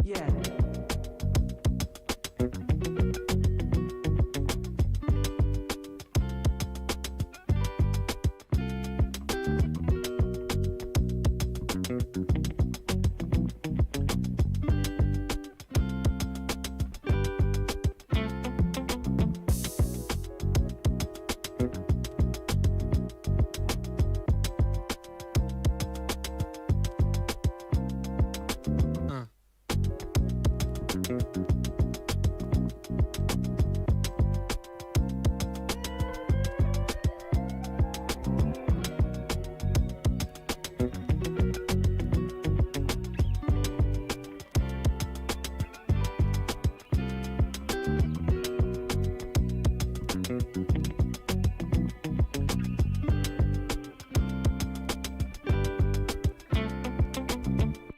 Yeah. Uh.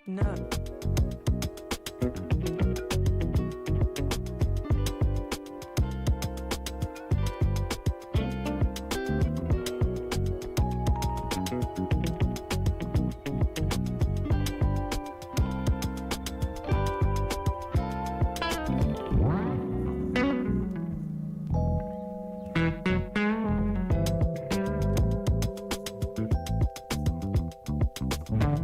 No. No.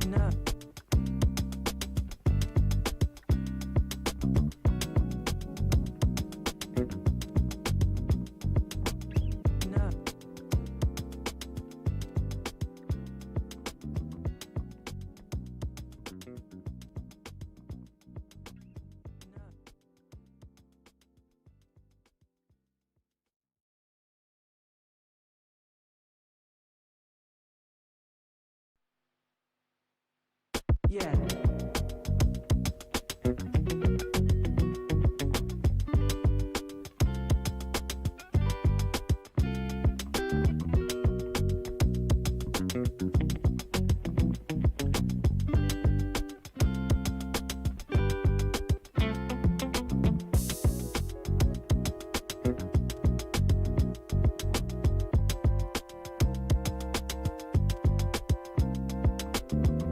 No. No. Yeah.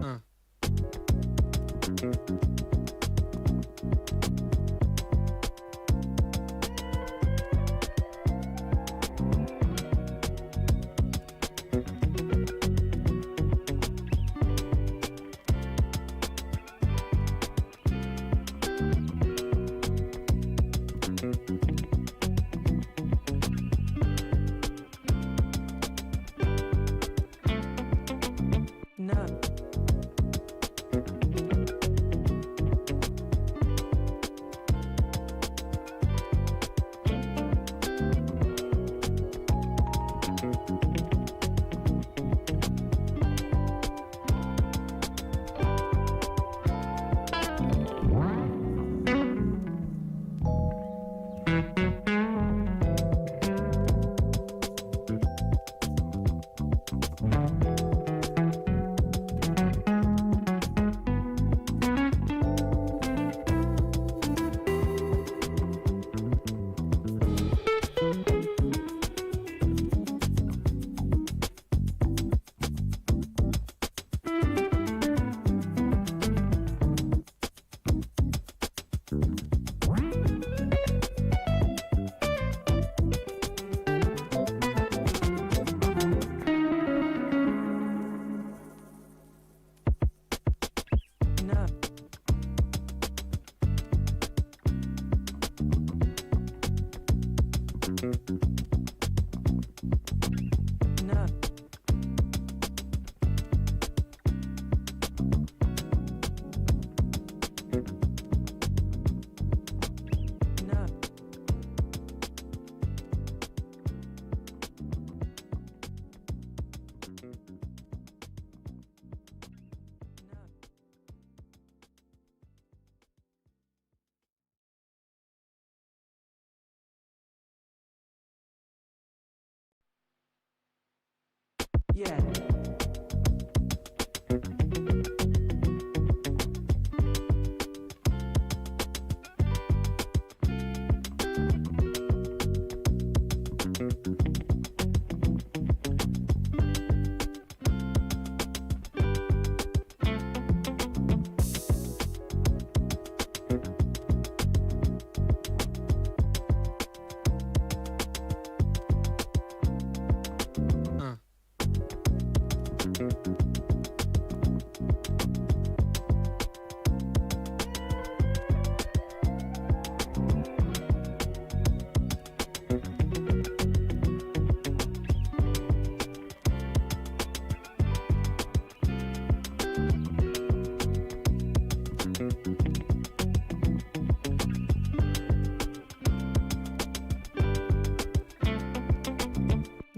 Uh. Yeah.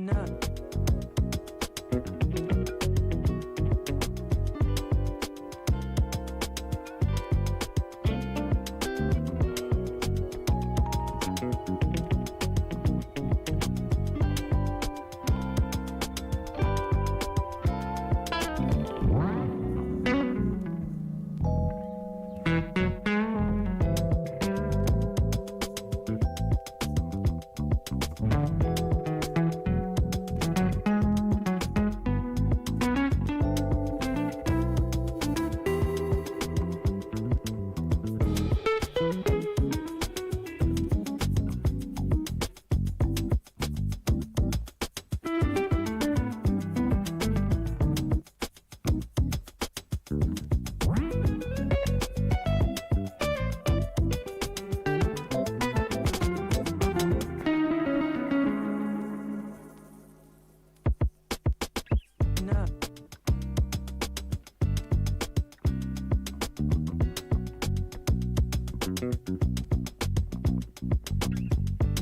No. No.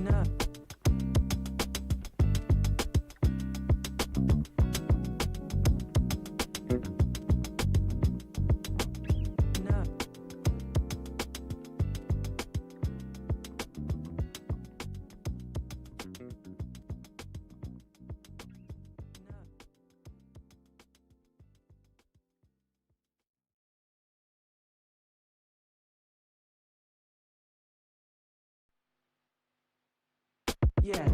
No. No. Yeah.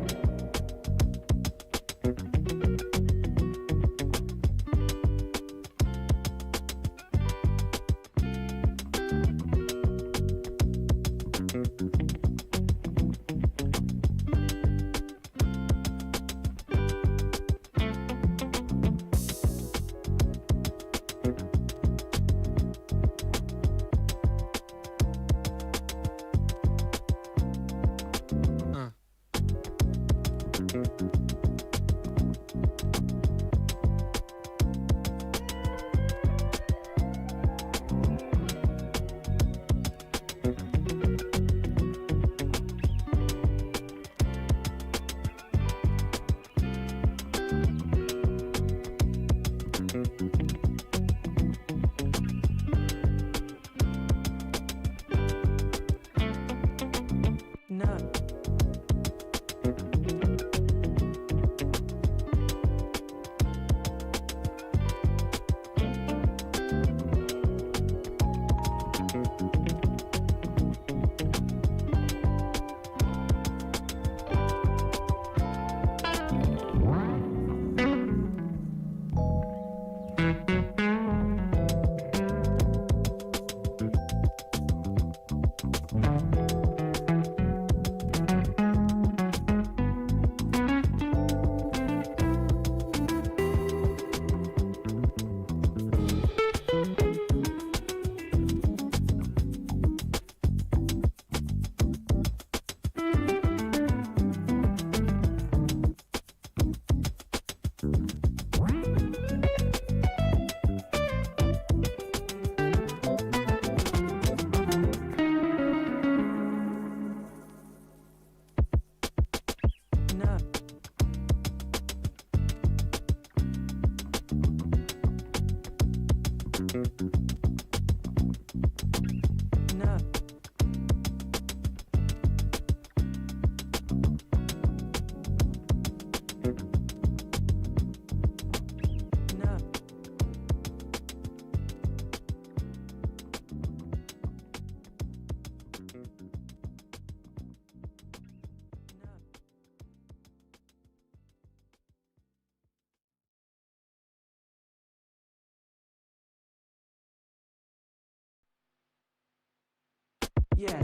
Yeah.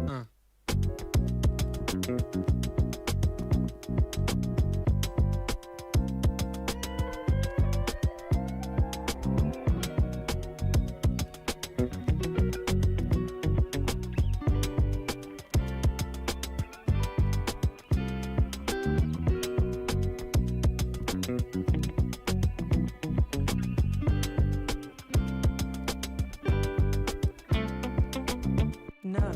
Uh. No.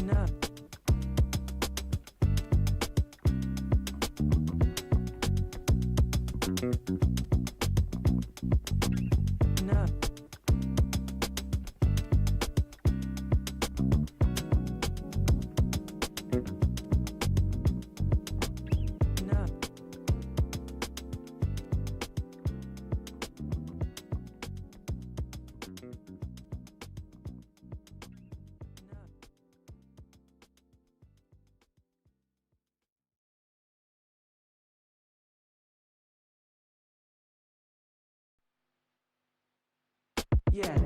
No. No. No. Yeah.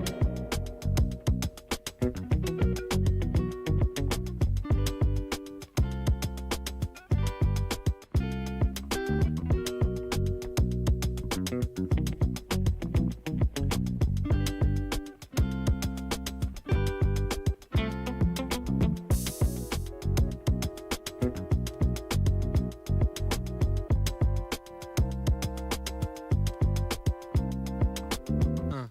Uh.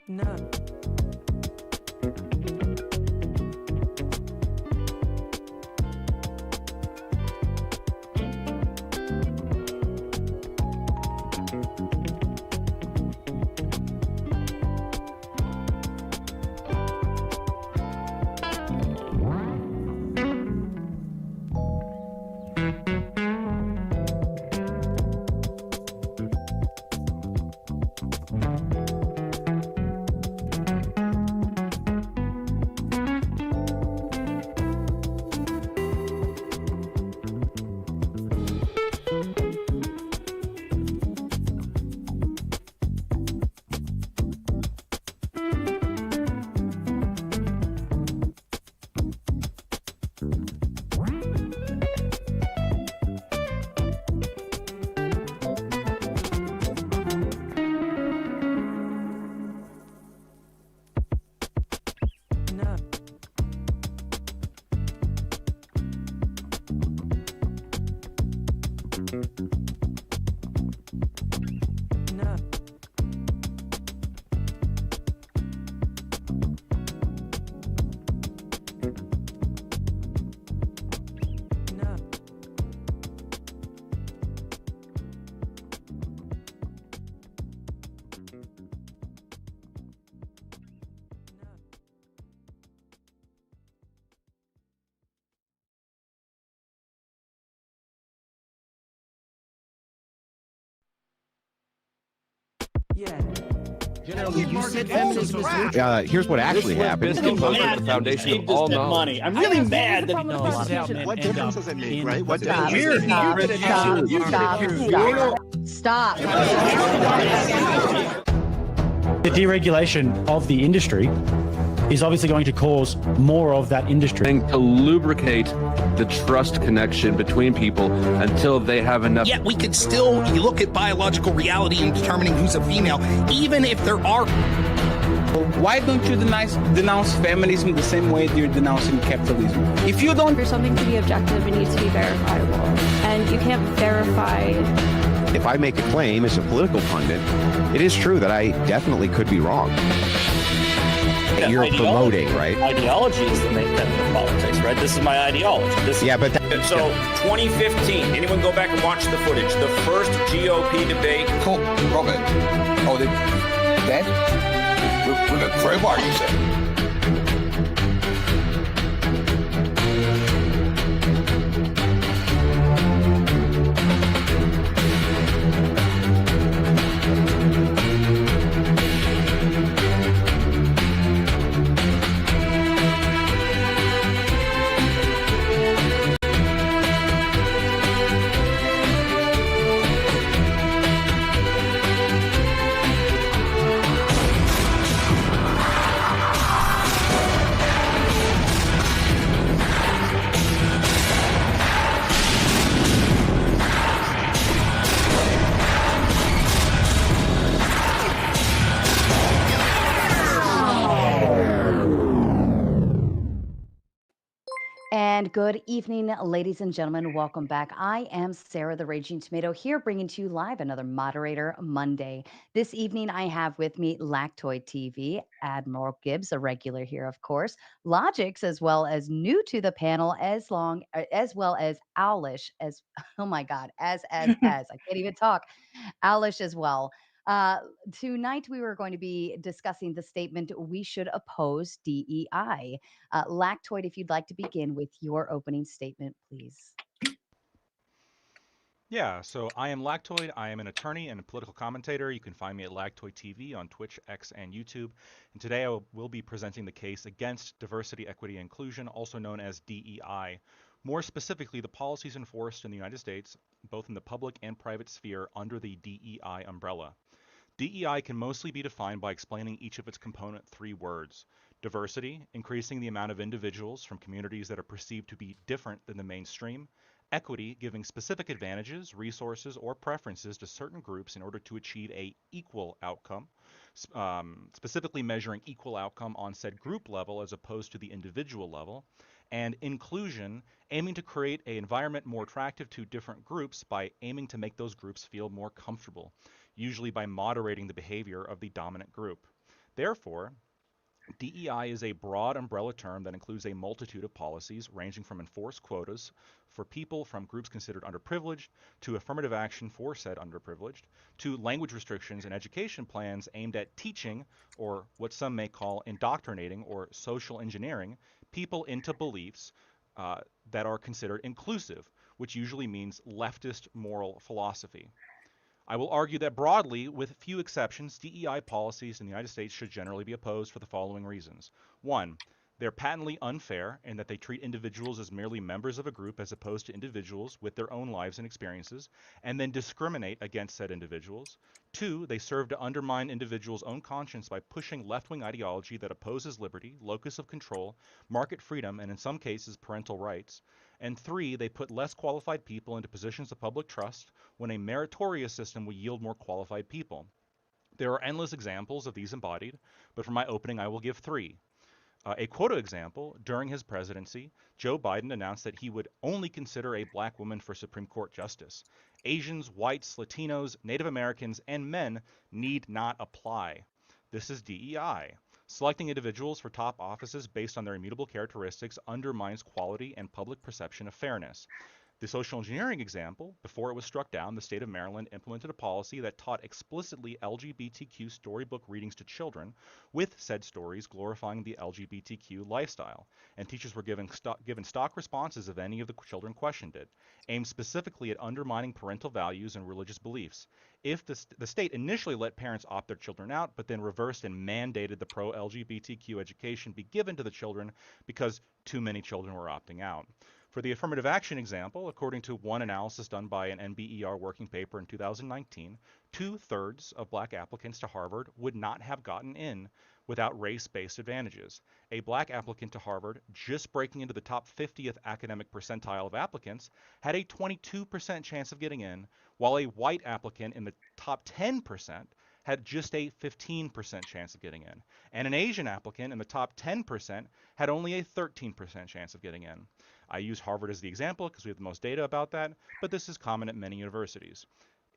No. No. No. Yeah. Generally, you said feminism is neutral. Here's what actually happened. I'm mad the that foundation Steve of does all that knowledge. money. I'm really mad that he No, a lot of out men What end difference up does it make, in right? What the difference Weird. does it Stop. The deregulation of the industry is obviously going to cause more of that industry. To lubricate the trust connection between people until they have enough. Yet we could still look at biological reality in determining who's a female, even if there are. Why don't you denounce feminism the same way you're denouncing capitalism? If you don't... For something to be objective, it needs to be verifiable. And you can't verify... If I make a claim as a political pundit, it is true that I definitely could be wrong. You're promoting, right? Ideology is the main tenet of politics, right? This is my ideology. But so 2015, anyone go back and watch the footage? The first GOP debate. Cool, Robert. Oh, that? With a crowbar, you said. And good evening, ladies and gentlemen. Welcome back. I am Sarah the Raging Tomato here, bringing to you live another Moderator Monday. This evening, I have with me Lactoid TV, Admiral Gibbs, a regular here, of course, Logix, as well as new to the panel, as well as Owlish, as oh my God, as I can't even talk, Owlish as well. Tonight, we were going to be discussing the statement, we should oppose DEI. Lactoid, if you'd like to begin with your opening statement, please. Yeah, so I am Lactoid. I am an attorney and a political commentator. You can find me at Lactoid TV on Twitch, X, and YouTube. And today I will be presenting the case against diversity, equity, and inclusion, also known as DEI. More specifically, the policies enforced in the United States, both in the public and private sphere, under the DEI umbrella. DEI can mostly be defined by explaining each of its component three words. Diversity, increasing the amount of individuals from communities that are perceived to be different than the mainstream. Equity, giving specific advantages, resources, or preferences to certain groups in order to achieve a equal outcome, specifically measuring equal outcome on said group level as opposed to the individual level. And inclusion, aiming to create an environment more attractive to different groups by aiming to make those groups feel more comfortable, usually by moderating the behavior of the dominant group. Therefore, DEI is a broad umbrella term that includes a multitude of policies ranging from enforced quotas for people from groups considered underprivileged to affirmative action for said underprivileged to language restrictions and education plans aimed at teaching, or what some may call indoctrinating or social engineering, people into beliefs that are considered inclusive, which usually means leftist moral philosophy. I will argue that broadly, with few exceptions, DEI policies in the United States should generally be opposed for the following reasons. One, they're patently unfair in that they treat individuals as merely members of a group as opposed to individuals with their own lives and experiences, and then discriminate against said individuals. Two, they serve to undermine individuals' own conscience by pushing left-wing ideology that opposes liberty, locus of control, market freedom, and in some cases, parental rights. And three, they put less qualified people into positions of public trust when a meritorious system will yield more qualified people. There are endless examples of these embodied, but for my opening I will give three. A quota example, during his presidency, Joe Biden announced that he would only consider a black woman for Supreme Court justice. Asians, whites, Latinos, Native Americans, and men need not apply. This is DEI. Selecting individuals for top offices based on their immutable characteristics undermines quality and public perception of fairness. The social engineering example, before it was struck down, the state of Maryland implemented a policy that taught explicitly LGBTQ storybook readings to children, with said stories glorifying the LGBTQ lifestyle. And teachers were given stock responses if any of the children questioned it, aimed specifically at undermining parental values and religious beliefs. If the state initially let parents opt their children out, but then reversed and mandated the pro-LGBTQ education be given to the children because too many children were opting out. For the affirmative action example, according to one analysis done by an NBER working paper in 2019, 2/3 of black applicants to Harvard would not have gotten in without race-based advantages. A black applicant to Harvard, just breaking into the top 50th academic percentile of applicants, had a 22% chance of getting in, while a white applicant in the top 10% had just a 15% chance of getting in. And an Asian applicant in the top 10% had only a 13% chance of getting in. I use Harvard as the example because we have the most data about that, but this is common at many universities.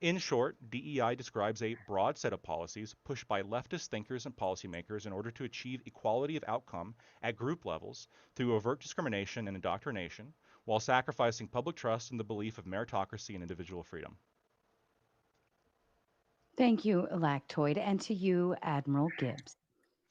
In short, DEI describes a broad set of policies pushed by leftist thinkers and policymakers in order to achieve equality of outcome at group levels through overt discrimination and indoctrination, while sacrificing public trust in the belief of meritocracy and individual freedom. Thank you, Lactoid, and to you, Admiral Gibbs.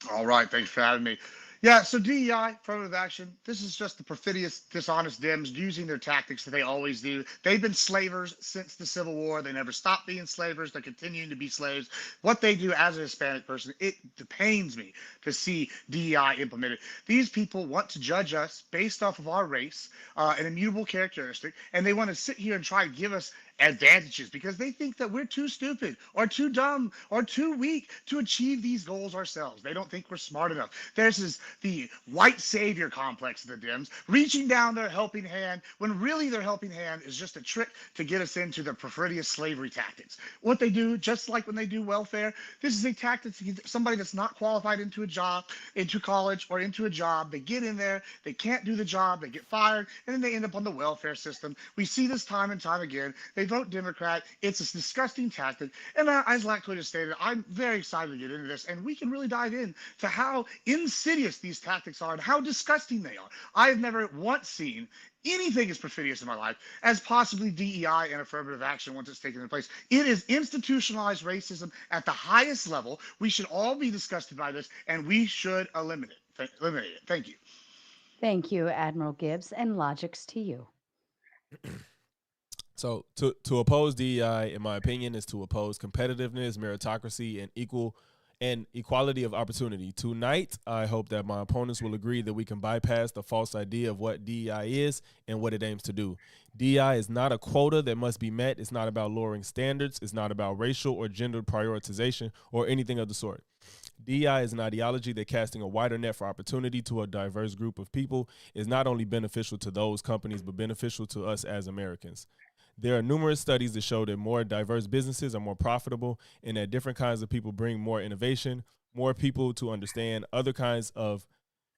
All right, thanks for having me. Yeah, so DEI, affirmative action, this is just the perfidious, dishonest Dems using their tactics that they always do. They've been slavers since the Civil War. They never stopped being slavers. They're continuing to be slaves. What they do as a Hispanic person, it pains me to see DEI implemented. These people want to judge us based off of our race, an immutable characteristic, and they want to sit here and try to give us advantages because they think that we're too stupid or too dumb or too weak to achieve these goals ourselves. They don't think we're smart enough. There's the white savior complex of the Dems, reaching down their helping hand when really their helping hand is just a trick to get us into the perfidious slavery tactics. What they do, just like when they do welfare, this is a tactic to get somebody that's not qualified into a job, into college, or into a job. They get in there, they can't do the job, they get fired, and then they end up on the welfare system. We see this time and time again. They vote Democrat. It's a disgusting tactic. And as Lactoid has stated, I'm very excited to get into this, and we can really dive in to how insidious these tactics are and how disgusting they are. I have never once seen anything as perfidious in my life as possibly DEI and affirmative action once it's taken in place. It is institutionalized racism at the highest level. We should all be disgusted by this, and we should eliminate it. Thank you. Thank you, Admiral Gibbs, and logics to you. So to oppose DEI, in my opinion, is to oppose competitiveness, meritocracy, and equality of opportunity. Tonight, I hope that my opponents will agree that we can bypass the false idea of what DEI is and what it aims to do. DEI is not a quota that must be met. It's not about lowering standards. It's not about racial or gender prioritization or anything of the sort. DEI is an ideology that casting a wider net for opportunity to a diverse group of people is not only beneficial to those companies, but beneficial to us as Americans. There are numerous studies that show that more diverse businesses are more profitable and that different kinds of people bring more innovation, more people to understand other kinds of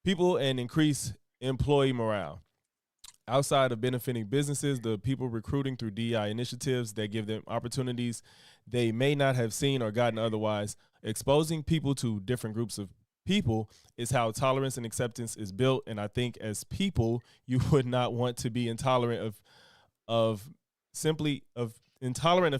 people, and increase employee morale. Outside of benefiting businesses, the people recruiting through DEI initiatives that give them opportunities they may not have seen or gotten otherwise, exposing people to different groups of people is how tolerance and acceptance is built. And I think as people, you would not want to be intolerant of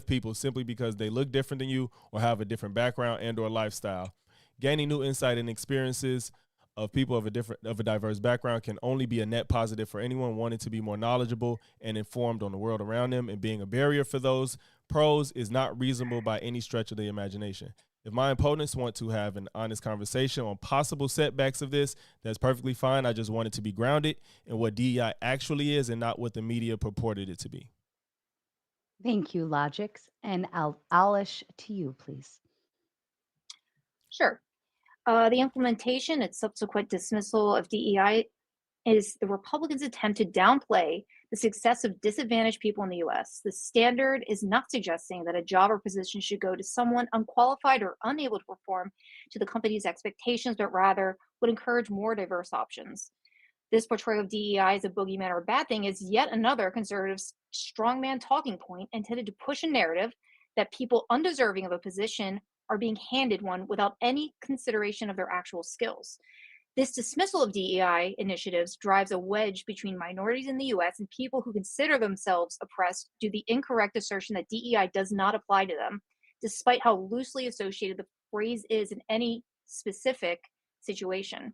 people simply because they look different than you or have a different background and or lifestyle. Gaining new insight and experiences of people of a diverse background can only be a net positive for anyone wanting to be more knowledgeable and informed on the world around them, and being a barrier for those pros is not reasonable by any stretch of the imagination. If my opponents want to have an honest conversation on possible setbacks of this, that's perfectly fine. I just want it to be grounded in what DEI actually is and not what the media purported it to be. Thank you, Logics. And Alish, to you, please. Sure. The implementation and subsequent dismissal of DEI is the Republicans' attempt to downplay the success of disadvantaged people in the U.S. The standard is not suggesting that a job or position should go to someone unqualified or unable to perform to the company's expectations, but rather would encourage more diverse options. This portrayal of DEI as a boogeyman or a bad thing is yet another conservative strongman talking point intended to push a narrative that people undeserving of a position are being handed one without any consideration of their actual skills. This dismissal of DEI initiatives drives a wedge between minorities in the US and people who consider themselves oppressed due to the incorrect assertion that DEI does not apply to them, despite how loosely associated the phrase is in any specific situation.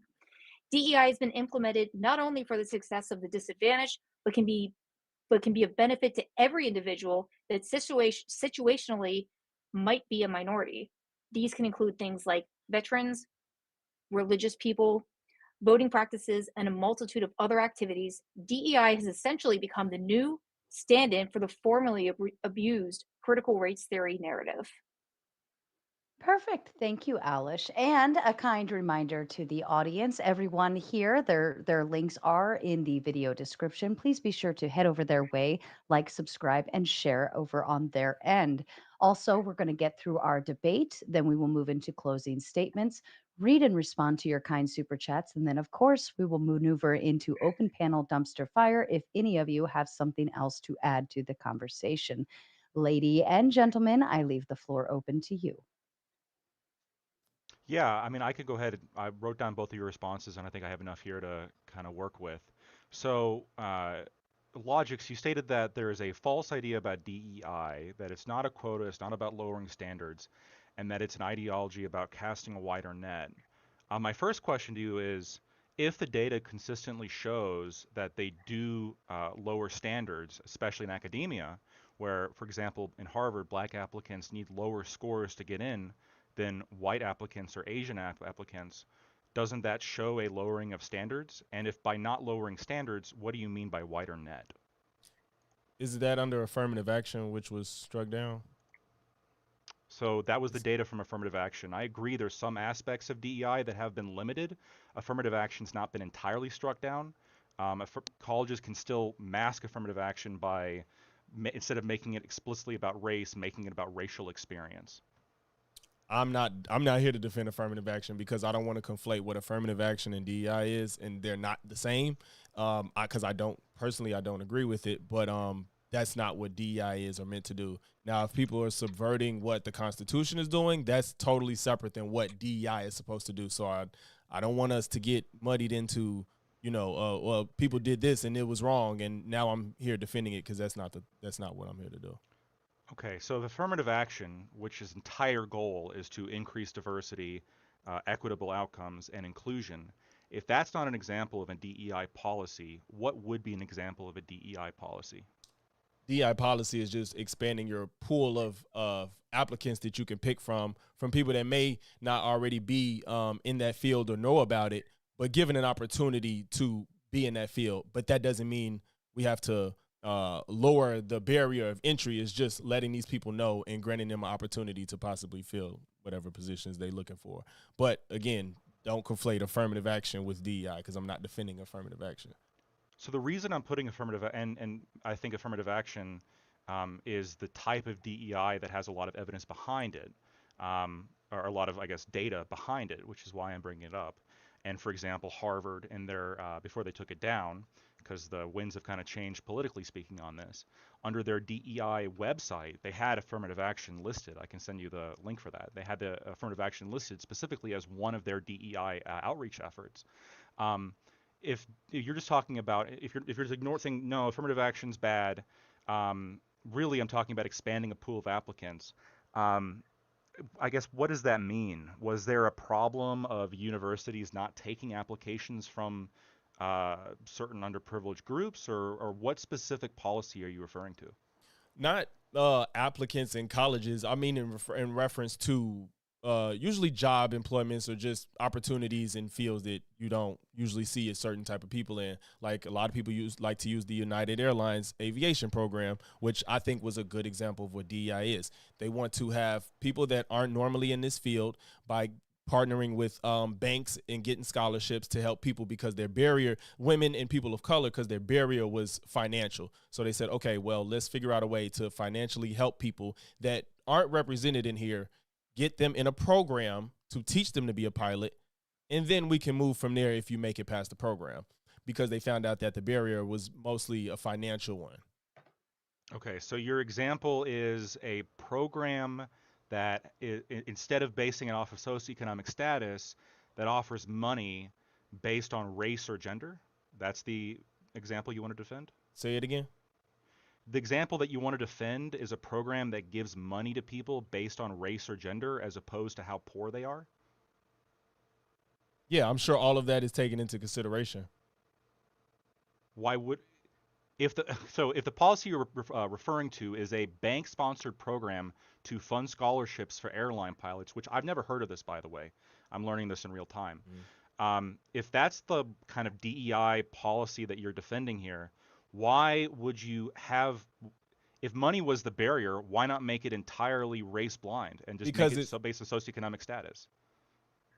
DEI has been implemented not only for the success of the disadvantaged, but can be of benefit to every individual that situationally might be a minority. These can include things like veterans, religious people, voting practices, and a multitude of other activities. DEI has essentially become the new stand-in for the formerly abused critical race theory narrative. Perfect. Thank you, Alish. And a kind reminder to the audience, everyone here, their links are in the video description. Please be sure to head over their way, like, subscribe, and share over on their end. Also, we're going to get through our debate, then we will move into closing statements, read and respond to your kind super chats, and then, of course, we will maneuver into open panel dumpster fire if any of you have something else to add to the conversation. Lady and gentlemen, I leave the floor open to you. Yeah, I mean, I could go ahead. I wrote down both of your responses, and I think I have enough here to kind of work with. So, Logix, you stated that there is a false idea about DEI, that it's not a quota, it's not about lowering standards, and that it's an ideology about casting a wider net. My first question to you is, if the data consistently shows that they do lower standards, especially in academia, where, for example, in Harvard, black applicants need lower scores to get in than white applicants or Asian applicants, doesn't that show a lowering of standards? And if by not lowering standards, what do you mean by wider net? Is that under affirmative action, which was struck down? So that was the data from affirmative action. I agree there's some aspects of DEI that have been limited. Affirmative action's not been entirely struck down. Colleges can still mask affirmative action by, instead of making it explicitly about race, making it about racial experience. I'm not here to defend affirmative action because I don't want to conflate what affirmative action and DEI is, and they're not the same. Because I don't agree with it, but that's not what DEI is or meant to do. Now, if people are subverting what the Constitution is doing, that's totally separate than what DEI is supposed to do. So I don't want us to get muddied into, well, people did this and it was wrong, and now I'm here defending it because that's not what I'm here to do. Okay, so the affirmative action, which its entire goal is to increase diversity, equitable outcomes, and inclusion, if that's not an example of a DEI policy, what would be an example of a DEI policy? DEI policy is just expanding your pool of applicants that you can pick from people that may not already be in that field or know about it, but given an opportunity to be in that field. But that doesn't mean we have to lower the barrier of entry. Is just letting these people know and granting them an opportunity to possibly fill whatever positions they're looking for. But again, don't conflate affirmative action with DEI because I'm not defending affirmative action. So the reason I'm putting affirmative, and I think affirmative action is the type of DEI that has a lot of evidence behind it, or a lot of, I guess, data behind it, which is why I'm bringing it up. And for example, Harvard, in their before they took it down, because the winds have kind of changed politically speaking on this, under their DEI website, they had affirmative action listed. I can send you the link for that. They had the affirmative action listed specifically as one of their DEI outreach efforts. If you're just talking about, if you're just ignoring, no, affirmative action's bad, really I'm talking about expanding a pool of applicants. I guess, what does that mean? Was there a problem of universities not taking applications from certain underprivileged groups, or what specific policy are you referring to? Not applicants in colleges. I mean, in reference to usually job employments or just opportunities in fields that you don't usually see a certain type of people in. Like a lot of people like to use the United Airlines aviation program, which I think was a good example of what DEI is. They want to have people that aren't normally in this field by partnering with banks and getting scholarships to help people because their barrier, women and people of color, because their barrier was financial. So they said, okay, well, let's figure out a way to financially help people that aren't represented in here, get them in a program to teach them to be a pilot, and then we can move from there if you make it past the program, because they found out that the barrier was mostly a financial one. Okay, so your example is a program that instead of basing it off of socioeconomic status, that offers money based on race or gender? That's the example you want to defend? Say it again. The example that you want to defend is a program that gives money to people based on race or gender as opposed to how poor they are? Yeah, I'm sure all of that is taken into consideration. Why would if the policy you're referring to is a bank-sponsored program to fund scholarships for airline pilots, which I've never heard of this, by the way. I'm learning this in real time. If that's the kind of DEI policy that you're defending here, why would you have, if money was the barrier, why not make it entirely race blind and just make it so based on socioeconomic status?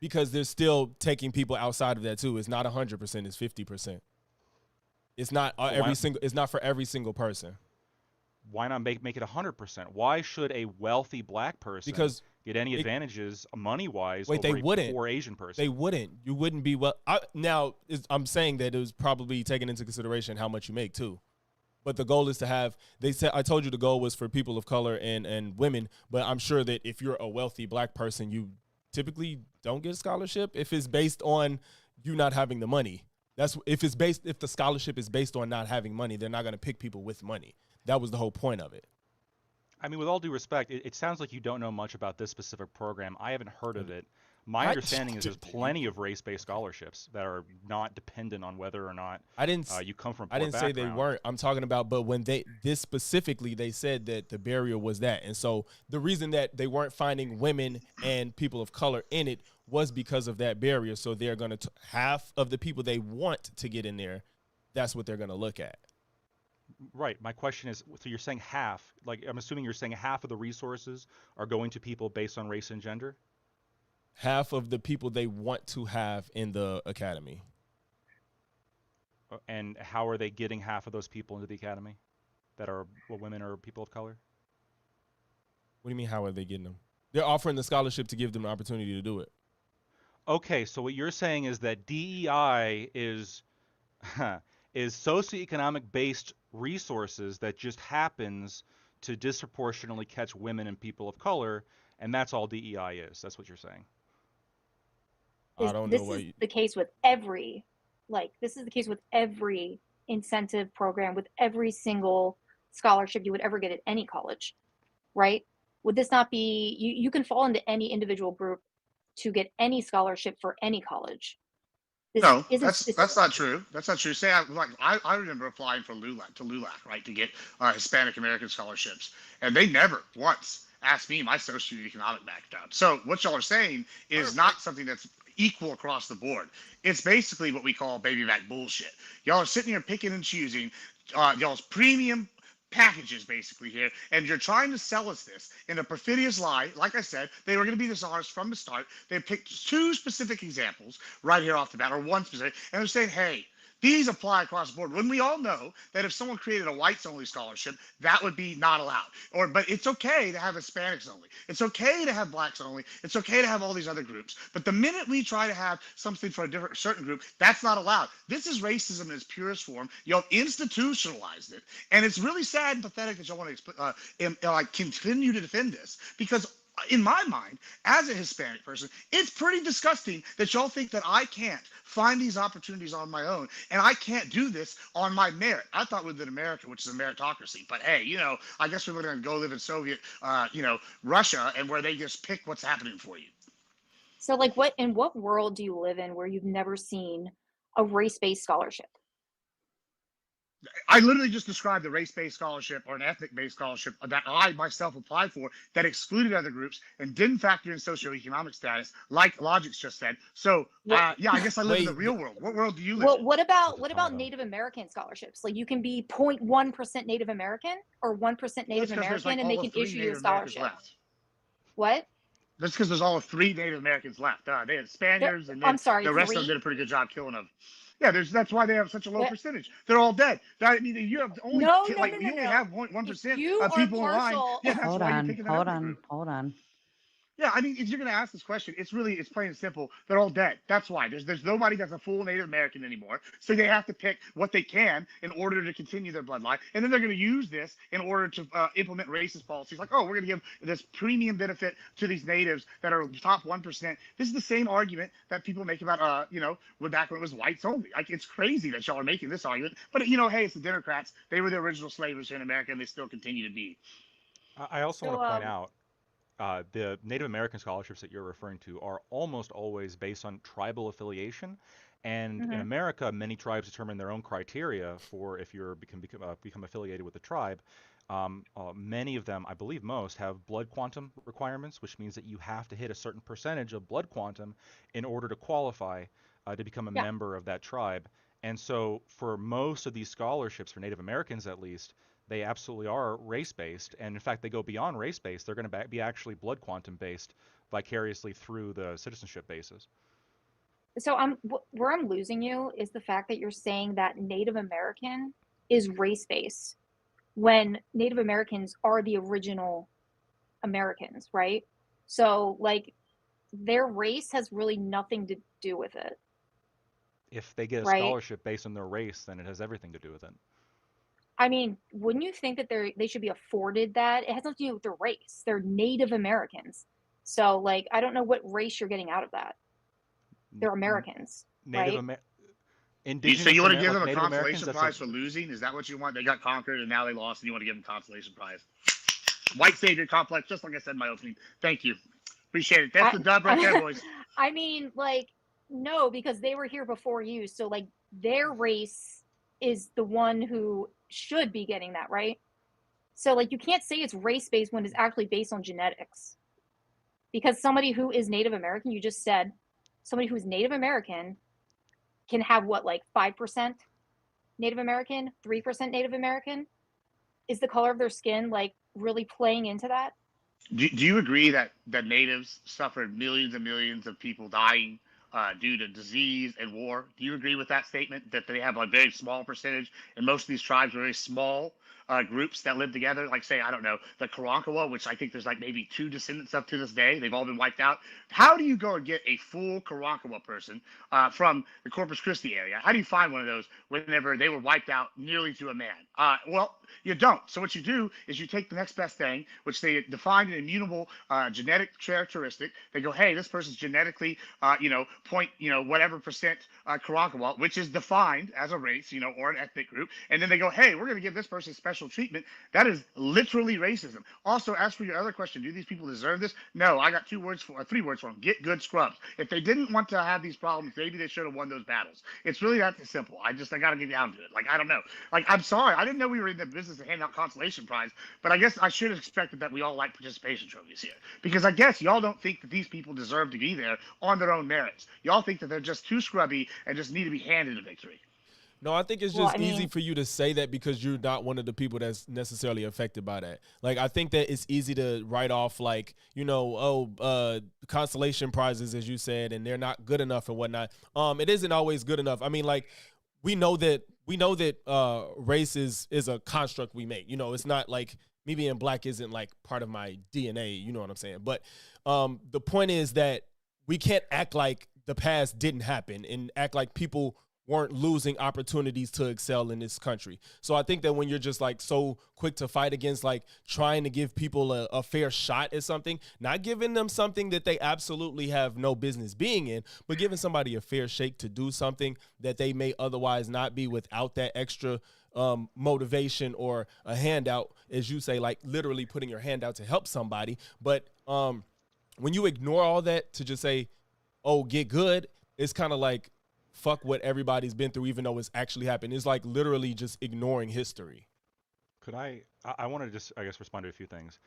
Because they're still taking people outside of that too. It's not 100%, it's 50%. It's not it's not for every single person. Why not make it 100%? Why should a wealthy black person get any advantages money-wise over a poor Asian person? They wouldn't. You wouldn't be I'm saying that it was probably taken into consideration how much you make too. But the goal is to have, I told you the goal was for people of color and women, but I'm sure that if you're a wealthy black person, you typically don't get a scholarship if it's based on you not having the money. That's if the scholarship is based on not having money, they're not going to pick people with money. That was the whole point of it. I mean, with all due respect, it sounds like you don't know much about this specific program. I haven't heard of it. My understanding is there's plenty of race-based scholarships that are not dependent on whether or not you come from a poor background. I didn't say they weren't. I'm talking about, but when this specifically, they said that the barrier was that. And so the reason that they weren't finding women and people of color in it was because of that barrier. So they're going to, half of the people they want to get in there, that's what they're going to look at. Right. My question is, so you're saying half, like I'm assuming you're saying half of the resources are going to people based on race and gender? Half of the people they want to have in the academy. And how are they getting half of those people into the academy that are women or people of color? What do you mean, how are they getting them? They're offering the scholarship to give them an opportunity to do it. Okay, so what you're saying is that DEI is socioeconomic based resources that just happens to disproportionately catch women and people of color, and that's all DEI is. That's what you're saying. I don't know why. This is the case with every, this is the case with every incentive program, with every single scholarship you would ever get at any college, right? Would this not be, you can fall into any individual group to get any scholarship for any college. No, that's not true. That's not true. Say I remember applying for LULAC, right, to get Hispanic American scholarships, and they never once asked me my socioeconomic background. So what y'all are saying is not something that's equal across the board. It's basically what we call baby back bullshit. Y'all are sitting here picking and choosing y'all's premium packages basically here, and you're trying to sell us this in a perfidious lie. Like I said, they were going to be dishonest from the start. They picked two specific examples right here off the bat, or one specific, and they're saying, hey, these apply across the board, when we all know that if someone created a whites only scholarship, that would be not allowed. But it's okay to have Hispanics only. It's okay to have blacks only. It's okay to have all these other groups. But the minute we try to have something for a certain group, that's not allowed. This is racism in its purest form. Y'all institutionalized it. And it's really sad and pathetic that y'all want to continue to defend this, because in my mind, as a Hispanic person, it's pretty disgusting that y'all think that I can't find these opportunities on my own, and I can't do this on my merit. I thought we lived in America, which is a meritocracy, but hey, I guess we're going to go live in Soviet, Russia, and where they just pick what's happening for you. So, in what world do you live in where you've never seen a race-based scholarship? I literally just described a race-based scholarship or an ethnic-based scholarship that I myself applied for that excluded other groups and didn't factor in socioeconomic status, like Logic's just said. So, I guess I live in the real world. What world do you live in? What about Native American scholarships? You can be 0.1% Native American or 1% Native American, and they can issue you a scholarship. What? That's because there's all 3 Native Americans left. They had Spaniards, and then the rest of them did a pretty good job killing them. Yeah, that's why they have such a low percentage. They're all dead. I mean, you have only you only have 1% of people alive. Yeah, that's hold why on, you're picking hold that on. Yeah, I mean, if you're going to ask this question, it's plain and simple. They're all dead. That's why there's nobody that's a full Native American anymore. So they have to pick what they can in order to continue their bloodline, and then they're going to use this in order to implement racist policies. Like, oh, we're going to give this premium benefit to these natives that are top 1%. This is the same argument that people make about, back when it was whites only. Like, it's crazy that y'all are making this argument, but hey, it's the Democrats. They were the original slavers here in America, and they still continue to be. I also want to point out. The Native American scholarships that you're referring to are almost always based on tribal affiliation, and in America, many tribes determine their own criteria for if you become affiliated with the tribe. Many of them, I believe most, have blood quantum requirements, which means that you have to hit a certain percentage of blood quantum in order to qualify to become a member of that tribe. And so, for most of these scholarships, for Native Americans at least, they absolutely are race-based, and in fact, they go beyond race-based. They're going to be actually blood quantum-based vicariously through the citizenship basis. So where I'm losing you is the fact that you're saying that Native American is race-based when Native Americans are the original Americans, right? So, like, their race has really nothing to do with it. If they get a right? scholarship based on their race, then it has everything to do with it. I mean, wouldn't you think that they should be afforded that? It has nothing to do with their race. They're Native Americans. So, like, I don't know what race you're getting out of that. They're Americans, right? So you want to give them a consolation prize for losing? Is that what you want? They got conquered and now they lost, and you want to give them a consolation prize? White savior complex, just like I said in my opening. Thank you. Appreciate it. That's the dub right there, boys. I mean, like, no, because they were here before you. So, like, their race is the one who should be getting that, right? So, like, you can't say it's race-based when it's actually based on genetics. Because somebody who is Native American, you just said, somebody who's Native American can have what, like 5% Native American, 3% Native American? Is the color of their skin, like, really playing into that? Do you agree that natives suffered millions and millions of people dying due to disease and war? Do you agree with that statement, that they have a very small percentage, and most of these tribes are very small groups that live together? Like, say, I don't know, the Karankawa, which I think there's like maybe 2 descendants of to this day. They've all been wiped out. How do you go and get a full Karankawa person from the Corpus Christi area? How do you find one of those whenever they were wiped out nearly to a man? Well, you don't. So what you do is you take the next best thing, which they define an immutable genetic characteristic. They go, hey, this person's genetically, whatever percent Karankawa, which is defined as a race, or an ethnic group. And then they go, hey, we're going to give this person special treatment. That is literally racism. Also, as for your other question, do these people deserve this? No, I got 3 words for them. Get good scrubs. If they didn't want to have these problems, maybe they should have won those battles. It's really that simple. I got to get down to it. Like, I don't know. Like, I'm sorry. I didn't know we were in the business of handing out consolation prize, but I guess I should have expected that we all like participation trophies here, because I guess y'all don't think that these people deserve to be there on their own merits. Y'all think that they're just too scrubby and just need to be handed a victory. No, I think it's just easy for you to say that because you're not one of the people that's necessarily affected by that. Like, I think that it's easy to write off, like, consolation prizes, as you said, and they're not good enough and whatnot. It isn't always good enough. I mean, like, we know that race is a construct we make. It's not like me being black isn't like part of my DNA. You know what I'm saying? But the point is that we can't act like the past didn't happen and act like people weren't losing opportunities to excel in this country. So I think that when you're just like so quick to fight against like trying to give people a fair shot at something, not giving them something that they absolutely have no business being in, but giving somebody a fair shake to do something that they may otherwise not be without that extra motivation or a handout, as you say, like literally putting your hand out to help somebody. But when you ignore all that to just say, oh, get good, it's kind of like, fuck what everybody's been through, even though it's actually happened. It's like literally just ignoring history. Could I want to just, I guess, respond to a few things.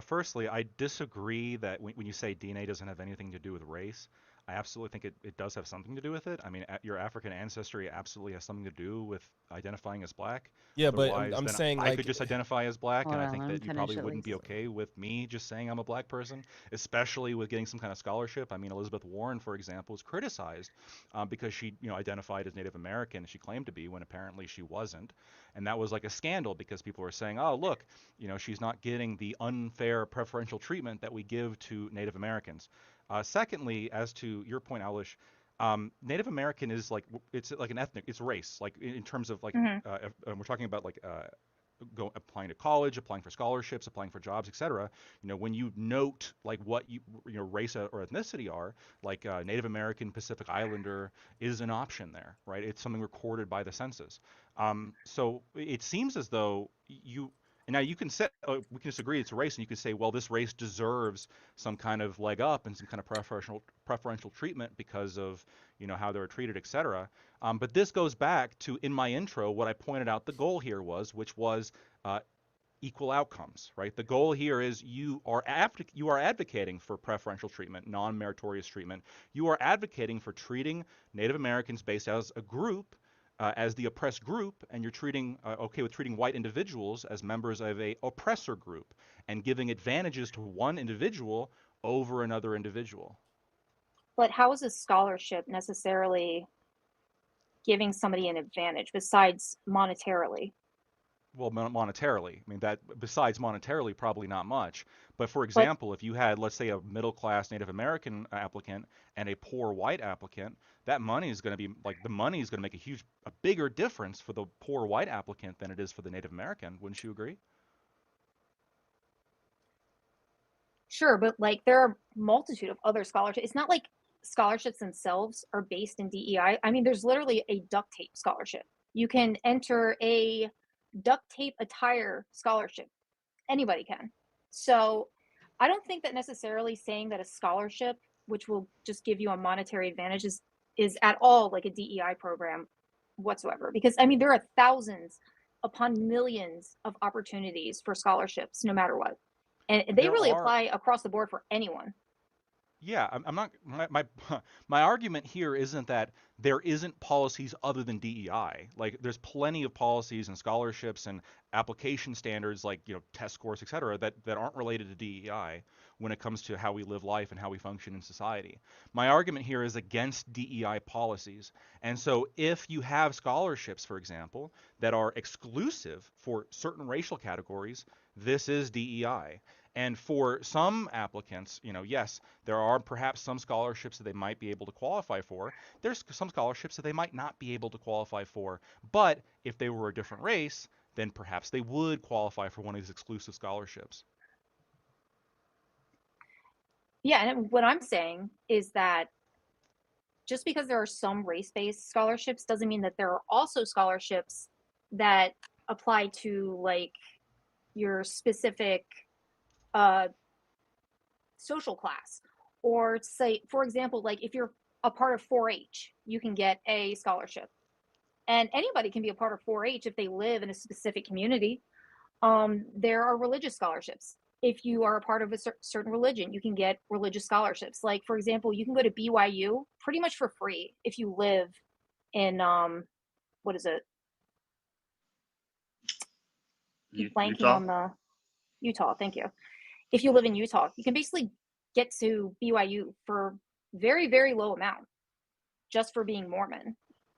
Firstly, I disagree that when you say DNA doesn't have anything to do with race, I absolutely think it does have something to do with it. I mean, your African ancestry absolutely has something to do with identifying as black. Yeah, but Otherwise, I'm then saying I like could just identify as black, Hold and I on, think let him that you finish probably at wouldn't be least. okay with me just saying I'm a black person, especially with getting some kind of scholarship. I mean, Elizabeth Warren, for example, was criticized because she, identified as Native American. She claimed to be when apparently she wasn't, and that was like a scandal because people were saying, "Oh, look, she's not getting the unfair preferential treatment that we give to Native Americans." Secondly, as to your point, Alish, Native American is like it's like an ethnic, it's race, like in terms of like we're talking about like applying to college, applying for scholarships, applying for jobs, etc. When you note like what your race or ethnicity are, like Native American, Pacific Islander is an option there, right? It's something recorded by the census. So it seems as though and now you can say we can disagree it's a race, and you can say, well, this race deserves some kind of leg up and some kind of preferential treatment because of how they're treated, etc. But this goes back to, in my intro, what I pointed out the goal here was, which was equal outcomes, right? The goal here is you are advocating for preferential treatment, non-meritorious treatment. You are advocating for treating Native Americans based as a group, as the oppressed group, and you're okay with treating white individuals as members of a oppressor group and giving advantages to one individual over another individual. But how is a scholarship necessarily giving somebody an advantage besides monetarily? Well, monetarily. I mean, that besides monetarily, probably not much. But for example, if you had, let's say, a middle-class Native American applicant and a poor white applicant, that money is going to be like the money is going to make a bigger difference for the poor white applicant than it is for the Native American. Wouldn't you agree? Sure, but like there are multitude of other scholarships. It's not like scholarships themselves are based in DEI. I mean, there's literally a duct tape scholarship. You can enter a duct tape attire scholarship. Anybody can. So I don't think that necessarily saying that a scholarship, which will just give you a monetary advantage, is at all like a DEI program whatsoever. Because I mean, there are thousands upon millions of opportunities for scholarships, no matter what. And they really apply across the board for anyone. Yeah, I'm not. My argument here isn't that there isn't policies other than DEI. Like, there's plenty of policies and scholarships and application standards, like test scores, et cetera, that aren't related to DEI when it comes to how we live life and how we function in society. My argument here is against DEI policies. And so, if you have scholarships, for example, that are exclusive for certain racial categories, this is DEI. And for some applicants, yes, there are perhaps some scholarships that they might be able to qualify for. There's some scholarships that they might not be able to qualify for. But if they were a different race, then perhaps they would qualify for one of these exclusive scholarships. Yeah, and what I'm saying is that just because there are some race-based scholarships doesn't mean that there are also scholarships that apply to like your specific social class. Or say, for example, like if you're a part of 4-H, you can get a scholarship. And anybody can be a part of 4-H if they live in a specific community. There are religious scholarships. If you are a part of a certain religion, you can get religious scholarships. Like, for example, you can go to BYU pretty much for free if you live in, what is it? Blanking Utah? on the Utah, thank you. If you live in Utah, you can basically get to BYU for very, very low amount just for being Mormon.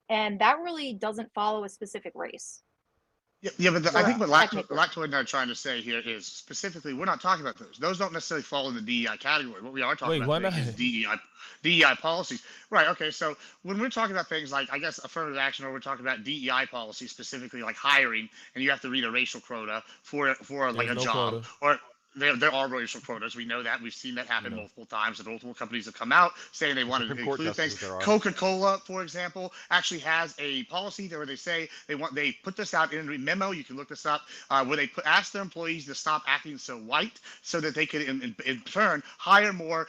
And that really doesn't follow a specific race. Yeah, but I think what Lactoid and I are trying to say here is specifically, we're not talking about those. Those don't necessarily fall in the DEI category. What we are talking about is DEI policies. Right, okay, so when we're talking about things like, I guess, affirmative action, or we're talking about DEI policies, specifically like hiring, and you have to read a racial quota for like a job, or there are racial quotas. We know that. We've seen that happen multiple times, and multiple companies have come out saying they wanted to include things. Coca-Cola, for example, actually has a policy where they say they put this out in a memo. You can look this up, where they ask their employees to stop acting so white, so that they could in turn hire more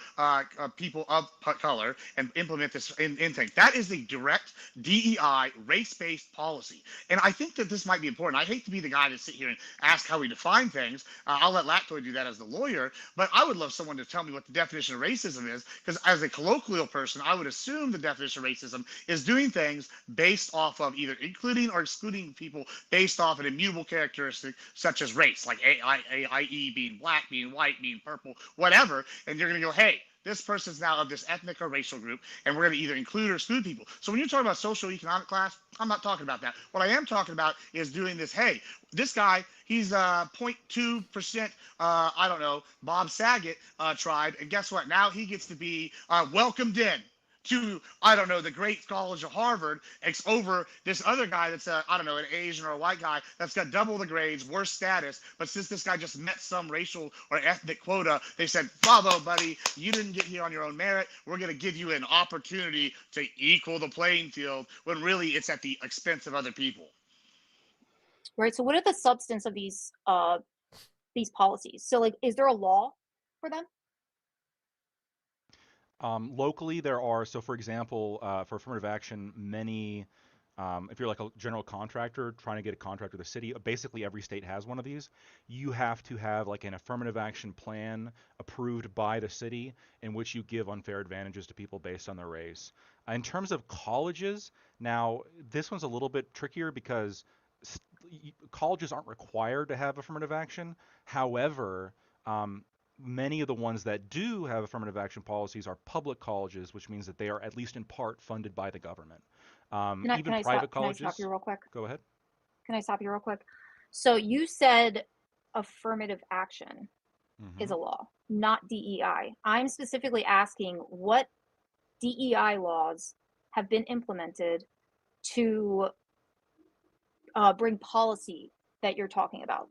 people of color and implement this intake. That is the direct DEI race-based policy, and I think that this might be important. I hate to be the guy to sit here and ask how we define things. I'll let Lactoid do that as the lawyer, but I would love someone to tell me what the definition of racism is, because as a colloquial person, I would assume the definition of racism is doing things based off of either including or excluding people based off an immutable characteristic such as race, like i.e. being black, being white, being purple, whatever. And you're going to go, hey, this person's now of this ethnic or racial group, and we're going to either include or exclude people. So when you're talking about social economic class, I'm not talking about that. What I am talking about is doing this. Hey, this guy, he's 0.2%, I don't know, Bob Saget tribe, and guess what? Now he gets to be welcomed in to, I don't know, the great college of Harvard, over this other guy that's, I don't know, an Asian or a white guy that's got double the grades, worse status. But since this guy just met some racial or ethnic quota, they said, bravo, buddy, you didn't get here on your own merit. We're going to give you an opportunity to equal the playing field, when really it's at the expense of other people. Right. So what are the substance of these policies? So like, is there a law for them? Locally, there are. So, for example, for affirmative action, many, if you're like a general contractor trying to get a contract with a city, basically every state has one of these. You have to have like an affirmative action plan approved by the city in which you give unfair advantages to people based on their race. In terms of colleges, now this one's a little bit trickier because colleges aren't required to have affirmative action. However, many of the ones that do have affirmative action policies are public colleges, which means that they are at least in part funded by the government. Even private colleges. Can I stop you real quick? Go ahead. Can I stop you real quick? So you said affirmative action is a law, not DEI. I'm specifically asking what DEI laws have been implemented to bring policy that you're talking about.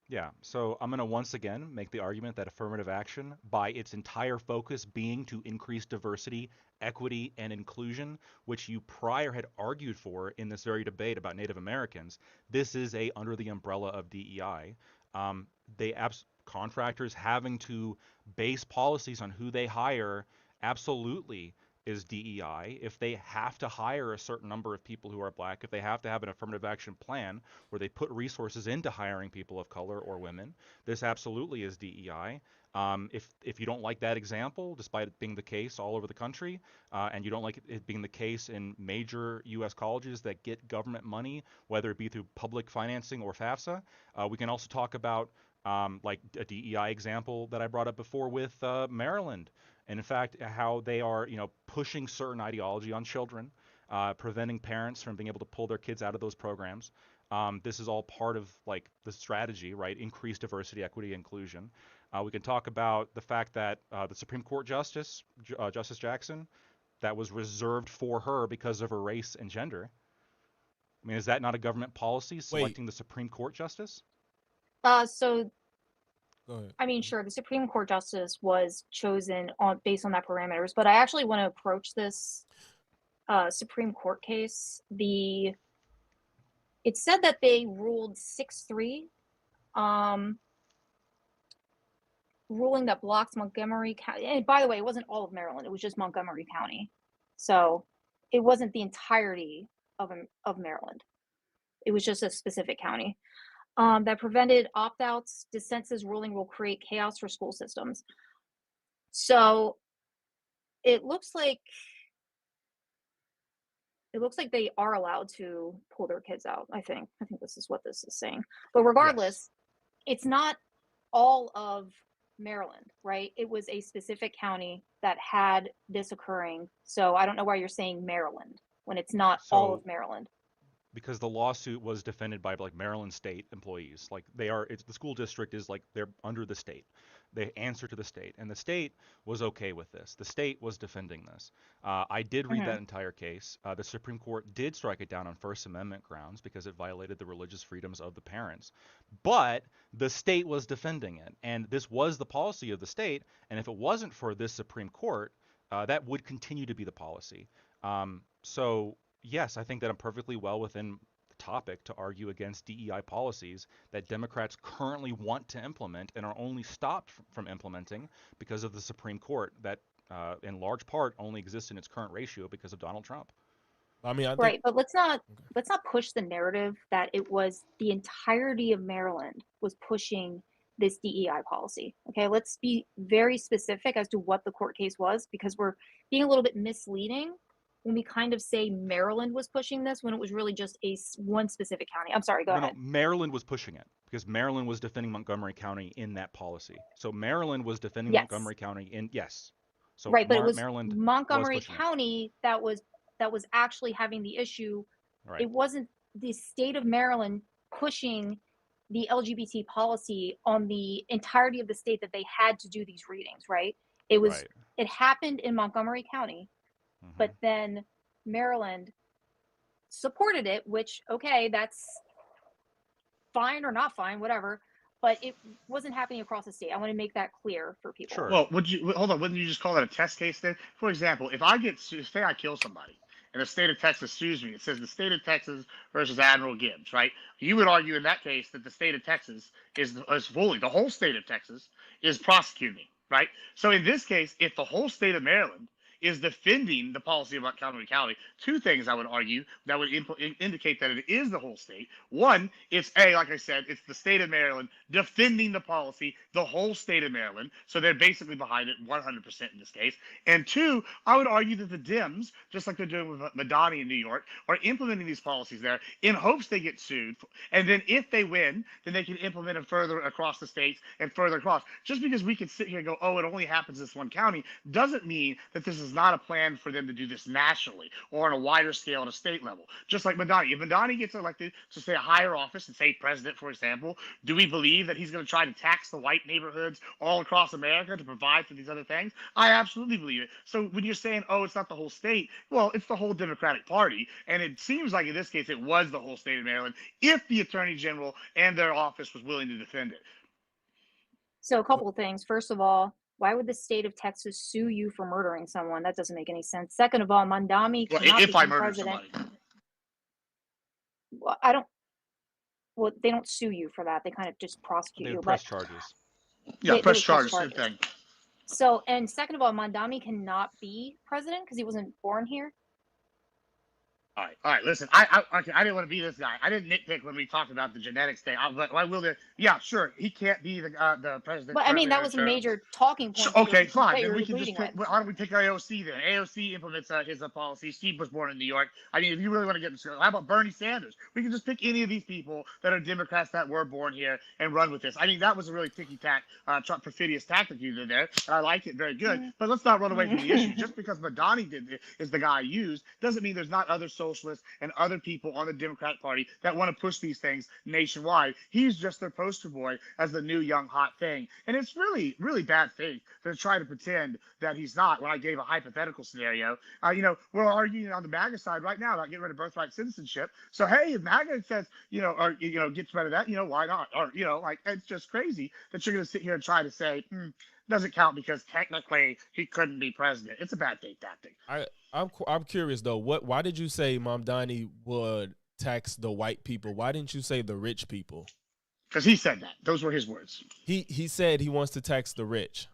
Yeah, so I'm going to once again make the argument that affirmative action, by its entire focus being to increase diversity, equity, and inclusion, which you prior had argued for in this very debate about Native Americans, this is under the umbrella of DEI. Contractors having to base policies on who they hire absolutely is DEI. If they have to hire a certain number of people who are black, if they have to have an affirmative action plan where they put resources into hiring people of color or women, this absolutely is DEI. If you don't like that example, despite it being the case all over the country, and you don't like it being the case in major U.S. colleges that get government money, whether it be through public financing or FAFSA, we can also talk about like a DEI example that I brought up before with Maryland. And in fact, how they are, pushing certain ideology on children, preventing parents from being able to pull their kids out of those programs. This is all part of like the strategy, right? Increased diversity, equity, inclusion. We can talk about the fact that the Supreme Court Justice Jackson, that was reserved for her because of her race and gender. I mean, is that not a government policy selecting the Supreme Court Justice? So Go ahead. I mean, sure, the Supreme Court justice was chosen based on that parameters, but I actually want to approach this Supreme Court case. It said that they ruled 6-3, ruling that blocks Montgomery County. And by the way, it wasn't all of Maryland; it was just Montgomery County, so it wasn't the entirety of Maryland. It was just a specific county. That prevented opt-outs. Dissensus ruling will create chaos for school systems. So it looks like they are allowed to pull their kids out. I think this is what this is saying. But regardless, It's not all of Maryland, right? It was a specific county that had this occurring. So I don't know why you're saying Maryland when it's not all of Maryland. Because the lawsuit was defended by like Maryland state employees. Like the school district is like they're under the state. They answer to the state, and the state was okay with this. The state was defending this. I did read that entire case. The Supreme Court did strike it down on First Amendment grounds because it violated the religious freedoms of the parents. But the state was defending it, and this was the policy of the state. And if it wasn't for this Supreme Court, that would continue to be the policy. So yes, I think that I'm perfectly well within the topic to argue against DEI policies that Democrats currently want to implement and are only stopped from implementing because of the Supreme Court that in large part only exists in its current ratio because of Donald Trump. I mean, right, but let's not push the narrative that it was the entirety of Maryland was pushing this DEI policy. Okay, let's be very specific as to what the court case was, because we're being a little bit misleading when we kind of say Maryland was pushing this when it was really just one specific county. I'm sorry, go ahead. No, Maryland was pushing it because Maryland was defending Montgomery County in that policy. So Maryland was defending Montgomery County in So right, but it was Maryland Montgomery County that was actually having the issue. Right. It wasn't the state of Maryland pushing the LGBT policy on the entirety of the state that they had to do these readings, right? It was it happened in Montgomery County, but then Maryland supported it, which okay, that's fine or not fine, whatever. But it wasn't happening across the state. I want to make that clear for people. Sure. Well, hold on? Wouldn't you just call that a test case then? For example, if I say I kill somebody, and the state of Texas sues me, it says the state of Texas versus Admiral Gibbs, right? You would argue in that case that the state of Texas is fully, the whole state of Texas is prosecuting, right? So in this case, if the whole state of Maryland is defending the policy of Montgomery County, two things I would argue that would indicate that it is the whole state. One, it's like I said, it's the state of Maryland defending the policy, the whole state of Maryland. So they're basically behind it 100% in this case. And two, I would argue that the Dems, just like they're doing with Madani in New York, are implementing these policies there in hopes they get sued. And then if they win, then they can implement them further across the states and further across. Just because we can sit here and go, oh, it only happens in this one county, doesn't mean that this is not a plan for them to do this nationally or on a wider scale at a state level. Just like Madani. If Madani gets elected to say a higher office and say president, for example, do we believe that he's going to try to tax the white neighborhoods all across America to provide for these other things? I absolutely believe it. So when you're saying, oh, it's not the whole state, well, it's the whole Democratic Party. And it seems like in this case, it was the whole state of Maryland if the Attorney General and their office was willing to defend it. So a couple of things. First of all, why would the state of Texas sue you for murdering someone? That doesn't make any sense. Second of all, Mandami cannot become president. Well, well, they don't sue you for that. They kind of just prosecute you. Press charges. Yeah, press charges. Same thing. So, and second of all, Mandami cannot be president because he wasn't born here. All right. Listen, I didn't want to be this guy. I didn't nitpick when we talked about the genetics thing. But I will. Yeah, sure. He can't be the president. But I mean, that was a major talking point. Okay, fine. Then we can just pick. Why don't we pick AOC then? AOC implements his policy. Steve was born in New York. I mean, if you really want to get into, how about Bernie Sanders? We can just pick any of these people that are Democrats that were born here and run with this. I mean, that was a really perfidious tactic you did there, and I liked it. Very good. But let's not run away from the issue. Just because Madani is the guy used doesn't mean there's not other socialists and other people on the Democratic Party that want to push these things nationwide. He's just their poster boy as the new young hot thing. And it's really, really bad faith to try to pretend that he's not. When I gave a hypothetical scenario, we're arguing on the MAGA side right now about getting rid of birthright citizenship. So, hey, if MAGA says, gets rid of that, why not? Or, it's just crazy that you're going to sit here and try to say, doesn't count because technically he couldn't be president. It's a bad faith tactic. I'm curious though. Why did you say Mamdani would tax the white people? Why didn't you say the rich people? Because he said that. Those were his words. He said he wants to tax the rich.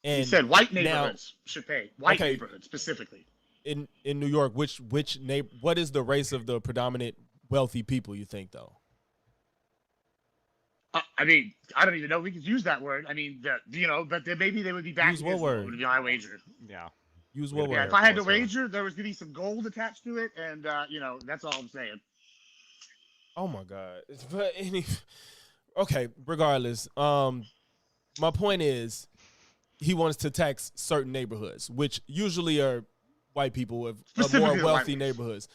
And he said white neighborhoods should pay. White neighborhoods specifically. In New York, what is the race of the predominant wealthy people, you think, though? I mean, I don't even know if we could use that word. I mean, but then maybe they would be back. Use what word? Would be my wager. Yeah. Use what word? If I had to wager, there was going to be some gold attached to it, and that's all I'm saying. Oh my God! But okay, regardless, my point is, he wants to tax certain neighborhoods, which usually are white people with more wealthy neighborhoods.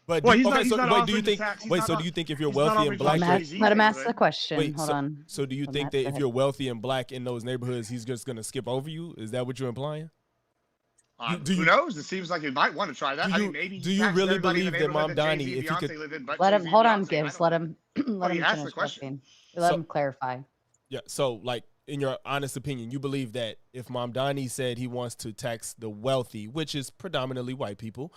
But do you think if you're wealthy and black, let him ask the question? Hold on. So do you think that if you're wealthy and black in those neighborhoods, he's just going to skip over you? Is that what you're implying? Who knows? It seems like he might want to try that. Do you really believe that Mamdani, if he could, let him hold on, Gibbs. Let him finish talking. Let him clarify. Yeah. So, like, in your honest opinion, you believe that if Mamdani said he wants to tax the wealthy, which is predominantly white people,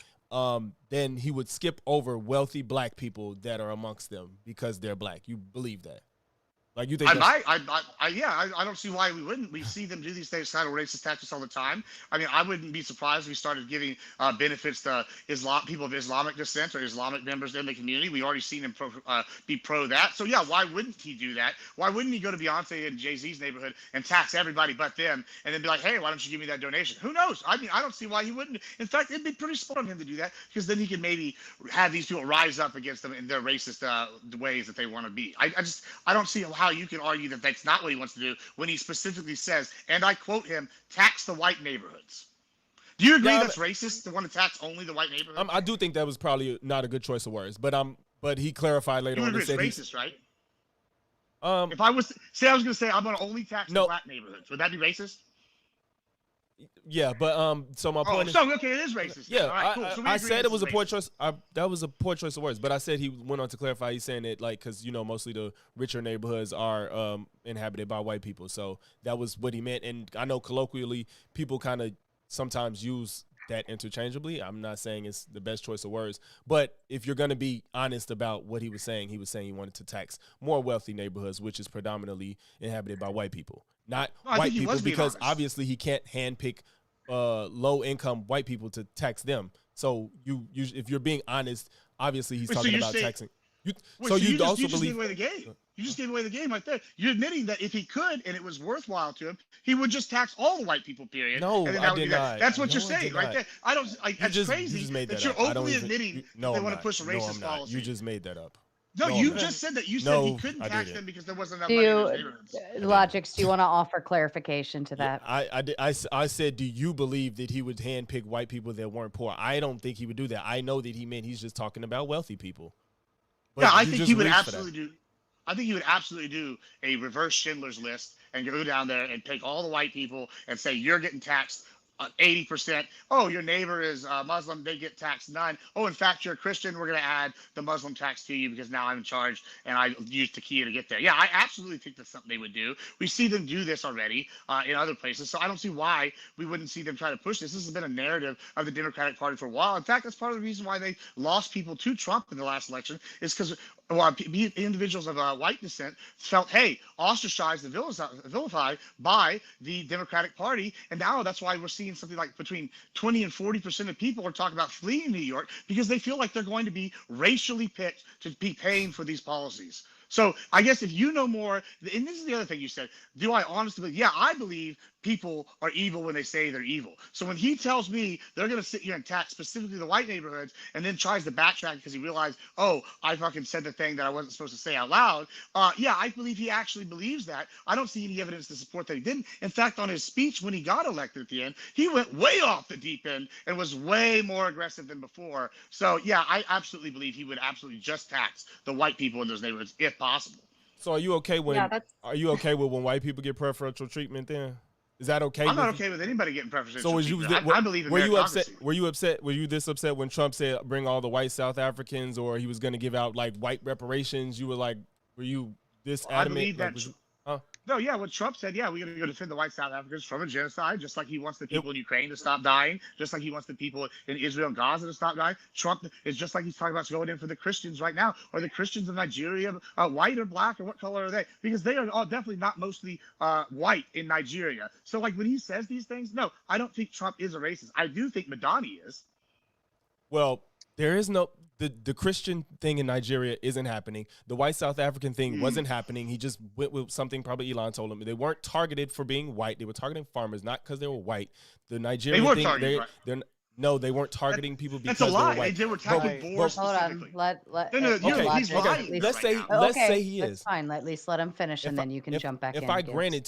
then he would skip over wealthy black people that are amongst them because they're black. You believe that? Like, you think? I don't see why we wouldn't. We see them do these things, kind of racist tactics all the time. I mean, I wouldn't be surprised if we started giving benefits to people of Islamic descent or Islamic members in the community. We already seen him be pro that. So yeah, why wouldn't he do that? Why wouldn't he go to Beyonce and Jay-Z's neighborhood and tax everybody but them, and then be like, hey, why don't you give me that donation? Who knows? I mean, I don't see why he wouldn't. In fact, it'd be pretty smart of him to do that, because then he could maybe have these people rise up against them in their racist ways that they want to be. I don't see how you can argue that that's not what he wants to do when he specifically says, and I quote him, tax the white neighborhoods. Do you agree that's racist to want to tax only the white neighborhoods? I do think that was probably not a good choice of words, but he clarified later on. You agree it's racist, right? If I was going to say I'm going to only tax the black neighborhoods, would that be racist? Yeah, but so my point is, okay, it is racist. Yeah, right, cool. I said it was a poor choice. That was a poor choice of words, but I said he went on to clarify. He's saying it like, because mostly the richer neighborhoods are inhabited by white people, so that was what he meant. And I know colloquially people kind of sometimes use that interchangeably. I'm not saying it's the best choice of words, but if you're going to be honest about what he was saying he wanted to tax more wealthy neighborhoods, which is predominantly inhabited by white people, not white people, because obviously he can't handpick low-income white people to tax them. So if you're being honest, obviously he's talking about taxing. You just gave away the game. You just gave away the game right there. You're admitting that if he could and it was worthwhile to him, he would just tax all the white people, period. No, I did not. That's what you're saying right there. I don't. That's crazy that you're openly admitting that they want to push a racist policy. You just made that up. No, you just said that. You said he couldn't tax them because there wasn't enough money in his neighborhoods. Logix, do you want to offer clarification to that? I said, do you believe that he would handpick white people that weren't poor? I don't think he would do that. I know that he meant he's just talking about wealthy people. But yeah, I think he would absolutely do. I think he would absolutely do a reverse Schindler's List and go down there and take all the white people and say, you're getting taxed 80%. Oh, your neighbor is Muslim, they get taxed none. Oh, in fact, you're a Christian, we're going to add the Muslim tax to you because now I'm in charge and I used Takia to get there. Yeah, I absolutely think that's something they would do. We see them do this already in other places. So I don't see why we wouldn't see them try to push this. This has been a narrative of the Democratic Party for a while. In fact, that's part of the reason why they lost people to Trump in the last election, is because individuals of white descent felt, hey, ostracized and vilified by the Democratic Party. And now that's why we're seeing something like between 20 and 40% of people are talking about fleeing New York because they feel like they're going to be racially picked to be paying for these policies. So I guess if you know more, and this is the other thing you said, do I honestly believe? Yeah, I believe people are evil when they say they're evil. So when he tells me they're going to sit here and tax specifically the white neighborhoods and then tries to backtrack because he realized, oh, I fucking said the thing that I wasn't supposed to say out loud. Yeah, I believe he actually believes that. I don't see any evidence to support that he didn't. In fact, on his speech when he got elected at the end, he went way off the deep end and was way more aggressive than before. So yeah, I absolutely believe he would absolutely just tax the white people in those neighborhoods if possible. So are you okay when when white people get preferential treatment then? Is that okay? I'm not okay with anybody getting preferential treatment. I believe in Were you meritocracy. upset? Were you this upset when Trump said bring all the white South Africans, or he was going to give out like white reparations? You were like, were you this adamant? I believe that. No, yeah, what Trump said, yeah, we're going to go defend the white South Africans from a genocide, just like he wants the people in Ukraine to stop dying, just like he wants the people in Israel and Gaza to stop dying. Trump is just like he's talking about going in for the Christians right now, or the Christians of Nigeria, white or black, or what color are they? Because they are all definitely not mostly white in Nigeria. So like when he says these things, no, I don't think Trump is a racist. I do think Madani is. Well, there is no... The Christian thing in Nigeria isn't happening. The white South African thing wasn't happening. He just went with something probably Elon told him. They weren't targeted for being white. They were targeting farmers, not because they were white. The Nigerian thing, they weren't targeting people because that's a lie. They were white. They were targeting Boers specifically. Okay. Let's say he is. That's fine. At least let him finish, and then you can jump back in. If I granted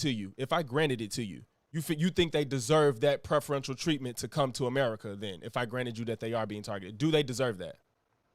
it to you, you think they deserve that preferential treatment to come to America? Then, if I granted you that they are being targeted, do they deserve that?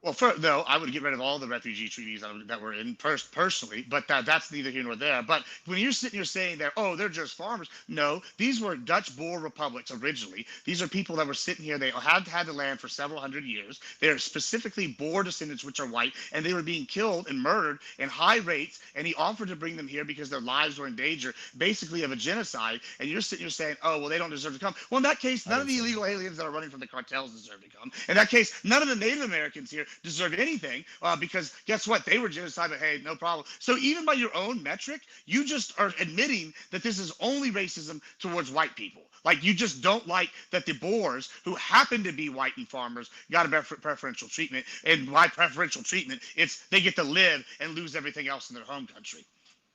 Well, no, I would get rid of all the refugee treaties that were in personally, but that's neither here nor there. But when you're sitting here saying that, oh, they're just farmers. No, these were Dutch Boer republics originally. These are people that were sitting here. They had the land for several hundred years. They're specifically Boer descendants, which are white, and they were being killed and murdered in high rates. And he offered to bring them here because their lives were in danger, basically of a genocide. And you're sitting here saying, oh, well, they don't deserve to come. Well, in that case, none of the illegal aliens that are running from the cartels deserve to come. In that case, none of the Native Americans here deserve anything because guess what? They were genocide, but hey, no problem. So even by your own metric, you just are admitting that this is only racism towards white people. Like you just don't like that the Boers, who happen to be white and farmers, got a preferential treatment. And by preferential treatment, it's they get to live and lose everything else in their home country.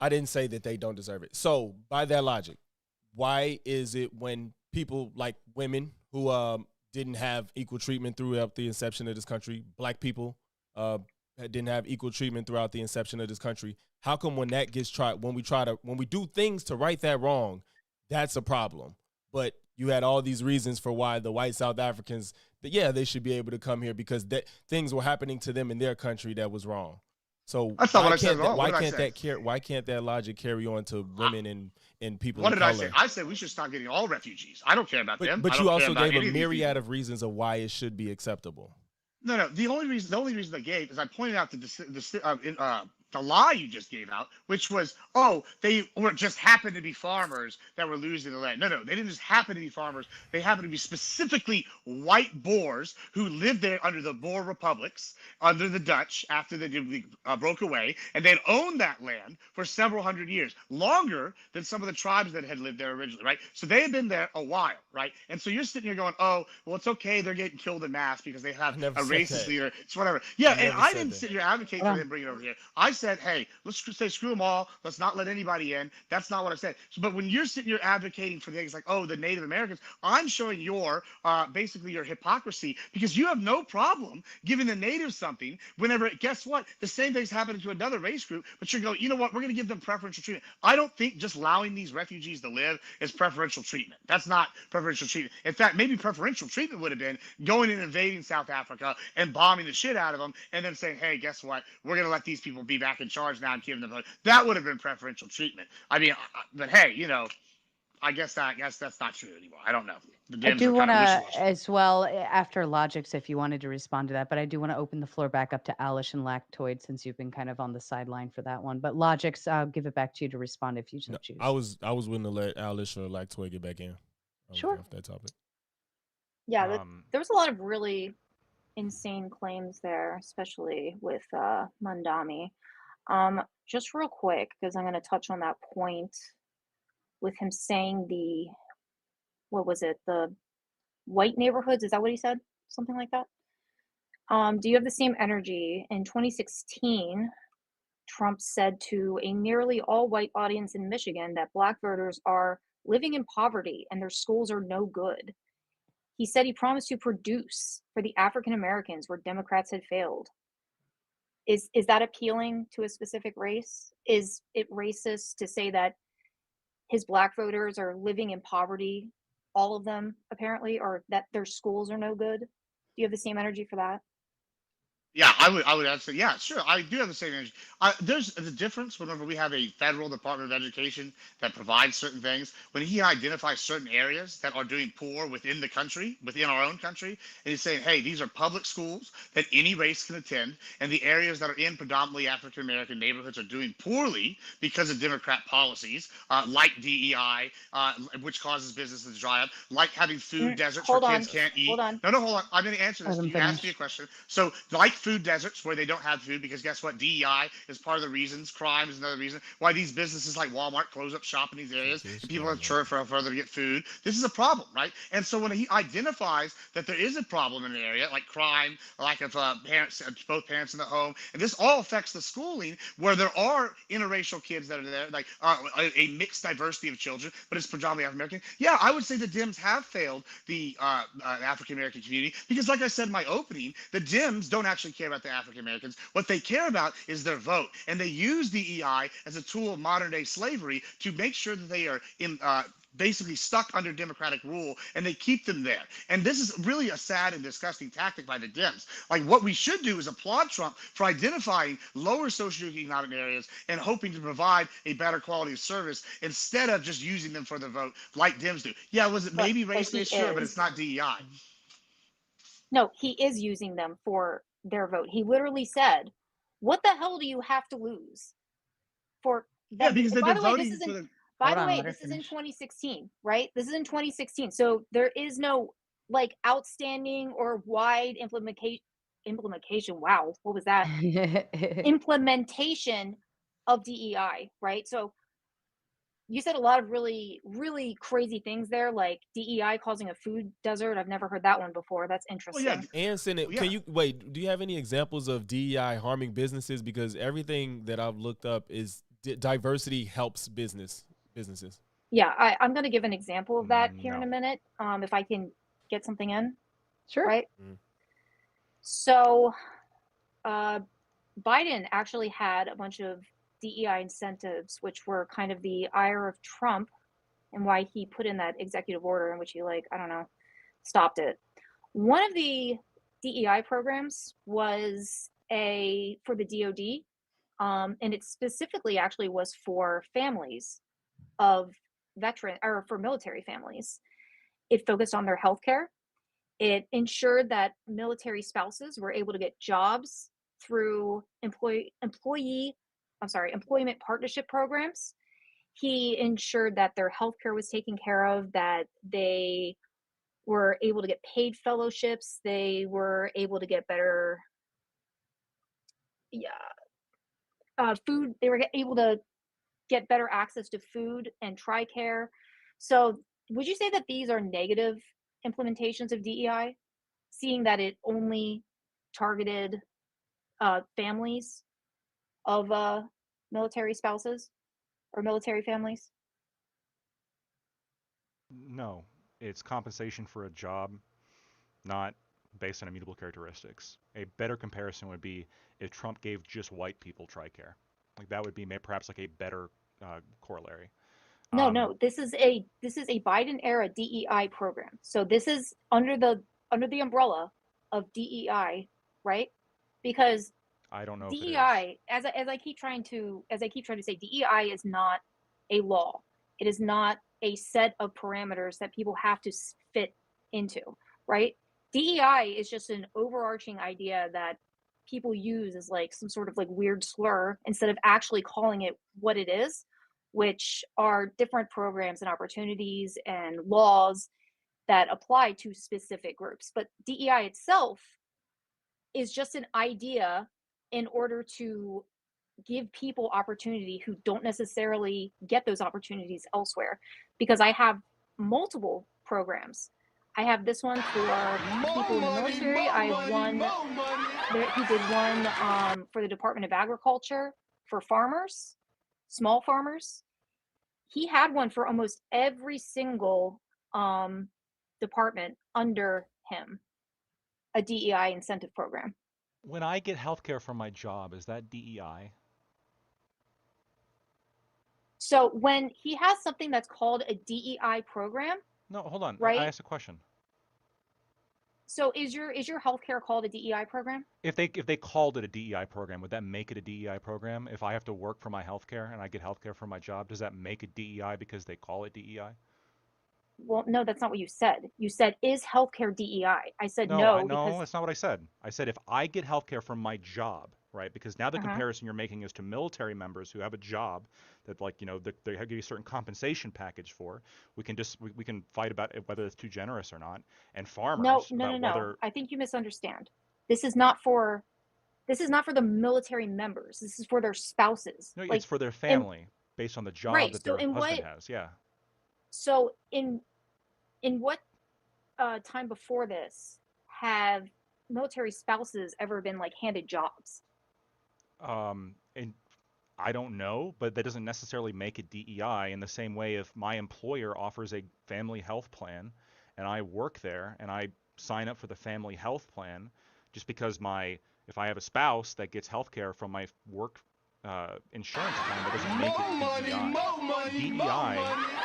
I didn't say that they don't deserve it. So by that logic, why is it when people like women who didn't have equal treatment throughout the inception of this country, black people didn't have equal treatment throughout the inception of this country, how come when that gets tried, when we do things to right that wrong, that's a problem? But you had all these reasons for why the white South Africans, they should be able to come here because things were happening to them in their country that was wrong. So that's not what I said at all. Why can't that logic carry on to women and people of color? What did I say? I said we should start getting all refugees. I don't care about them. But you also gave a myriad of reasons of why it should be acceptable. No. The only reason I gave is I pointed out the lie you just gave out, which was, they were just happened to be farmers that were losing the land. No, they didn't just happen to be farmers. They happened to be specifically white Boers who lived there under the Boer republics, under the Dutch after they broke away, and they'd owned that land for several hundred years, longer than some of the tribes that had lived there originally, right? So they had been there a while, right? And so you're sitting here going, well, it's okay, they're getting killed en masse because they have a racist leader. It's whatever. Yeah, and I didn't sit here advocating for them bringing it over here. I said, hey, let's say screw them all. Let's not let anybody in. That's not what I said. But when you're sitting here advocating for things like, the Native Americans, I'm showing your basically your hypocrisy because you have no problem giving the natives something whenever, guess what? The same thing's happening to another race group, but you're going, you know what? We're going to give them preferential treatment. I don't think just allowing these refugees to live is preferential treatment. That's not preferential treatment. In fact, maybe preferential treatment would have been going and invading South Africa and bombing the shit out of them and then saying, hey, guess what? We're going to let these people be back in charge now and give them vote. That would have been preferential treatment. I mean, but hey, I guess that's not true anymore. I don't know. I do want to, as well, after Logics, if you wanted to respond to that, but I do want to open the floor back up to Alish and Lactoid since you've been kind of on the sideline for that one. But Logics, I'll give it back to you to respond if you so choose. I was willing to let Alish or Lactoid get back in. Sure. Off that topic. Yeah, there was a lot of really insane claims there, especially with Mandami. Just real quick, because I'm going to touch on that point with him saying the white neighborhoods, is that what he said? Something like that? Do you have the same energy? In 2016, Trump said to a nearly all-white audience in Michigan that Black voters are living in poverty and their schools are no good. He said he promised to produce for the African Americans where Democrats had failed. Is that appealing to a specific race? Is it racist to say that his Black voters are living in poverty, all of them apparently, or that their schools are no good? Do you have the same energy for that? Yeah, I would answer. Yeah, sure. I do have the same energy. There's a difference whenever we have a federal Department of Education that provides certain things. When he identifies certain areas that are doing poor within the country, within our own country, and he's saying, hey, these are public schools that any race can attend, and the areas that are in predominantly African American neighborhoods are doing poorly because of Democrat policies, like DEI, which causes businesses to dry up, like having food deserts where kids can't eat. Hold on. No, hold on. I'm going to answer this. You asked me a question. So, like food deserts where they don't have food because guess what? DEI is part of the reasons. Crime is another reason why these businesses like Walmart close up shop in these areas and people are churning for further to get food. This is a problem, right? And so when he identifies that there is a problem in an area like crime, lack of parents, both parents in the home, and this all affects the schooling where there are interracial kids that are there, like a mixed diversity of children, but it's predominantly African American. Yeah, I would say the Dems have failed the African American community because, like I said in my opening, the Dems don't actually care about the African Americans. What they care about is their vote, and they use DEI as a tool of modern day slavery to make sure that they are basically stuck under Democratic rule, and they keep them there. And this is really a sad and disgusting tactic by the Dems. Like, what we should do is applaud Trump for identifying lower socioeconomic areas and hoping to provide a better quality of service instead of just using them for the vote like Dems do. Yeah, was it maybe race-based? Sure, but it's not DEI. No, he is using them for their vote. He literally said, what the hell do you have to lose for that? Yeah, because they've been voting for the... By the way, this is in 2016, right? This is in 2016. So there is no like outstanding or wide implementation. Wow, what was that? Implementation of DEI, right? So you said a lot of really, really crazy things there, like DEI causing a food desert. I've never heard that one before. That's interesting. And Senate, Well, yeah. can you wait? Do you have any examples of DEI harming businesses? Because everything that I've looked up is diversity helps businesses. Yeah, I'm going to give an example of that here in a minute, if I can get something in. Sure. Right? Mhm. So Biden actually had a bunch of DEI incentives, which were kind of the ire of Trump and why he put in that executive order in which he, like, I don't know, stopped it. One of the DEI programs was for the DoD, and it specifically actually was for families of or for military families. It focused on their health care. It ensured that military spouses were able to get jobs through employment partnership programs. He ensured that their healthcare was taken care of, that they were able to get paid fellowships, they were able to get better food, they were able to get better access to food and TRICARE. So would you say that these are negative implementations of DEI, seeing that it only targeted families of military spouses or military families? No, it's compensation for a job, not based on immutable characteristics. A better comparison would be if Trump gave just white people TRICARE. Like that would be perhaps like a better corollary. No, this is a Biden era DEI program. So this is under the umbrella of DEI, right? Because I don't know if it is. DEI, as I keep trying to say, DEI is not a law. It is not a set of parameters that people have to fit into, right? DEI is just an overarching idea that people use as like some sort of like weird slur instead of actually calling it what it is, which are different programs and opportunities and laws that apply to specific groups. But DEI itself is just an idea in order to give people opportunity who don't necessarily get those opportunities elsewhere. Because I have multiple programs. I have this one for people in the military. I have one, he did one for the Department of Agriculture for farmers, small farmers. He had one for almost every single department under him, a DEI incentive program. When I get healthcare from my job, is that DEI? So when he has something that's called a DEI program. No, hold on. Right? I asked a question. So is your healthcare called a DEI program? If they called it a DEI program, would that make it a DEI program? If I have to work for my healthcare and I get healthcare from my job, does that make it DEI because they call it DEI? Well, no, that's not what you said. You said, is healthcare DEI? I said no. No, that's not what I said. I said if I get healthcare from my job, right? Because now the comparison you're making is to military members who have a job that, like, they give you a certain compensation package for. We can fight about whether it's too generous or not. And farmers. No. I think you misunderstand. This is not for the military members. This is for their spouses. No, it's for their family based on the job that their husband has. Yeah. So in what time before this have military spouses ever been like handed jobs? And I don't know, but that doesn't necessarily make it DEI. In the same way, if my employer offers a family health plan and I work there and I sign up for the family health plan, just because if I have a spouse that gets health care from my work insurance plan, that doesn't make it DEI. DEI,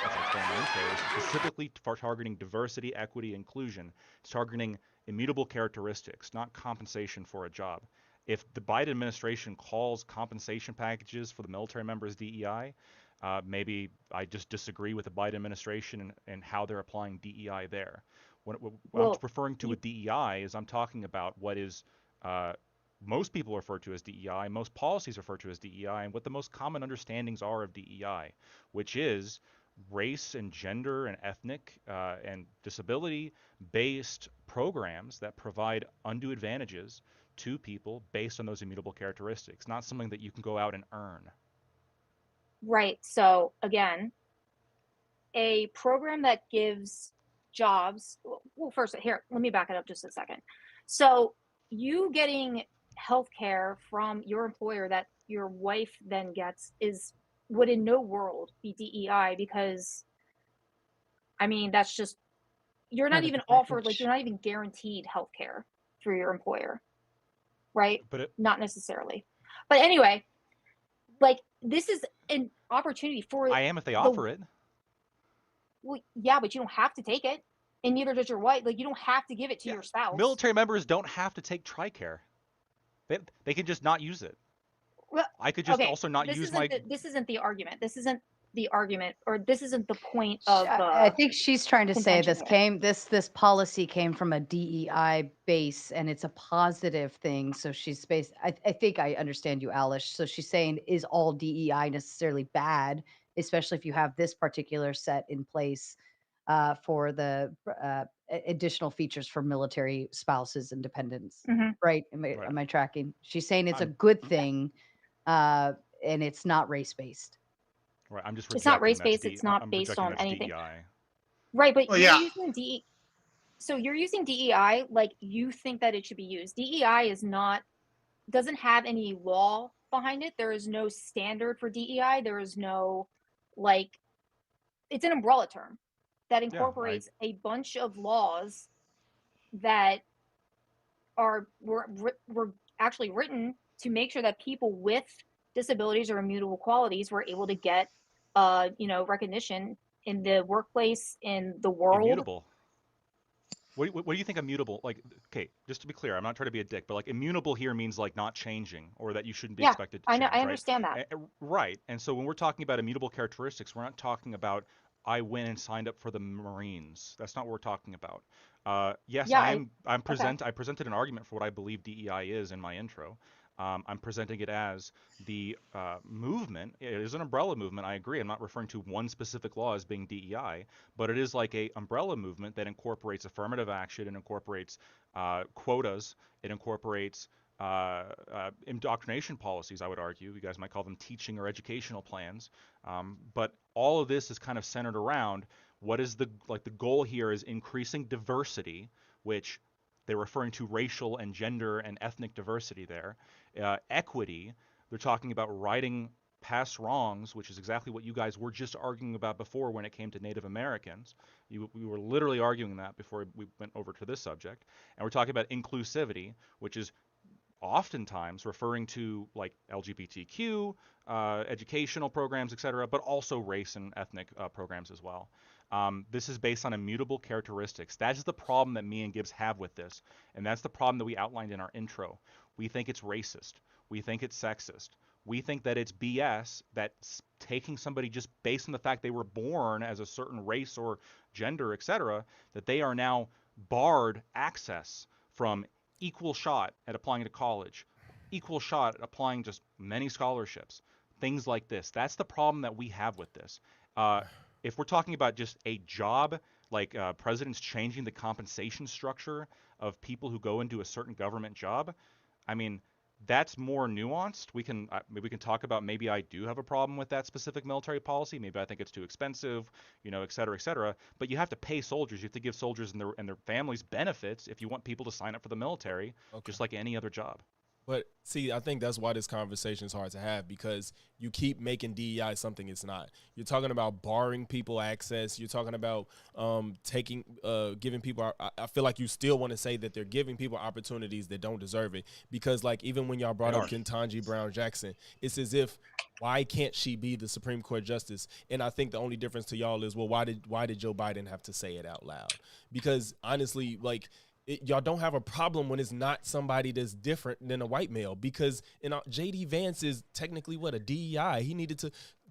as I explained in the intro, is specifically for targeting diversity, equity, inclusion. It's targeting immutable characteristics, not compensation for a job. If the Biden administration calls compensation packages for the military members DEI, maybe I just disagree with the Biden administration and how they're applying DEI there. What I'm referring to with DEI is I'm talking about what is most people refer to as DEI, most policies refer to as DEI, and what the most common understandings are of DEI, which is race and gender and ethnic and disability-based programs that provide undue advantages to people based on those immutable characteristics, not something that you can go out and earn. Right. So again, a program that gives jobs, well, first here, let me back it up just a second. So you getting health care from your employer that your wife then gets would in no world be DEI, because I mean, that's just, you're not even offered, like, you're not even guaranteed health care through your employer, right? But not necessarily. But anyway, like, this is an opportunity for I am if they offer it. Well, yeah, but you don't have to take it, and neither does your wife. Like, you don't have to give it to your spouse. Military members don't have to take TRICARE. They can just not use it. Well, I could just also not use my. This isn't the argument. This isn't the argument, or this isn't the point of. I think she's trying to say this policy came from a DEI base, and it's a positive thing. So she's based. I think I understand you, Alice. So she's saying, is all DEI necessarily bad, especially if you have this particular set in place for the additional features for military spouses and dependents, right? Am I tracking? She's saying it's a good thing, and it's not race based. Right, I'm just. It's not race based. It's not based on anything. Right, but you're using DEI. So you're using DEI like you think that it should be used. DEI doesn't have any law behind it. There is no standard for DEI. There is no, like, it's an umbrella term that incorporates a bunch of laws that were actually written to make sure that people with disabilities or immutable qualities were able to get recognition in the workplace, in the world. Immutable. What do you think immutable? Like, okay, just to be clear, I'm not trying to be a dick, but like immutable here means like not changing, or that you shouldn't be expected to change. I understand that. Right. And so when we're talking about immutable characteristics, we're not talking about I went and signed up for the Marines. That's not what we're talking about. Yes, I presented an argument for what I believe DEI is in my intro. I'm presenting it as the movement. It is an umbrella movement. I agree. I'm not referring to one specific law as being DEI, but it is like a umbrella movement that incorporates affirmative action. It incorporates quotas. It incorporates indoctrination policies, I would argue. You guys might call them teaching or educational plans. But all of this is kind of centered around what is the goal here is increasing diversity, which they're referring to racial and gender and ethnic diversity there. Equity, they're talking about righting past wrongs, which is exactly what you guys were just arguing about before when it came to Native Americans. We were literally arguing that before we went over to this subject. And we're talking about inclusivity, which is oftentimes referring to like LGBTQ, educational programs, etc., but also race and ethnic programs as well. This is based on immutable characteristics. That's the problem that me and Gibbs have with this, and that's the problem that we outlined in our intro. We think it's racist. We think it's sexist. We think that it's BS that's taking somebody just based on the fact they were born as a certain race or gender, etc., that they are now barred access from equal shot at applying to college, equal shot at applying just many scholarships, things like this. That's the problem that we have with this. If we're talking about just a job, like presidents changing the compensation structure of people who go into a certain government job, I mean, that's more nuanced. We can talk about, maybe I do have a problem with that specific military policy. Maybe I think it's too expensive, et cetera, et cetera. But you have to pay soldiers. You have to give soldiers and their families benefits if you want people to sign up for the military, just like any other job. But see, I think that's why this conversation is hard to have, because you keep making DEI something it's not. You're talking about barring people access. You're talking about giving people. I feel like you still want to say that they're giving people opportunities that don't deserve it, because like even when y'all brought up Ketanji Brown Jackson, it's as if, why can't she be the Supreme Court justice? And I think the only difference to y'all is, well, why did Joe Biden have to say it out loud? Because honestly, like, y'all don't have a problem when it's not somebody that's different than a white male, because J.D. Vance is technically a DEI.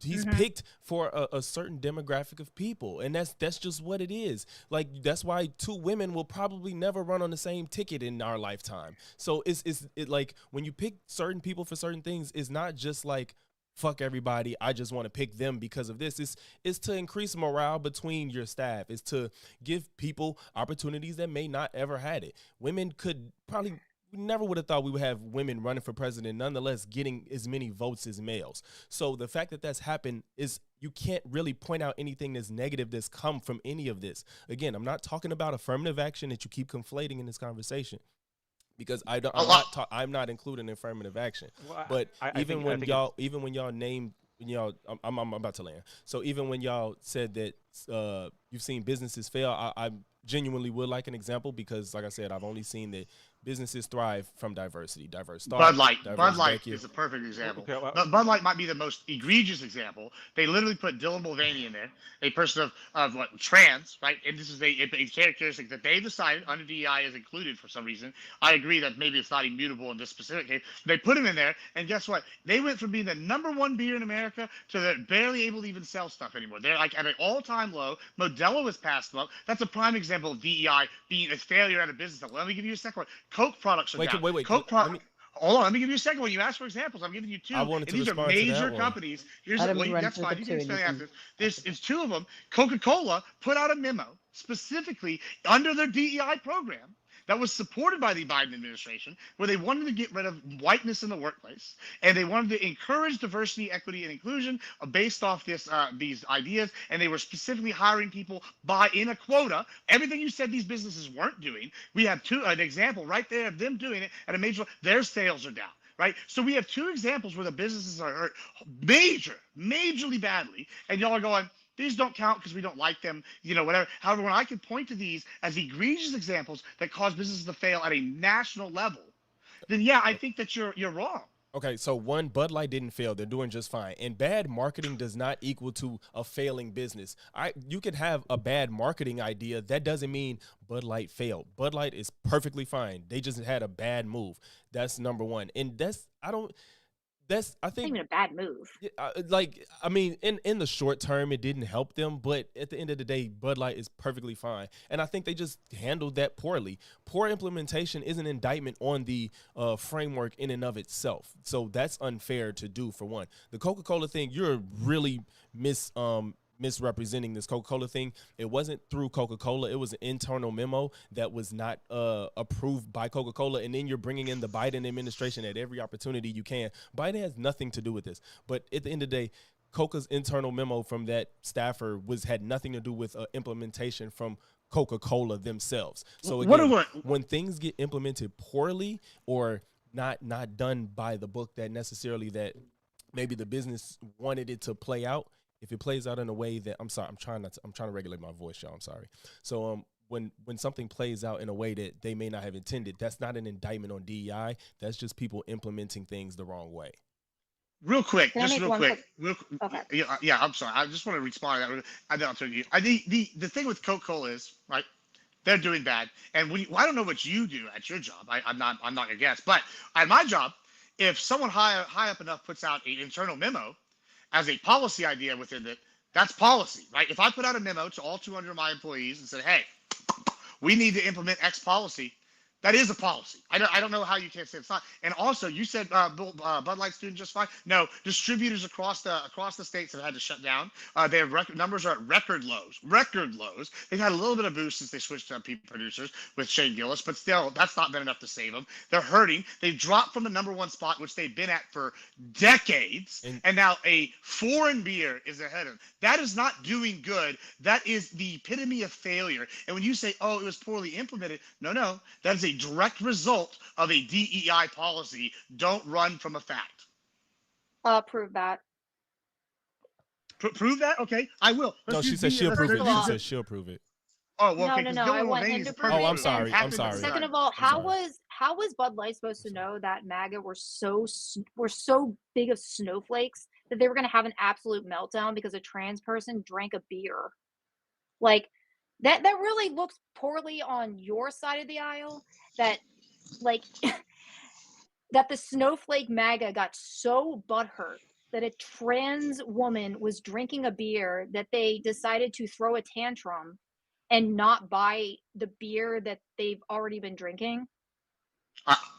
He's picked for a certain demographic of people, and that's just what it is. Like, that's why two women will probably never run on the same ticket in our lifetime. So it's like when you pick certain people for certain things, it's not just like, fuck everybody, I just want to pick them because of this. It's to increase morale between your staff. It's to give people opportunities that may not ever had it. Women could probably, never would have thought we would have women running for president, nonetheless getting as many votes as males. So the fact that that's happened is, you can't really point out anything that's negative that's come from any of this. Again, I'm not talking about affirmative action that you keep conflating in this conversation, because I'm not including affirmative action. Well, but I even think when it's- y'all named, I'm about to land. So even when y'all said that you've seen businesses fail, I genuinely would like an example, because like I said, I've only seen that businesses thrive from diversity. Diverse thought. Bud Light. diverse Bud Light backyard. is a perfect example. Okay, well- But Bud Light might be the most egregious example. They literally put Dylan Mulvaney in there, a person of what, trans, right? And this is a characteristic that they decided under DEI is included for some reason. I agree that maybe it's not immutable in this specific case. They put him in there, and guess what? They went from being the #1 beer in America to they're barely able to even sell stuff anymore. They're like at an all-time low. Modelo has passed them up. That's a prime example of DEI being a failure at a business. Let me give you a second one. Coke products are down. Wait. Coke products. Hold on, let me give you a second one. You asked for examples. I'm giving you two. I wanted and to these are respond to that major one. companies. Here's Let him well, run that's through fine. the You two can and explain you after. This is two of them. Coca-Cola put out a memo specifically under their DEI program that was supported by the Biden administration, where they wanted to get rid of whiteness in the workplace, and they wanted to encourage diversity, equity, and inclusion based off these ideas. And they were specifically hiring people in a quota. Everything you said these businesses weren't doing. We have an example right there of them doing it at a major. Their sales are down. Right, so we have two examples where the businesses are hurt majorly badly, and y'all are going, these don't count because we don't like them, whatever. However, when I can point to these as egregious examples that cause businesses to fail at a national level, then yeah, I think that you're wrong. Okay, so one, Bud Light didn't fail. They're doing just fine. And bad marketing does not equal to a failing business. You could have a bad marketing idea. That doesn't mean Bud Light failed. Bud Light is perfectly fine. They just had a bad move. That's number one. And I think Even a bad move. in the short term, it didn't help them, but at the end of the day, Bud Light is perfectly fine. And I think they just handled that poorly. Poor implementation is an indictment on the framework in and of itself. So that's unfair to do, for one. The Coca-Cola thing, you're really misrepresenting this Coca-Cola thing. It wasn't through Coca-Cola. It was an internal memo that was not approved by Coca-Cola. And then you're bringing in the Biden administration at every opportunity you can. Biden has nothing to do with this. But at the end of the day, Coca's internal memo from that staffer had nothing to do with implementation from Coca-Cola themselves. So again, when things get implemented poorly or not done by the book that maybe the business wanted it to play out, if it plays out in a way that I'm trying to regulate my voice, y'all. I'm sorry. So when something plays out in a way that they may not have intended, that's not an indictment on DEI. That's just people implementing things the wrong way. Real quick. Okay. Yeah, I'm sorry. I just want to respond to that. I know I'll turn to you. The thing with Coca-Cola is, right, they're doing bad. And I don't know what you do at your job. I'm not gonna guess. But at my job, if someone high up enough puts out an internal memo as a policy idea within it, that's policy, right? If I put out a memo to all 200 of my employees and said, hey, we need to implement X policy, that is a policy. I don't know how you can't say it's not. And also, you said Bud Light's doing just fine. No, distributors across the states have had to shut down. Their numbers are at record lows. They've had a little bit of boost since they switched to producers with Shane Gillis, but still, that's not been enough to save them. They're hurting. They've dropped from the #1 spot, which they've been at for decades, and now a foreign beer is ahead of them. That is not doing good. That is the epitome of failure. And when you say, oh, it was poorly implemented, no, that is a direct result of a DEI policy. Don't run from a fact. Prove that. Prove that? Okay, I will. No, she said she'll prove it. She said she'll prove it. Oh, well, okay, No. I want him to prove it. Oh, I'm sorry. Second of all, how was Bud Light supposed to know that MAGA were so big of snowflakes that they were going to have an absolute meltdown because a trans person drank a beer? Like, that really looks poorly on your side of the aisle, that that the snowflake MAGA got so butthurt that a trans woman was drinking a beer that they decided to throw a tantrum and not buy the beer that they've already been drinking.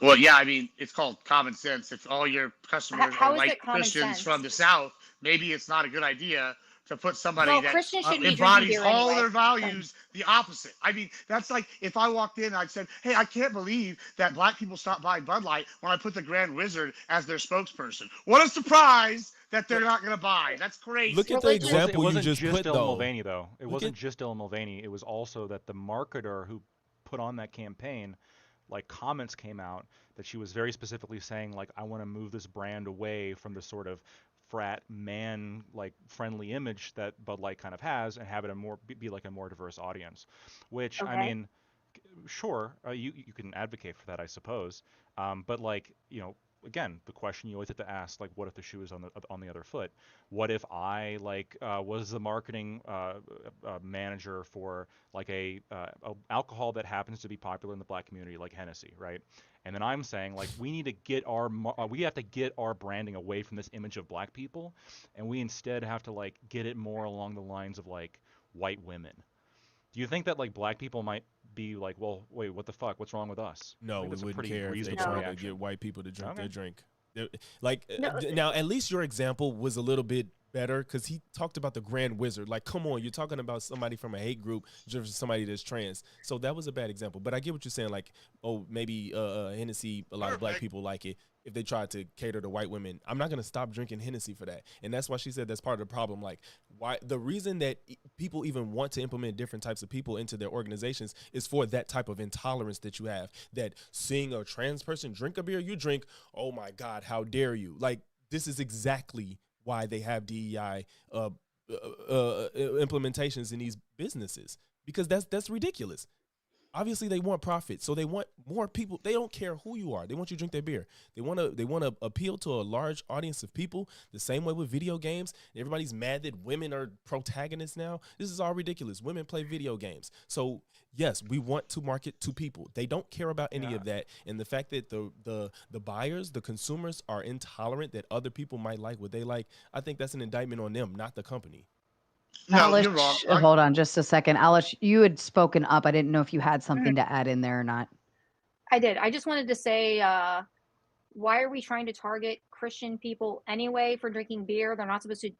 Well, yeah, I mean, it's called common sense. If all your customers How are is white it common Christians sense? from the South, maybe it's not a good idea to put somebody Well, that Christians shouldn't be embodies drinking beer all anyway. their values the opposite. I mean, that's like if I walked in and I said, hey, I can't believe that black people stopped buying Bud Light when I put the Grand Wizard as their spokesperson. What a surprise that they're not going to buy. That's crazy. Look at the example you just put, Dylan though. Mulvaney, though. It Look wasn't at- just Dylan Mulvaney. It was also that the marketer who put on that campaign, like comments came out that she was very specifically saying, like, I want to move this brand away from the sort of frat man like friendly image that Bud Light kind of has and have it be like a more diverse audience, which I Okay. mean, sure, you can advocate for that, I suppose, but like, you know, again, the question you always have to ask, like, what if the shoe is on the other foot? What if I like was the marketing manager for like a alcohol that happens to be popular in the black community, like Hennessy, right? And then I'm saying, like, we need to get we have to get our branding away from this image of black people, and we instead have to like get it more along the lines of like white women. Do you think that like black people might be like, well, wait, what the fuck? What's wrong with us? No, we that's a wouldn't pretty care if they reasonable trying to reaction. get white people to drink Okay. their drink. Like No, now, at least your example was a little bit better because he talked about the Grand Wizard. Like, come on, you're talking about somebody from a hate group versus somebody that's trans. So that was a bad example. But I get what you're saying. Like, oh, maybe Hennessy, a lot of black people like it. If they try to cater to white women, I'm not going to stop drinking Hennessy for that. And that's why she said that's part of the problem. Like, why the reason that people even want to implement different types of people into their organizations is for that type of intolerance that you have. That seeing a trans person drink a beer, you drink, oh my God, how dare you? Like, this is exactly why they have DEI implementations in these businesses, because that's ridiculous. Obviously, they want profit, so they want more people. They don't care who you are. They want you to drink their beer. They want to appeal to a large audience of people. The same way with video games. Everybody's mad that women are protagonists now. This is all ridiculous. Women play video games. So yes, we want to market to people. They don't care about any of that. And the fact that the buyers, the consumers, are intolerant that other people might like what they like, I think that's an indictment on them, not the company. No, Alice, you're wrong. hold on just a second. Alice, you had spoken up. I didn't know if you had something to add in there or not. I did. I just wanted to say, why are we trying to target Christian people anyway for drinking beer? They're not supposed to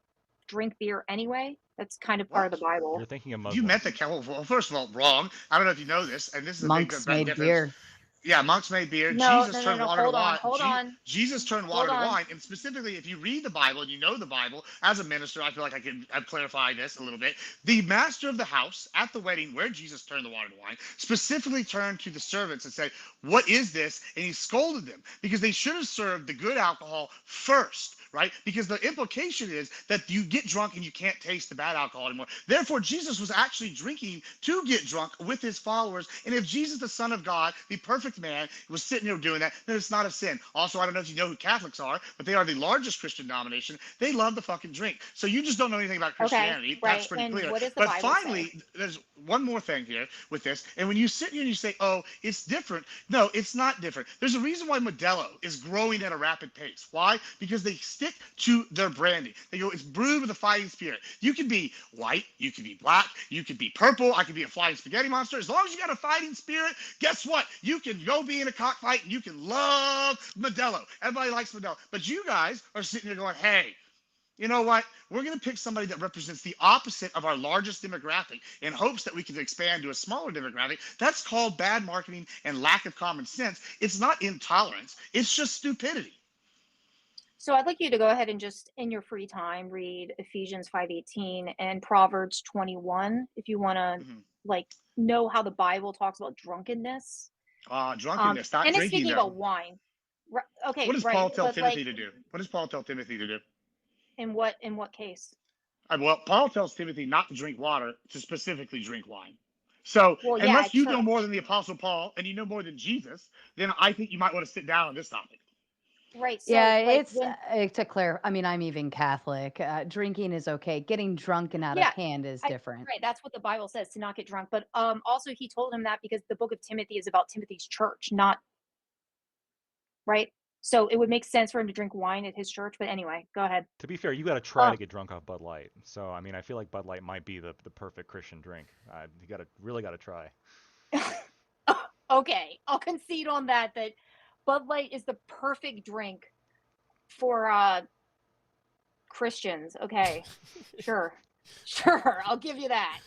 drink beer anyway. That's kind of part of the Bible. You're thinking of You Muslims. meant the well, first of all, wrong. I don't know if you know this, and this is a Monks big made difference. beer. Yeah, monks made beer. No, Jesus no, turned no, water to wine. hold on. Jesus turned water to wine, and specifically, if you read the Bible and you know the Bible, as a minister, I feel like I'd clarify this a little bit. The master of the house at the wedding, where Jesus turned the water to wine, specifically turned to the servants and said, "What is this?" And he scolded them because they should have served the good alcohol first. Right? Because the implication is that you get drunk and you can't taste the bad alcohol anymore. Therefore, Jesus was actually drinking to get drunk with his followers. And if Jesus, the Son of God, the perfect man, was sitting there doing that, then it's not a sin. Also, I don't know if you know who Catholics are, but they are the largest Christian denomination. They love to fucking drink. So you just don't know anything about Christianity. Right. That's pretty And clear. what does the But Bible finally, say? there's one more thing here with this. And when you sit here and you say, oh, it's different. No, it's not different. There's a reason why Modelo is growing at a rapid pace. Why? Because they stick to their branding. They go, it's brewed with a fighting spirit. You can be white, you can be black, you can be purple, I can be a flying spaghetti monster. As long as you got a fighting spirit, guess what? You can go be in a cockfight and you can love Modelo. Everybody likes Modelo. But you guys are sitting there going, hey, you know what? We're going to pick somebody that represents the opposite of our largest demographic in hopes that we can expand to a smaller demographic. That's called bad marketing and lack of common sense. It's not intolerance. It's just stupidity. So I'd like you to go ahead and just, in your free time, read Ephesians 5:18 and Proverbs 21 if you want to like know how the Bible talks about drunkenness. Drunkenness, not and it's drinking. speaking Though. about wine. Okay, What does right, Paul tell but, Timothy like, to do? What does Paul tell Timothy to do? In what case? Well, Paul tells Timothy not to drink water, to specifically drink wine. So Well, yeah, unless you true. know more than the Apostle Paul and you know more than Jesus, then I think you might want to sit down on this topic. Right. So, Yeah, like, it's to clarify. I mean, I'm even Catholic. Drinking is okay. Getting drunk and out Yeah, of hand is different. right. That's what the Bible says, to not get drunk. But also he told him that because the book of Timothy is about Timothy's church, not right. So it would make sense for him to drink wine at his church. But anyway, go ahead. To be fair, you got to try to get drunk off Bud Light. So I mean, I feel like Bud Light might be the perfect Christian drink. You really got to try. Okay, I'll concede on that Bud Light is the perfect drink for Christians. Okay, sure. Sure, I'll give you that.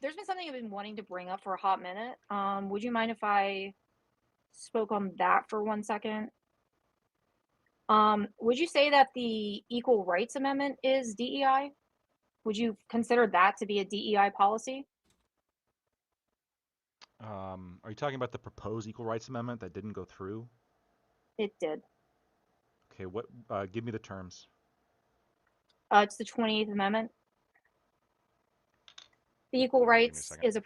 There's been something I've been wanting to bring up for a hot minute. Would you mind if I spoke on that for 1 second? Would you say that the Equal Rights Amendment is DEI? Would you consider that to be a DEI policy? Are you talking about the proposed Equal Rights Amendment that didn't go through? It did. Okay, what? Give me the terms. It's the 28th Amendment. The Equal Rights is it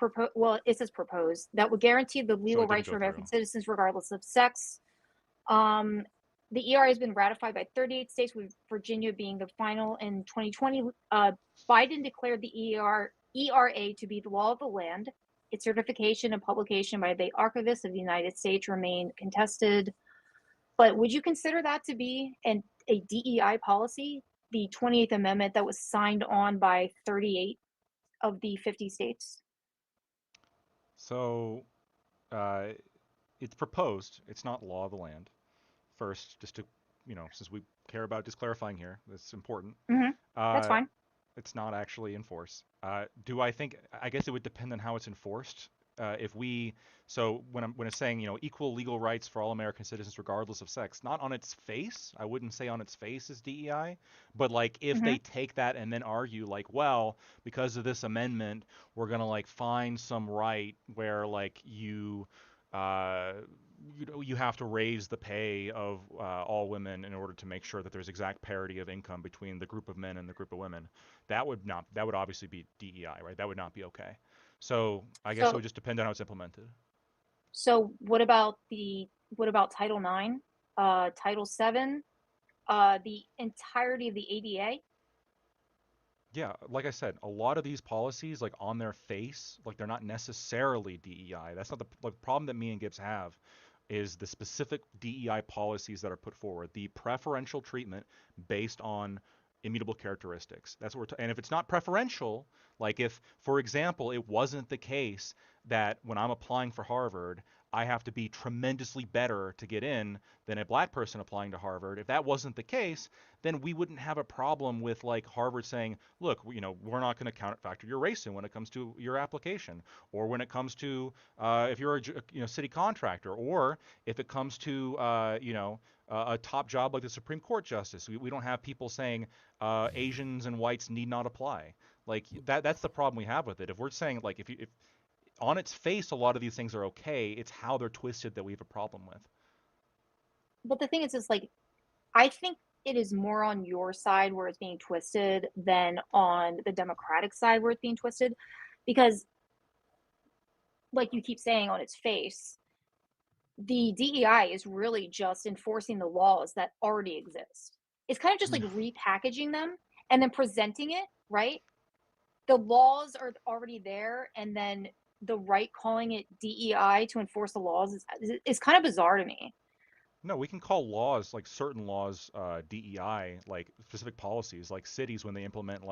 says proposed, that would guarantee the legal rights for American citizens regardless of sex. The ERA has been ratified by 38 states, with Virginia being the final in 2020. Biden declared the ERA to be the law of the land. Its certification and publication by the Archivist of the United States remain contested. But would you consider that to be a DEI policy, the 28th Amendment that was signed on by 38 of the 50 states? So, it's proposed. It's not law of the land. First, just to, since we care about just clarifying here, that's important. That's fine. It's not actually in force. Do I think? I guess it would depend on how it's enforced. When it's saying equal legal rights for all American citizens regardless of sex, not on its face, I wouldn't say on its face is DEI, but like if they take that and then argue like, well, because of this amendment, we're gonna like find some right where like you have to raise the pay of all women in order to make sure that there's exact parity of income between the group of men and the group of women. That would obviously be DEI, right? That would not be okay. So I guess it would just depend on how it's implemented. So what about Title IX, Title VII, the entirety of the ADA? Yeah, like I said, a lot of these policies, like on their face, like they're not necessarily DEI. That's not the problem that me and Gibbs have, is the specific DEI policies that are put forward, the preferential treatment based on immutable characteristics. That's what and if it's not preferential, like if, for example, it wasn't the case that when I'm applying for Harvard, I have to be tremendously better to get in than a black person applying to Harvard. If that wasn't the case, then we wouldn't have a problem with like Harvard saying, look, we're not going to factor your race in when it comes to your application, or when it comes to if you're a city contractor, or if it comes to a top job like the Supreme Court justice. We don't have people saying Asians and whites need not apply. Like that's the problem we have with it. If we're saying like if on its face a lot of these things are okay, it's how they're twisted that we have a problem with. But the thing is, it's like I think it is more on your side where it's being twisted than on the Democratic side where it's being twisted, because like you keep saying, on its face, the DEI is really just enforcing the laws that already exist. It's kind of just like repackaging them and then presenting it, right? The laws are already there, and then the right calling it DEI to enforce the laws is kind of bizarre to me. No, we can call laws, like certain laws, DEI, like specific policies, like cities when they implement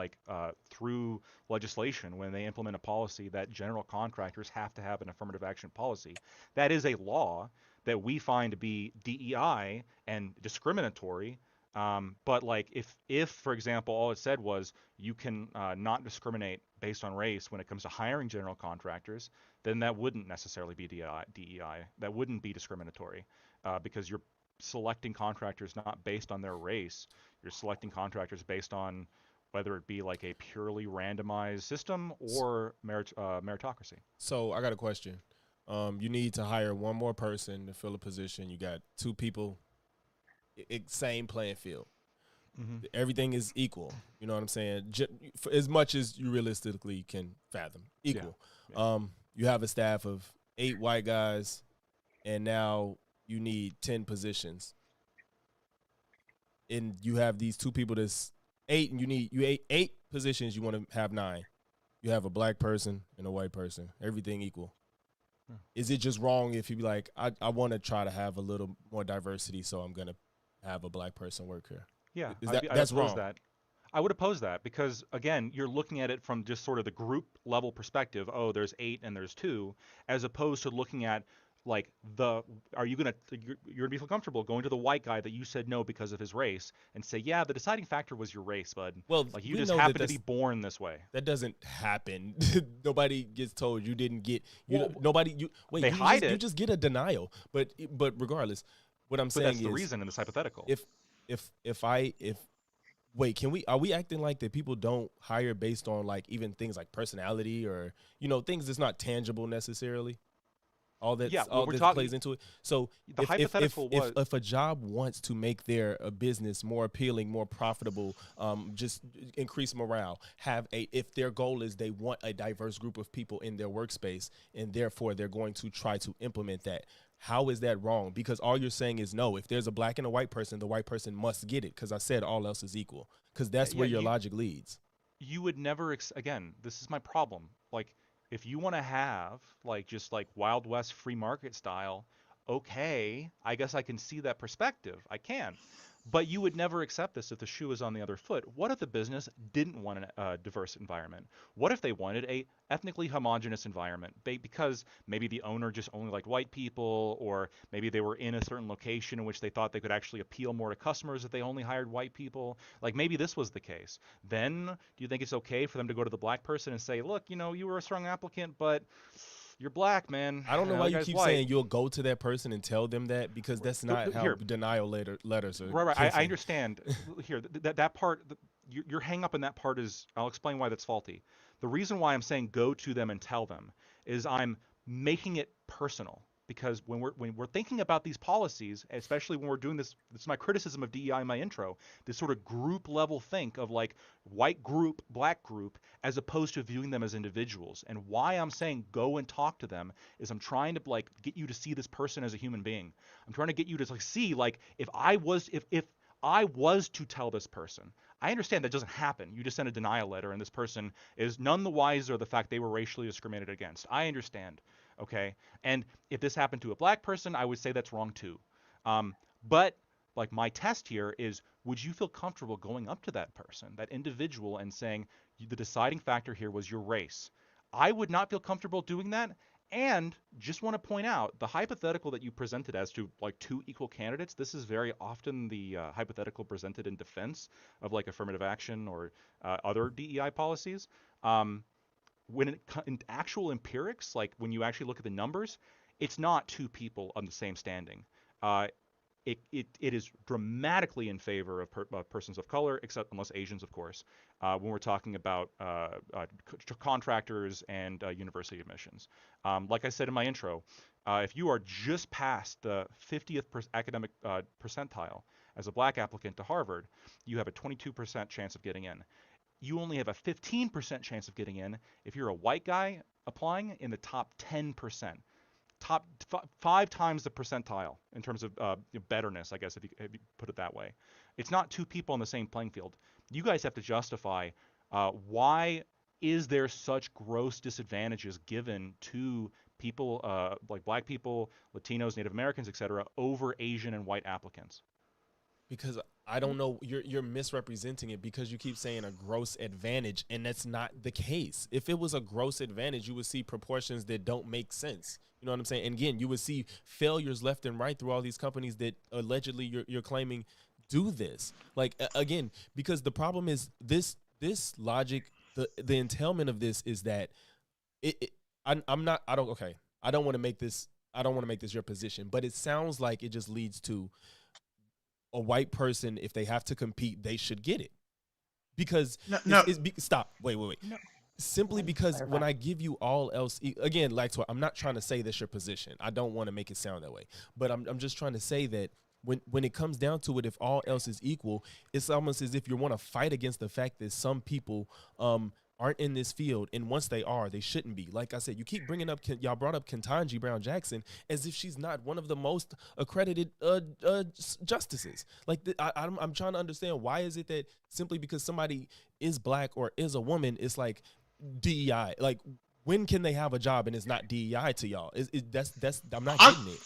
through legislation, when they implement a policy that general contractors have to have an affirmative action policy. That is a law that we find to be DEI and discriminatory. But like if, for example, all it said was you can not discriminate based on race when it comes to hiring general contractors, then that wouldn't necessarily be DEI. That wouldn't be discriminatory. Because you're selecting contractors not based on their race. You're selecting contractors based on whether it be like a purely randomized system or meritocracy. So I got a question. You need to hire one more person to fill a position. You got two people, same playing field. Mm-hmm. Everything is equal. You know what I'm saying? For as much as you realistically can fathom, equal. Yeah. You have a staff of 8 white guys, and now you need 10 positions, and you have these two people that's 8, and you eight positions. You want to have 9. You have a black person and a white person. Everything equal. Is it just wrong if you be like, I want to try to have a little more diversity, so I'm gonna have a black person work here? Yeah, that's wrong. I would oppose that because, again, you're looking at it from just sort of the group level perspective. Oh, there's 8 and there's 2, as opposed to looking at like are you gonna you're gonna feel comfortable going to the white guy that you said no because of his race and say, yeah, the deciding factor was your race, bud. Well, like you we just know happened that to be born this way. That doesn't happen. Nobody gets told you didn't get. Well, nobody. You wait. They hide You it. just get a denial. But regardless, what I'm saying that's is the reason in this hypothetical. Wait, are we acting like that people don't hire based on like even things like personality or things that's not tangible necessarily? All that plays into it. So the hypothetical was if a job wants to make their business more appealing, more profitable, just increase morale, if their goal is they want a diverse group of people in their workspace, and therefore they're going to try to implement that. How is that wrong? Because all you're saying is no. If there's a black and a white person, the white person must get it. Because I said all else is equal. Because that's where your logic leads. You would never. Again, this is my problem. Like, if you want to have just Wild West free market style, okay, I guess I can see that perspective. I can. But you would never accept this if the shoe is on the other foot. What if the business didn't want a diverse environment? What if they wanted a ethnically homogenous environment? Because maybe the owner just only liked white people, or maybe they were in a certain location in which they thought they could actually appeal more to customers if they only hired white people. Like maybe this was the case. Then do you think it's okay for them to go to the black person and say, look, you were a strong applicant, but you're black, man. I don't know why you keep saying you'll go to that person and tell them that, because that's not how denial letters are. Right. I understand. Here, that part, your hang up in that part is, I'll explain why that's faulty. The reason why I'm saying go to them and tell them is I'm making it personal. Because when we're thinking about these policies, especially when we're doing this is my criticism of DEI in my intro, this sort of group level think of like white group, black group, as opposed to viewing them as individuals. And why I'm saying go and talk to them is I'm trying to get you to see this person as a human being. I'm trying to get you to see if I was to tell this person. I understand that doesn't happen. You just send a denial letter and this person is none the wiser of the fact they were racially discriminated against. I understand. Okay, and if this happened to a black person, I would say that's wrong too. But my test here is, would you feel comfortable going up to that person, that individual, and saying the deciding factor here was your race? I would not feel comfortable doing that. And just want to point out the hypothetical that you presented as to two equal candidates. This is very often the hypothetical presented in defense of affirmative action or other DEI policies. When in actual empirics, when you actually look at the numbers, it's not two people on the same standing. It is dramatically in favor of persons of color, except unless Asians, of course, when we're talking about contractors and university admissions. Like I said in my intro, if you are just past the 50th academic percentile as a black applicant to Harvard, you have a 22% chance of getting in. You only have a 15% chance of getting in if you're a white guy applying in the top 10%. Top 5 times the percentile in terms of betterness, I guess, if you put it that way. It's not two people on the same playing field. You guys have to justify why is there such gross disadvantages given to people like black people, Latinos, Native Americans, etc., over Asian and white applicants? Because I don't know, you're misrepresenting it because you keep saying a gross advantage, and that's not the case. If it was a gross advantage, you would see proportions that don't make sense. You know what I'm saying? And again, you would see failures left and right through all these companies that allegedly you're claiming do this. Again, because the problem is this logic, the entailment of this is that I don't want to make this your position, but it sounds like it just leads to a white person, if they have to compete, they should get it. Because stop. Wait. No. Simply because when I give you all else, again, I'm not trying to say that's your position. I don't want to make it sound that way. But I'm just trying to say that when it comes down to it, if all else is equal, it's almost as if you want to fight against the fact that some people aren't in this field, and once they are, they shouldn't be. Like I said, you keep bringing up, y'all brought up Ketanji Brown Jackson as if she's not one of the most accredited justices. I'm trying to understand, why is it that simply because somebody is black or is a woman, it's like DEI? When can they have a job and it's not DEI to y'all? I'm not getting it.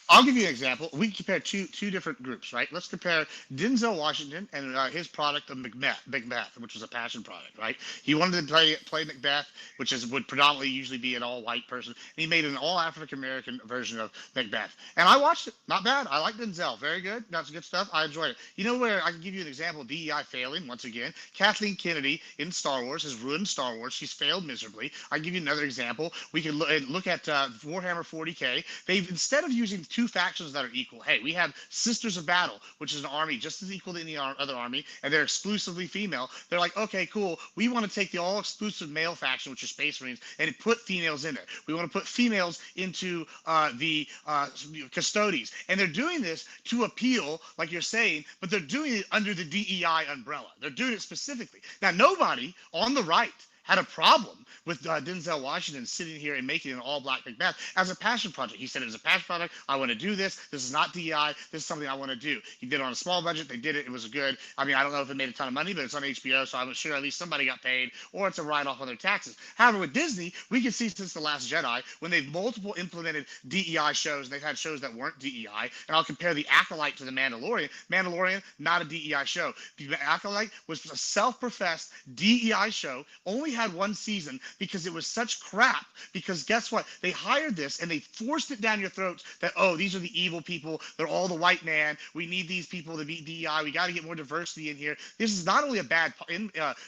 I'll give you an example. We compare two different groups, right? Let's compare Denzel Washington and his product of Macbeth, which was a passion product, right? He wanted to play Macbeth, which would predominantly usually be an all white person. And he made an all African American version of Macbeth, and I watched it. Not bad. I like Denzel. Very good. That's good stuff. I enjoyed it. You know where I can give you an example of DEI failing once again? Kathleen Kennedy in Star Wars has ruined Star Wars. She's failed miserably. I give you another example. We can look at Warhammer 40K. They've, instead of using two factions that are equal, hey, we have Sisters of Battle, which is an army just as equal to any other army, and they're exclusively female. They're like, okay, cool. We want to take the all-exclusive male faction, which is Space Marines, and put females in there. We want to put females into the custodies, and they're doing this to appeal, like you're saying, but they're doing it under the DEI umbrella. They're doing it specifically. Now, nobody on the right had a problem with Denzel Washington sitting here and making an all-black Macbeth as a passion project. He said it was a passion project. I want to do this. This is not DEI. This is something I want to do. He did it on a small budget. They did it. It was good. I mean, I don't know if it made a ton of money, but it's on HBO, so I'm sure at least somebody got paid, or it's a write-off on their taxes. However, with Disney, we can see since The Last Jedi, when they've multiple implemented DEI shows, and they've had shows that weren't DEI, and I'll compare The Acolyte to The Mandalorian. Mandalorian, not a DEI show. The Acolyte was a self-professed DEI show, only had one season because it was such crap. Because guess what? They hired this and they forced it down your throats that, oh, these are the evil people. They're all the white man. We need these people to be DEI. We got to get more diversity in here. This is not only a bad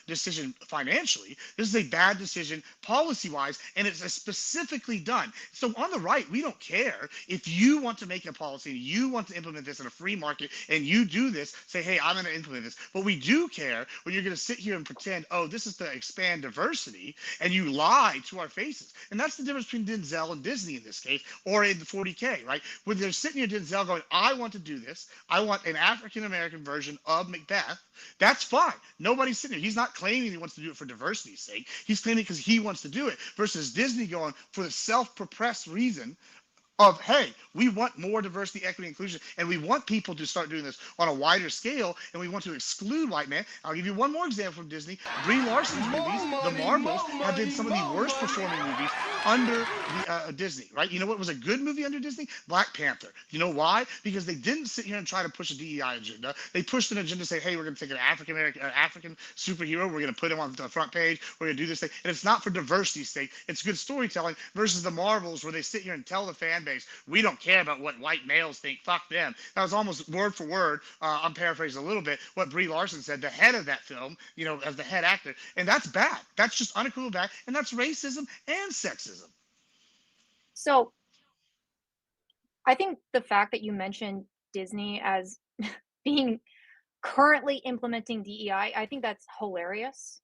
decision financially, this is a bad decision policy-wise, and it's specifically done. So on the right, we don't care if you want to make a policy and you want to implement this in a free market and you do this, say, hey, I'm going to implement this. But we do care when you're going to sit here and pretend, oh, this is to expand diversity, and you lie to our faces. And that's the difference between Denzel and Disney in this case, or in the 40K, right? When they're sitting here, Denzel going, I want to do this. I want an African-American version of Macbeth. That's fine. Nobody's sitting here. He's not claiming he wants to do it for diversity's sake. He's claiming because he wants to do it, versus Disney going for the self-professed reason of, hey, we want more diversity, equity, inclusion, and we want people to start doing this on a wider scale, and we want to exclude white men. I'll give you one more example from Disney. Brie Larson's movies, the Marvels, have been some of the worst performing movies under Disney, right? You know what was a good movie under Disney? Black Panther. You know why? Because they didn't sit here and try to push a DEI agenda. They pushed an agenda to say, hey, we're going to take an African superhero, we're going to put him on the front page, we're going to do this thing, and it's not for diversity's sake. It's good storytelling, versus the Marvels, where they sit here and tell the fan base, we don't care about what white males think, fuck them. That was almost word for word, I'm paraphrasing a little bit, what Brie Larson said, the head of that film, you know, as the head actor. And that's bad. That's just unequivocal bad, and that's racism and sexism. So I think the fact that you mentioned Disney as being currently implementing DEI, I think that's hilarious.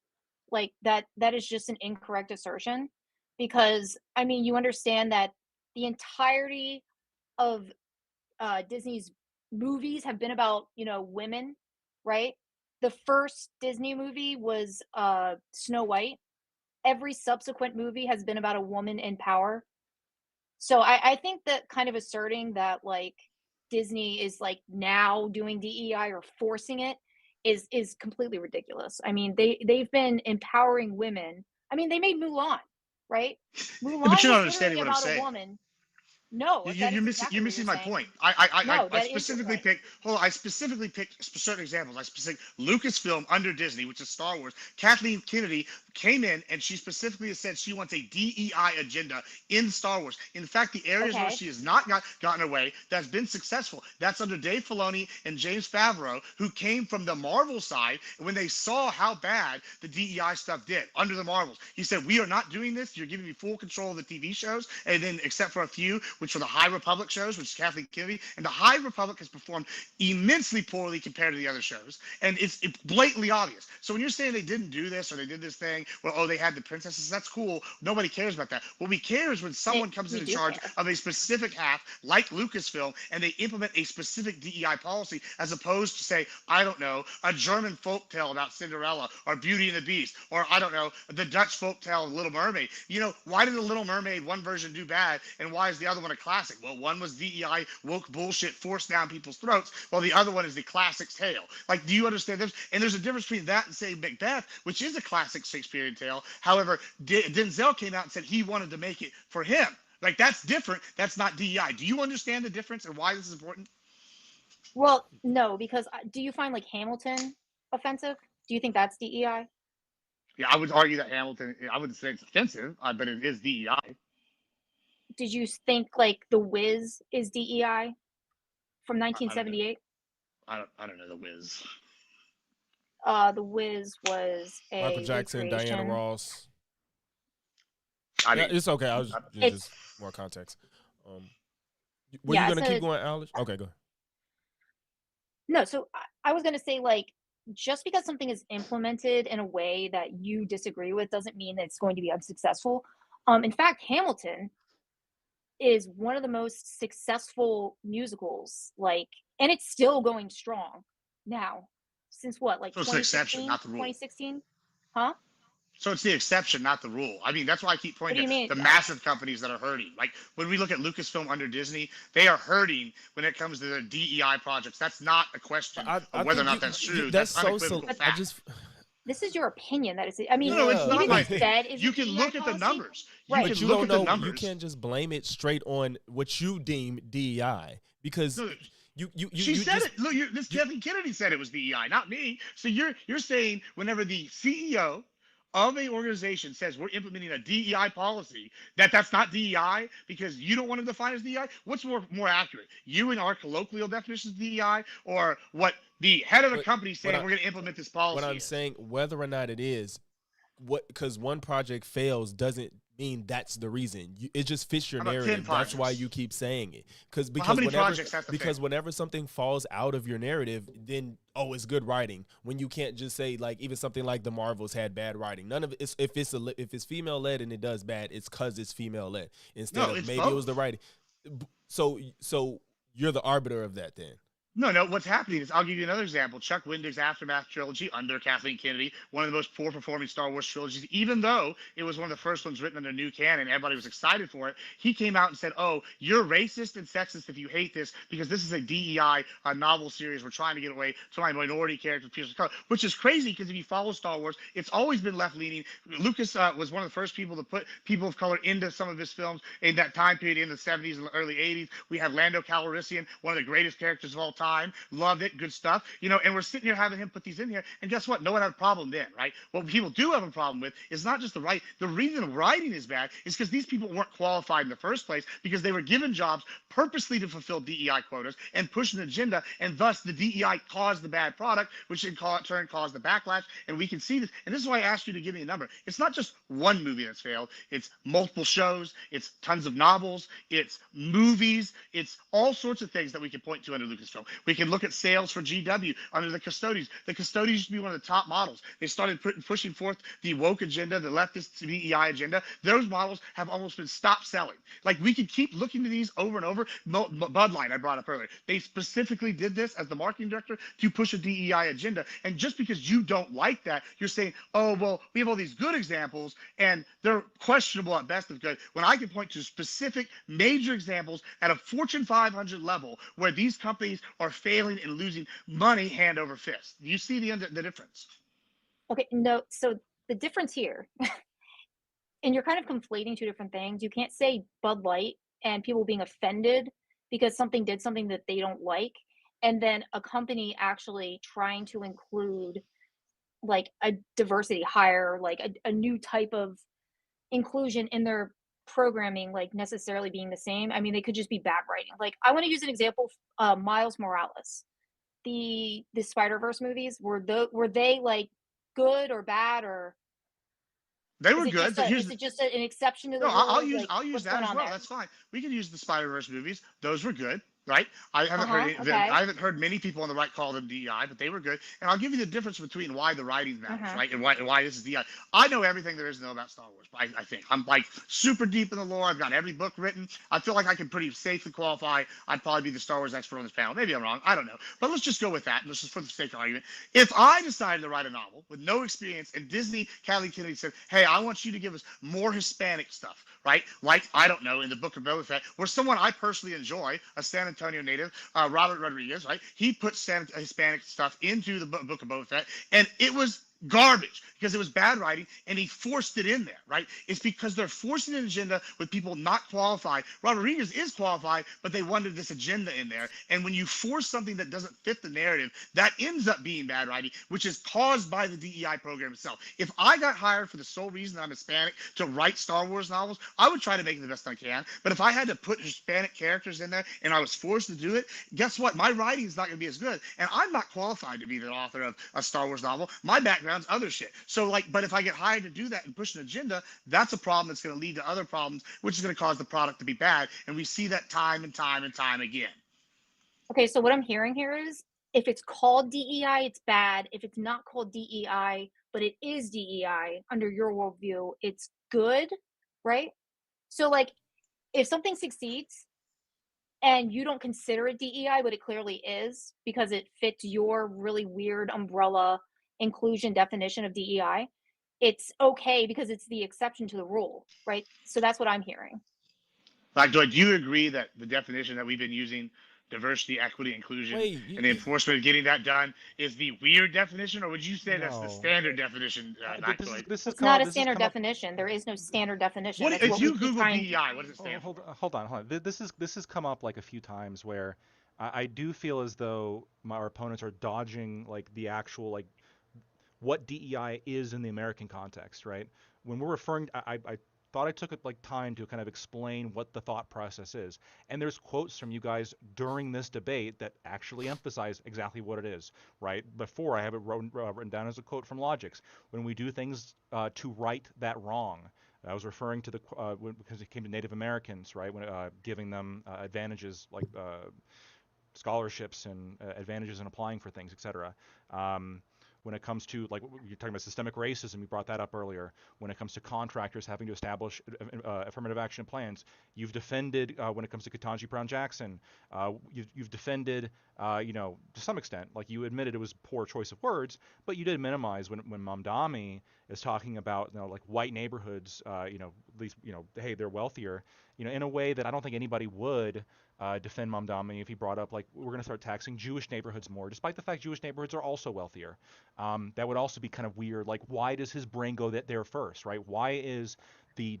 Like that is just an incorrect assertion, because I mean, you understand that the entirety of Disney's movies have been about, you know, women, right? The first Disney movie was Snow White. Every subsequent movie has been about a woman in power. So I think that kind of asserting that like Disney is like now doing DEI or forcing it is completely ridiculous. I mean, they've been empowering women. I mean, they made Mulan, right? Mulan, but you're not understanding what I'm about saying. A woman. No, you're missing my point. I specifically picked certain examples. Lucasfilm under Disney, which is Star Wars. Kathleen Kennedy came in and she specifically said she wants a DEI agenda in Star Wars. In fact, the areas where she has not gotten away, that's been successful, that's under Dave Filoni and James Favreau, who came from the Marvel side. And when they saw how bad the DEI stuff did under the Marvels, he said, we are not doing this. You're giving me full control of the TV shows. And then, except for a few, which were the High Republic shows, which is Kathleen Kennedy, and the High Republic has performed immensely poorly compared to the other shows, and it's blatantly obvious. So when you're saying they didn't do this or they did this thing, well, oh, they had the princesses, that's cool. Nobody cares about that. What we care is when someone comes in charge of a specific half, like Lucasfilm, and they implement a specific DEI policy, as opposed to, say, I don't know, a German folktale about Cinderella or Beauty and the Beast, or I don't know, the Dutch folktale of Little Mermaid. You know, why did the Little Mermaid one version do bad, and why is the other one a classic? Well, one was DEI woke bullshit forced down people's throats, while the other one is the classic tale. Like, do you understand this? And there's a difference between that and, say, Macbeth, which is a classic Shakespearean tale. However, Denzel came out and said he wanted to make it for him. Like, that's different. That's not DEI. Do you understand the difference and why this is important? Well, no, because do you find like Hamilton offensive? Do you think that's DEI? Yeah, I would argue that Hamilton, I wouldn't say it's offensive, but it is DEI. Did you think like The Wiz is DEI from 1978? I don't know The Wiz. The Wiz was a Michael Jackson, Diana recreation. Ross. I mean, Yeah, it's okay. I was just more context. Were Yeah, you gonna so- keep going, Alice? Okay, go ahead. No, so I was going to say, like, just because something is implemented in a way that you disagree with doesn't mean that it's going to be unsuccessful. In fact, Hamilton is one of the most successful musicals, like, and it's still going strong now. Since what, like So it's the exception, 2016? not the rule. 2016? Huh? So it's the exception, not the rule. I mean, that's why I keep What do pointing you to the mean? massive companies that are hurting. Like when we look at Lucasfilm under Disney, they are hurting when it comes to their DEI projects. That's not a question of whether or not that's true. That's so. unequivocal I fact. just. This is your opinion. That is, I mean, No, it's not even my if said is You a can DEI look at the policy, numbers. right? But you look don't at the know. numbers. You can't just blame it straight on what you deem DEI because No, you She you said just, it. Look, this Kathleen Kennedy said it was DEI, not me. So you're saying whenever the CEO of a organization says we're implementing a DEI policy, that's not DEI because you don't want to define as DEI. What's more accurate? You and our colloquial definitions of DEI, or what the head of a company saying we're going to implement this policy? What I'm is? saying, whether or not it is, because one project fails doesn't mean that's the reason. It just fits your How about 10 narrative. That's why projects? you keep saying it. How many projects have to because fail? whenever something falls out of your narrative, then it's good writing. When you can't just say like even something like the Marvels had bad writing. None of it. If it's female led and it does bad, it's because it's female led instead of it's maybe both. it was the writing. So you're the arbiter of that then. No. What's happening is, I'll give you another example. Chuck Wendig's Aftermath trilogy under Kathleen Kennedy, one of the most poor performing Star Wars trilogies, even though it was one of the first ones written under new canon. Everybody was excited for it. He came out and said, oh, you're racist and sexist if you hate this because this is a DEI novel series. We're trying to get away from my minority characters, people of color, which is crazy because if you follow Star Wars, it's always been left leaning. Lucas was one of the first people to put people of color into some of his films in that time period in the 70s and the early 80s. We have Lando Calrissian, one of the greatest characters of all time. Loved it, good stuff, and we're sitting here having him put these in here, and guess what? No one had a problem then, right? What people do have a problem with is not just the reason writing is bad is because these people weren't qualified in the first place because they were given jobs purposely to fulfill DEI quotas and push an agenda, and thus the DEI caused the bad product, which in turn caused the backlash, and we can see this, and this is why I asked you to give me a number. It's not just one movie that's failed, it's multiple shows, it's tons of novels, it's movies, it's all sorts of things that we can point to under Lucasfilm. We can look at sales for GW under the Custodies. The Custodies used to be one of the top models. They started pushing forth the woke agenda, the leftist DEI agenda. Those models have almost been stopped selling. Like, we could keep looking to these over and over. Bud Light, I brought up earlier. They specifically did this as the marketing director to push a DEI agenda. And just because you don't like that, you're saying, oh, well, we have all these good examples and they're questionable at best of good. When I can point to specific major examples at a Fortune 500 level where these companies are failing and losing money hand over fist. You see the difference? Okay, no. So the difference here, and you're kind of conflating two different things. You can't say Bud Light and people being offended because something did something that they don't like, and then a company actually trying to include like a diversity hire, like a new type of inclusion in their programming, like necessarily being the same. I mean, they could just be bad writing. Like, I want to use an example. Miles Morales, the Spider-Verse movies, were they like good or bad, or they were good. Is it just an exception to the rule? I'll Like, use what's that going as on well. there? That's fine. We can use the Spider-Verse movies. Those were good, right? I haven't Okay. I haven't heard many people on the right call them DEI, but they were good. And I'll give you the difference between why the writing matters, right? And why this is DEI. I know everything there is to know about Star Wars. I think I'm like super deep in the lore. I've got every book written. I feel like I can pretty safely qualify. I'd probably be the Star Wars expert on this panel. Maybe I'm wrong. I don't know. But let's just go with that. Let's just, for the sake of argument, if I decided to write a novel with no experience and Disney, Kathleen Kennedy said, hey, I want you to give us more Hispanic stuff, right? Like, I don't know, in the Book of Boba Fett, where someone I personally enjoy, a San Antonio native, Robert Rodriguez, right? He put Hispanic stuff into the Book of Boba Fett, and it was garbage because it was bad writing and he forced it in there, right? It's because they're forcing an agenda with people not qualified. Robert Rodriguez is qualified, but they wanted this agenda in there. And when you force something that doesn't fit the narrative, that ends up being bad writing, which is caused by the DEI program itself. If I got hired for the sole reason that I'm Hispanic to write Star Wars novels, I would try to make it the best I can. But if I had to put Hispanic characters in there and I was forced to do it, guess what? My writing is not going to be as good. And I'm not qualified to be the author of a Star Wars novel. My background's other shit. So like, but if I get hired to do that and push an agenda, that's a problem that's going to lead to other problems, which is going to cause the product to be bad. And we see that time and time and time again. Okay, so what I'm hearing here is if it's called DEI, it's bad. If it's not called DEI, but it is DEI under your worldview, it's good, right? So like if something succeeds and you don't consider it DEI, but it clearly is because it fits your really weird umbrella inclusion definition of DEI, it's okay because it's the exception to the rule, right? So that's what I'm hearing. Like, do you agree that the definition that we've been using, diversity, equity, inclusion, and the enforcement of getting that done is the weird definition, or would you say that's the standard definition? It's not a standard definition. There is no standard definition. What if you Google DEI? What does it stand for? Hold on. This has come up like a few times where I do feel as though our opponents are dodging like the actual like what DEI is in the American context, right? When we're referring, I thought I took like time to kind of explain what the thought process is. And there's quotes from you guys during this debate that actually emphasize exactly what it is, right? Before I have it written down as a quote from Logix. When we do things to right that wrong. I was referring to the because it came to Native Americans, right? When giving them advantages like scholarships and advantages in applying for things, etc. When it comes to, like, you're talking about systemic racism, you brought that up earlier. When it comes to contractors having to establish affirmative action plans, you've defended, when it comes to Ketanji Brown Jackson, you've defended, to some extent, like you admitted it was poor choice of words, but you did minimize when Mamdani is talking about, like white neighborhoods, at least, hey, they're wealthier, in a way that I don't think anybody would defend Mamdani if he brought up, like, we're going to start taxing Jewish neighborhoods more, despite the fact Jewish neighborhoods are also wealthier. That would also be kind of weird. Like, why does his brain go there first, right? Why is the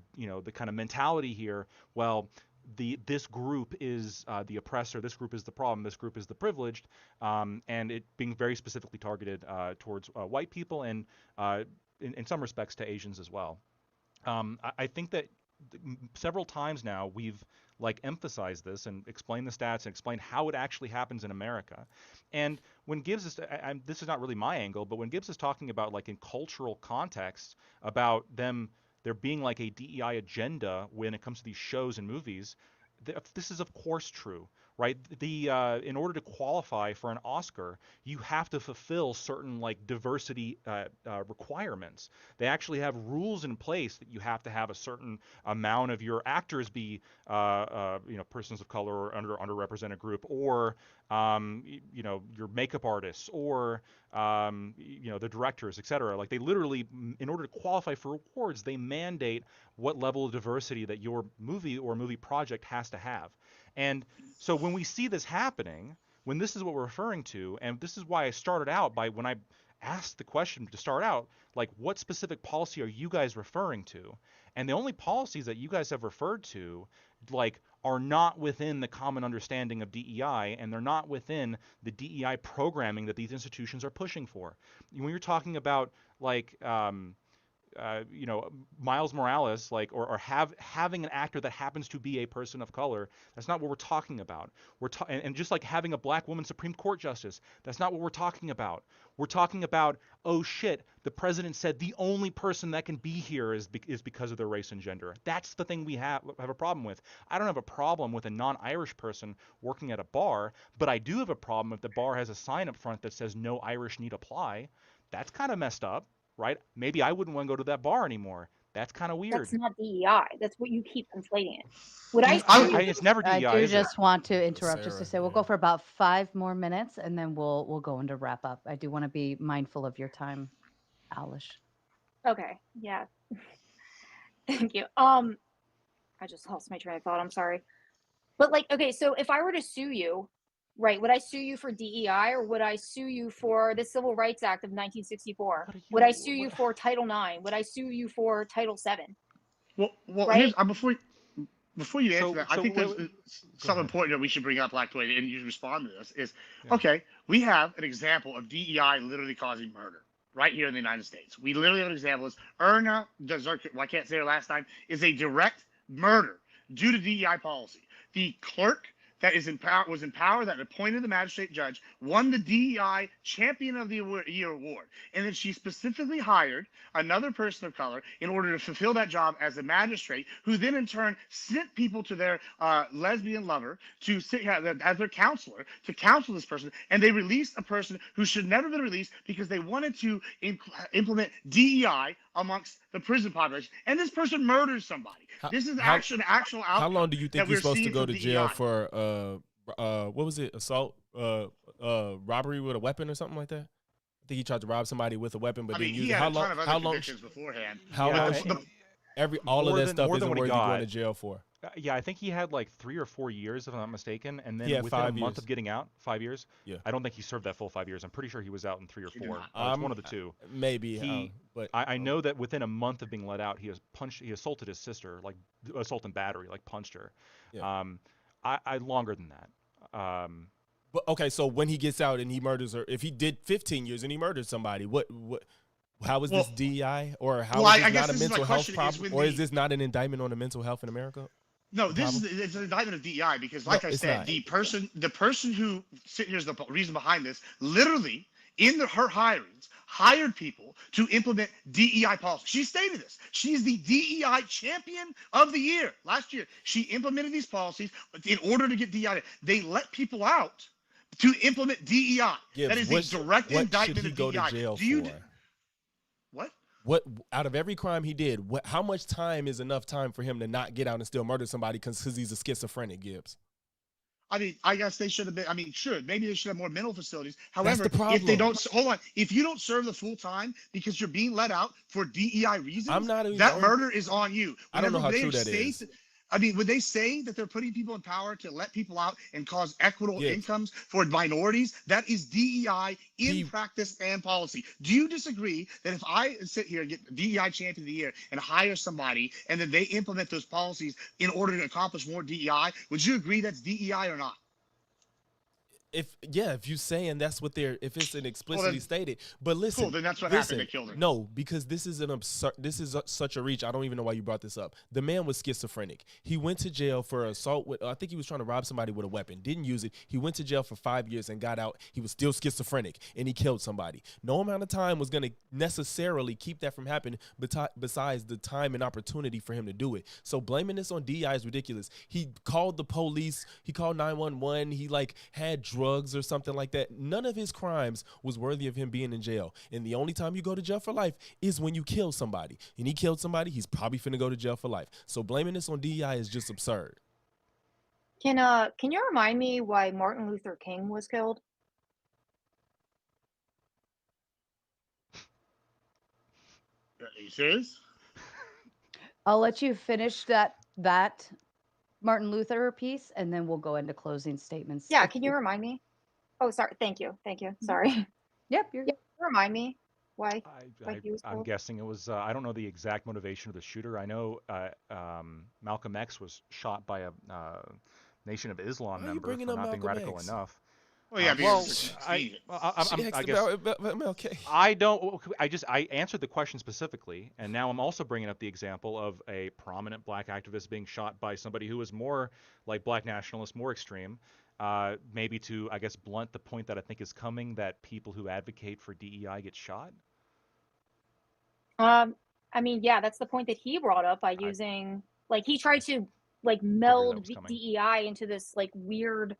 kind of mentality here, well, this group is the oppressor, this group is the problem, this group is the privileged, and it being very specifically targeted towards white people and in some respects to Asians as well. I think that several times now we've like emphasized this and explained the stats and explained how it actually happens in America. And when Gibbs is, this is not really my angle, but when Gibbs is talking about like in cultural context about there being like a DEI agenda when it comes to these shows and movies, this is of course true, right? In order to qualify for an Oscar, you have to fulfill certain like diversity requirements. They actually have rules in place that you have to have a certain amount of your actors be persons of color or underrepresented group, or your makeup artists, or the directors, etc. Like they literally, in order to qualify for awards, they mandate what level of diversity that your movie or movie project has to have. And so when we see this happening, when this is what we're referring to, and this is why I started out by when I asked the question to start out, like, what specific policy are you guys referring to? And the only policies that you guys have referred to, like, are not within the common understanding of DEI, and they're not within the DEI programming that these institutions are pushing for. When you're talking about, like, Miles Morales, like, or having an actor that happens to be a person of color, that's not what we're talking about. And just like having a black woman Supreme Court justice, that's not what we're talking about. We're talking about, oh shit, the president said the only person that can be here is because of their race and gender. That's the thing we have a problem with. I don't have a problem with a non-Irish person working at a bar, but I do have a problem if the bar has a sign up front that says no Irish need apply. That's kind of messed up. Right? Maybe I wouldn't want to go to that bar anymore. That's kind of weird. That's not DEI. That's what you keep conflating it. It's never DEI. I do just want to interrupt just to say we'll go for about 5 more minutes and then we'll go into wrap up. I do want to be mindful of your time, Alish. Okay. Yeah. Thank you. I just lost my train of thought. I'm sorry. But like, okay, so if I were to sue you, Right. Would I sue you for DEI, or would I sue you for the Civil Rights Act of 1964? Would I sue you for Title IX? Would I sue you for Title VII? Well, Right? here's before you answer that, I think there's something ahead. important that we should bring up, Lactoid, and you respond to this is, Yeah. okay, we have an example of DEI literally causing murder right here in the United States. We literally have an example. Is Erna Dazurk, I can't say her last time, is a direct murder due to DEI policy. The clerk that was in power, that appointed the magistrate judge, won the DEI Champion of the Year award. And then she specifically hired another person of color in order to fulfill that job as a magistrate, who then in turn sent people to their lesbian lover to sit as their counselor to counsel this person. And they released a person who should never have been released because they wanted to implement DEI amongst the prison population. And this person murdered somebody. This is actual outcome. How long do you think you're supposed to go to jail DEI. for what was it, assault, robbery with a weapon or something like that? I think he tried to rob somebody with a weapon, but didn't use it. How long? How long? Beforehand. All of that stuff isn't worth you going to jail for. Yeah, I think he had like 3 or 4 years, if I'm not mistaken, and then Yeah, within a 5 month years. of getting out, 5 years. Yeah. I don't think he served that full 5 years. I'm pretty sure he was out in 3 or 4. It's one of the two. Maybe, but I know that within a month of being let out, he assaulted his sister, like assault and battery, like punched her. Yeah. I longer than that. But okay, so when he gets out and he murders her, if he did 15 years and he murdered somebody, what? How is this DEI, or how is this not a mental health problem, or is this not an indictment on the mental health in America? No, it's an indictment of DEI because, like I said, the person who here's the reason behind this. Literally, in her hirings, hired people to implement DEI policy. She stated this. She's the DEI Champion of the Year last year. She implemented these policies in order to get DEI. They let people out to implement DEI. That is a direct indictment of DEI. What should he go to jail for? What out of every crime he did, how much time is enough time for him to not get out and still murder somebody because he's a schizophrenic, Gibbs? I mean, I guess they should have been. I mean, sure, maybe they should have more mental facilities. However, That's the problem. if they don't, hold on, if you don't serve the full time because you're being let out for DEI reasons, that murder is on you. I don't know how true that is. I mean, would they say that they're putting people in power to let people out and cause equitable incomes for minorities? That is DEI in practice and policy. Do you disagree that if I sit here and get DEI Champion of the Year and hire somebody and then they implement those policies in order to accomplish more DEI, would you agree that's DEI or not? If you saying that's what if it's an explicitly stated, but listen, cool, then that's what happened. They killed her. No, because this is such a reach. I don't even know why you brought this up. The man was schizophrenic. He went to jail for assault with, I think he was trying to rob somebody with a weapon. Didn't use it. He went to jail for 5 years and got out. He was still schizophrenic and he killed somebody. No amount of time was going to necessarily keep that from happening, besides the time and opportunity for him to do it. So blaming this on DEI is ridiculous. He called the police. He called 911. He had drugs or something like that. None of his crimes was worthy of him being in jail. And the only time you go to jail for life is when you kill somebody. And he killed somebody, he's probably finna go to jail for life. So blaming this on DEI is just absurd. Can you remind me why Martin Luther King was killed? Are you serious? I'll let you finish that Martin Luther piece, and then we'll go into closing statements. Yeah, can you remind me? Oh, sorry. Thank you. Sorry. Yep, you're good. Remind me why. I'm guessing it was. I don't know the exact motivation of the shooter. I know Malcolm X was shot by a Nation of Islam member for not being radical enough. Well, yeah, I answered the question specifically, and now I'm also bringing up the example of a prominent black activist being shot by somebody who is more like black nationalist, more extreme, maybe to, I guess, blunt the point that I think is coming, that people who advocate for DEI get shot. I mean, yeah, that's the point that he brought up by using, he tried to meld DEI into this weird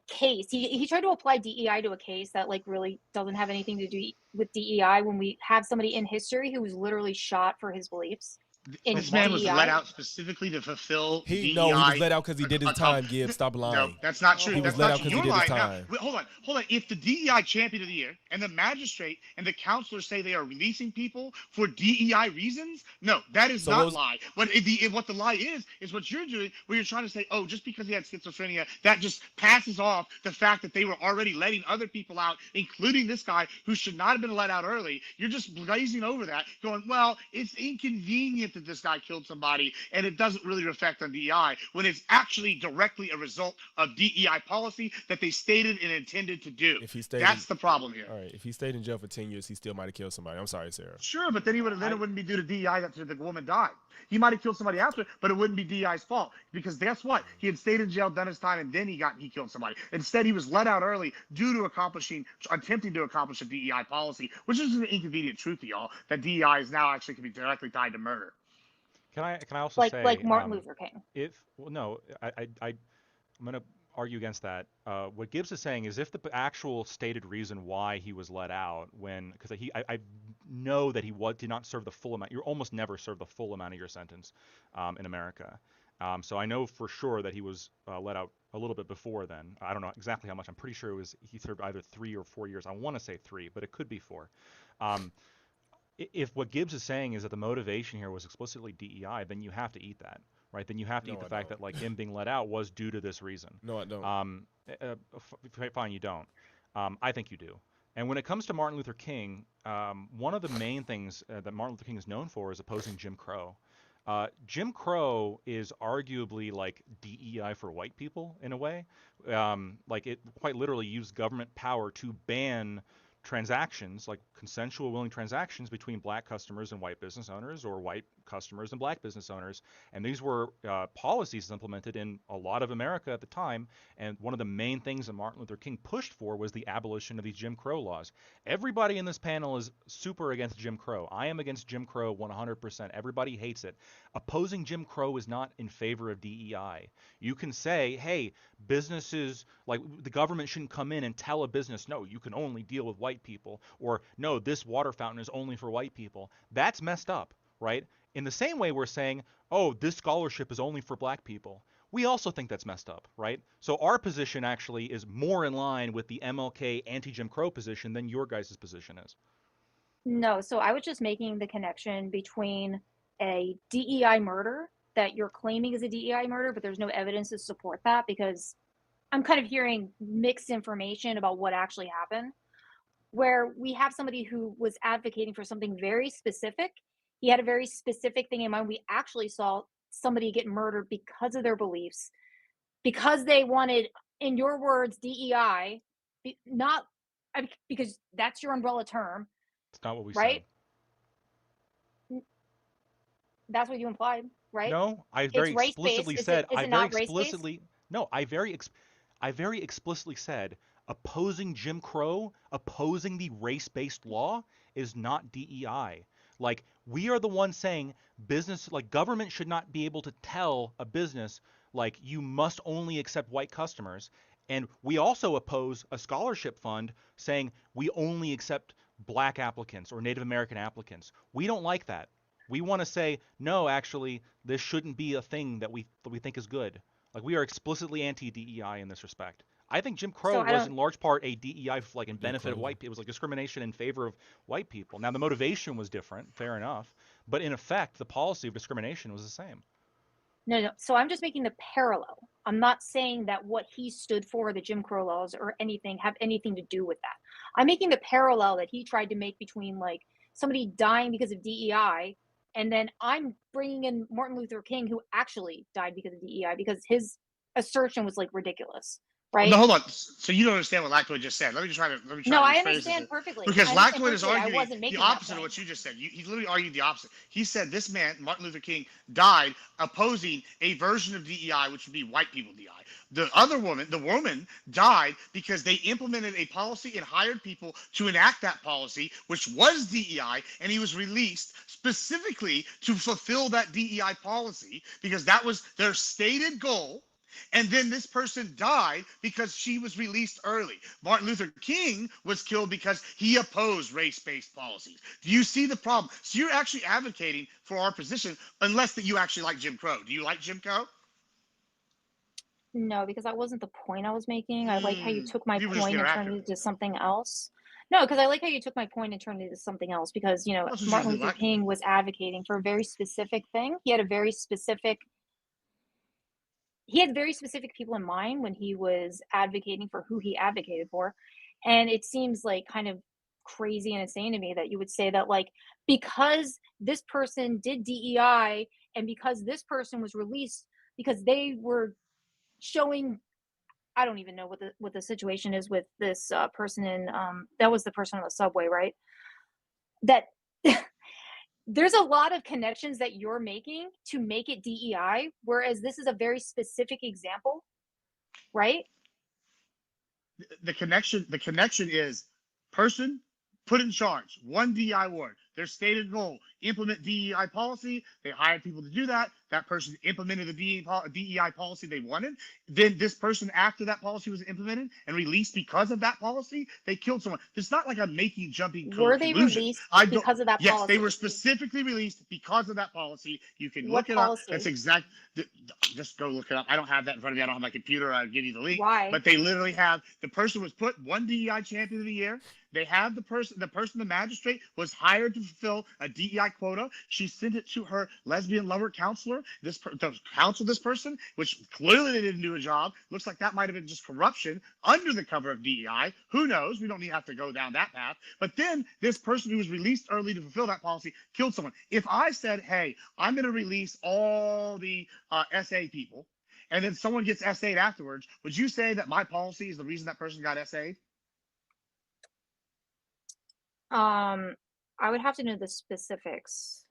case. He tried to apply DEI to a case that really doesn't have anything to do with DEI, when we have somebody in history who was literally shot for his beliefs. in This man was DEI? let out specifically to fulfill DEI. No, he was let out because he did his time. Gibbs, stop lying. No, that's not true. He was That's let not out true. because he You're did his lying. Now, time. wait, hold on. If the DEI champion of the year and the magistrate and the counselors say they are releasing people for DEI reasons, no, that is not lie. What the lie is what you're doing, where you're trying to say, oh, just because he had schizophrenia, that just passes off the fact that they were already letting other people out, including this guy who should not have been let out early. You're just glazing over that, going, well, it's inconvenient that this guy killed somebody, and it doesn't really reflect on DEI, when it's actually directly a result of DEI policy that they stated and intended to do. That's the problem here. All right, if he stayed in jail for 10 years, he still might have killed somebody. I'm sorry, Sarah. Sure, but then it wouldn't be due to DEI that the woman died. He might have killed somebody after, but it wouldn't be DEI's fault, because guess what? He had stayed in jail, done his time, and then he killed somebody. Instead, he was let out early due to attempting to accomplish a DEI policy, which is an inconvenient truth to y'all, that DEI is now actually can be directly tied to murder. Can I also say, like Martin Luther King? I'm going to argue against that. What Gibbs is saying is, if the actual stated reason why he was let out, because I know that he did not serve the full amount. You almost never serve the full amount of your sentence in America. So I know for sure that he was let out a little bit before then. I don't know exactly how much. I'm pretty sure he served either 3 or 4 years. I want to say 3, but it could be 4. If what Gibbs is saying is that the motivation here was explicitly DEI, then you have to eat that, right? Then you have to eat the fact that like him being let out was due to this reason. No, I don't. Fine, you don't. I think you do. And when it comes to Martin Luther King, one of the main things that Martin Luther King is known for is opposing Jim Crow. Jim Crow is arguably like DEI for white people in a way. Like it quite literally used government power to ban transactions, like consensual willing transactions between black customers and white business owners, or white customers and black business owners. And these were policies implemented in a lot of America at the time. And one of the main things that Martin Luther King pushed for was the abolition of these Jim Crow laws. Everybody in this panel is super against Jim Crow. I am against Jim Crow 100%. Everybody hates it. Opposing Jim Crow is not in favor of DEI. You can say, hey, businesses, like the government shouldn't come in and tell a business, no, you can only deal with white people, or no, this water fountain is only for white people. That's messed up, right? In the same way we're saying, oh, this scholarship is only for black people. We also think that's messed up, right? So our position actually is more in line with the MLK anti-Jim Crow position than your guys' position is. No, so I was just making the connection between a DEI murder that you're claiming is a DEI murder, but there's no evidence to support that, because I'm kind of hearing mixed information about what actually happened, where we have somebody who was advocating for something very specific. He had a very specific thing in mind. We actually saw somebody get murdered because of their beliefs, because they wanted, in your words, DEI, because that's your umbrella term. It's not what we right? said. That's what you implied, right? No, I very explicitly said. Is it not race-based? No, I very explicitly said opposing Jim Crow, opposing the race-based law is not DEI. Like, we are the ones saying business, like government should not be able to tell a business, like, you must only accept white customers. And we also oppose a scholarship fund saying we only accept black applicants or Native American applicants. We don't like that. We want to say, no, actually, this shouldn't be a thing that we think is good. Like, we are explicitly anti-DEI in this respect. I think Jim Crow was in large part a DEI, like, in benefit of white people. It was like discrimination in favor of white people. Now, the motivation was different, fair enough, but in effect, the policy of discrimination was the same. No. So I'm just making the parallel. I'm not saying that what he stood for, the Jim Crow laws or anything, have anything to do with that. I'm making the parallel that he tried to make between, like, somebody dying because of DEI, and then I'm bringing in Martin Luther King, who actually died because of DEI, because his assertion was, like, ridiculous. Right? No, hold on. So you don't understand what Lactoid just said. Let me try to No, I understand perfectly. Because Lactoid is arguing the opposite of what you just said. He literally argued the opposite. He said this man, Martin Luther King, died opposing a version of DEI, which would be white people DEI. The other woman, the woman, died because they implemented a policy and hired people to enact that policy, which was DEI, and he was released specifically to fulfill that DEI policy because that was their stated goal. And then this person died because she was released early. Martin Luther King was killed because he opposed race-based policies. Do you see the problem? So you're actually advocating for our position, unless that you actually like Jim Crow. Do you like Jim Crow? No, because that wasn't the point I was making. I like how you took my People just point get and after turned it. it into something else. No, because I like how you took my point and turned it into something else. Because That's what Martin you Luther like. King was advocating for a very specific thing. He had very specific people in mind when he was advocating for who he advocated for. And it seems like kind of crazy and insane to me that you would say that, like, because this person did DEI and because this person was released because they were showing, I don't even know what the situation is with this person in that was the person on the subway, right? That there's a lot of connections that you're making to make it DEI, whereas this is a very specific example, right? The connection is person put in charge, one DEI ward. Their stated goal: implement DEI policy. They hired people to do that. That person implemented the DEI policy they wanted. Then this person, after that policy was implemented and released because of that policy, they killed someone. It's not like I'm making jumping Were they conclusions. released I don't. because of that Yes, policy? they were specifically released because of that policy. You can What look it policy? up. That's exact. Just go look it up. I don't have that in front of me. I don't have my computer. I'll give you the link. Why? But they literally have, the person was put one DEI champion of the year. They have the magistrate was hired to fulfill a DEI quota. She sent it to her lesbian lover counselor, to counsel this person, which clearly they didn't do a job. Looks like that might have been just corruption under the cover of DEI. Who knows? We don't need to have to go down that path. But then this person who was released early to fulfill that policy killed someone. If I said, hey, I'm going to release all the SA people, and then someone gets SA'd afterwards, would you say that my policy is the reason that person got SA'd? I would have to know the specifics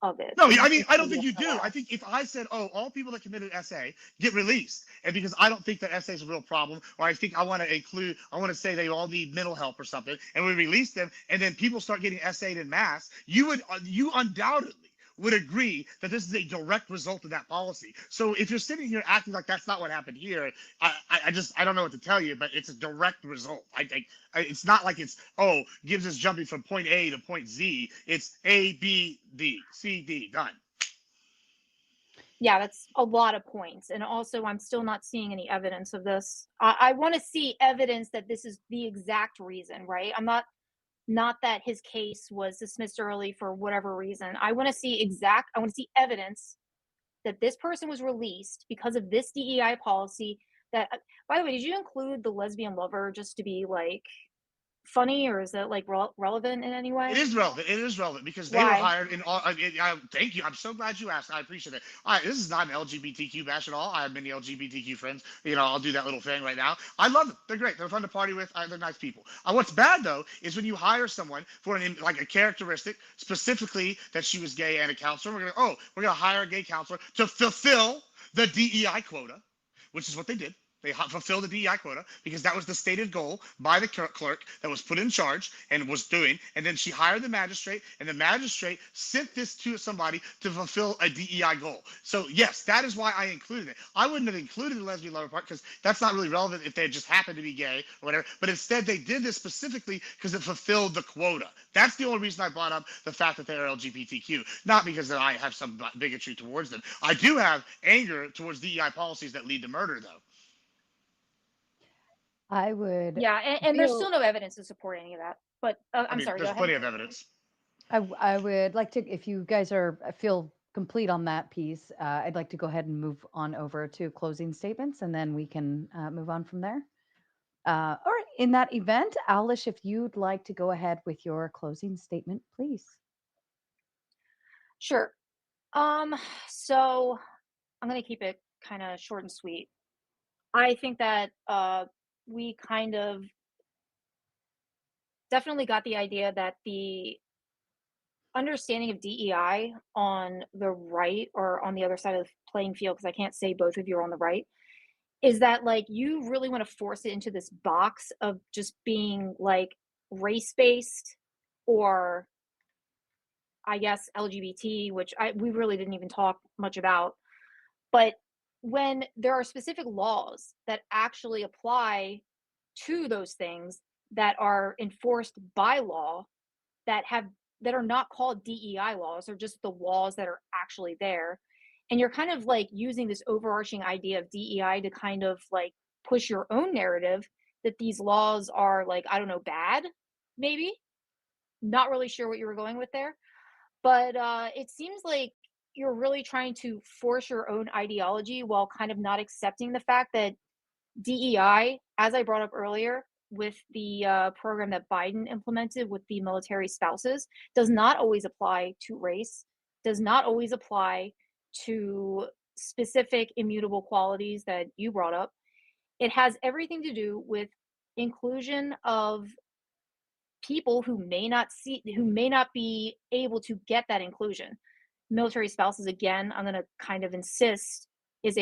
of it. No, I mean, I don't think you do. I think if I said, oh, all people that committed SA get released, and because I don't think that SA is a real problem, or I think I want to say they all need mental help or something, and we release them, and then people start getting SA'd in mass, you undoubtedly would agree that this is a direct result of that policy. So if you're sitting here acting like that's not what happened here, I don't know what to tell you, but it's a direct result. It's not like it's, oh, Gibbs is jumping from point A to point Z. It's A, B, D, C, D, done. Yeah, that's a lot of points. And also, I'm still not seeing any evidence of this. I want to see evidence that this is the exact reason, right? I'm not that his case was dismissed early for whatever reason. I want to see evidence that this person was released because of this DEI policy. That, by the way, did you include the lesbian lover just to be like funny, or is it like relevant in any way? It is relevant. It is relevant because they were hired in all. Thank you. I'm so glad you asked. I appreciate it. All right, this is not an LGBTQ bash at all. I have many LGBTQ friends. I'll do that little thing right now. I love them. They're great. They're fun to party with. They're nice people. What's bad though is when you hire someone for like a characteristic, specifically that she was gay and a counselor. We're gonna hire a gay counselor to fulfill the DEI quota, which is what they did. They fulfilled the DEI quota because that was the stated goal by the clerk that was put in charge and was doing. And then she hired the magistrate, and the magistrate sent this to somebody to fulfill a DEI goal. So yes, that is why I included it. I wouldn't have included the lesbian lover part because that's not really relevant if they just happened to be gay or whatever. But instead, they did this specifically because it fulfilled the quota. That's the only reason I brought up the fact that they are LGBTQ, not because I have some bigotry towards them. I do have anger towards DEI policies that lead to murder, though. I would. Yeah, and there's still no evidence to support any of that. But I'm sorry. There's plenty of evidence. I would like to, if you guys feel complete on that piece, I'd like to go ahead and move on over to closing statements, and then we can move on from there. All right. In that event, Alish, if you'd like to go ahead with your closing statement, please. Sure. So I'm going to keep it kind of short and sweet. I think that we kind of definitely got the idea that the understanding of DEI on the right or on the other side of the playing field, because I can't say both of you are on the right, is that like you really want to force it into this box of just being like race-based or I guess LGBT, which we really didn't even talk much about. But when there are specific laws that actually apply to those things that are enforced by law that are not called DEI laws, they're just the laws that are actually there. And you're kind of like using this overarching idea of DEI to kind of like push your own narrative that these laws are like, I don't know, bad, maybe. Not really sure what you were going with there. But it seems like you're really trying to force your own ideology while kind of not accepting the fact that DEI, as I brought up earlier, with the program that Biden implemented with the military spouses, does not always apply to race, does not always apply to specific immutable qualities that you brought up. It has everything to do with inclusion of people who may not be able to get that inclusion. Military spouses, again, I'm going to kind of insist, is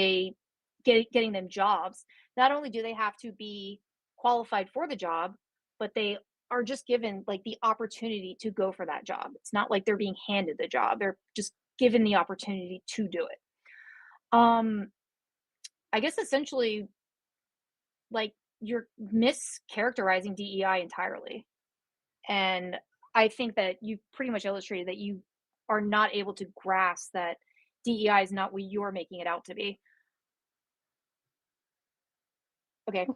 getting them jobs. Not only do they have to be qualified for the job, but they are just given like the opportunity to go for that job. It's not like they're being handed the job. They're just given the opportunity to do it. I guess essentially, like, you're mischaracterizing DEI entirely. And I think that you pretty much illustrated that you are not able to grasp that DEI is not what you're making it out to be. Okay.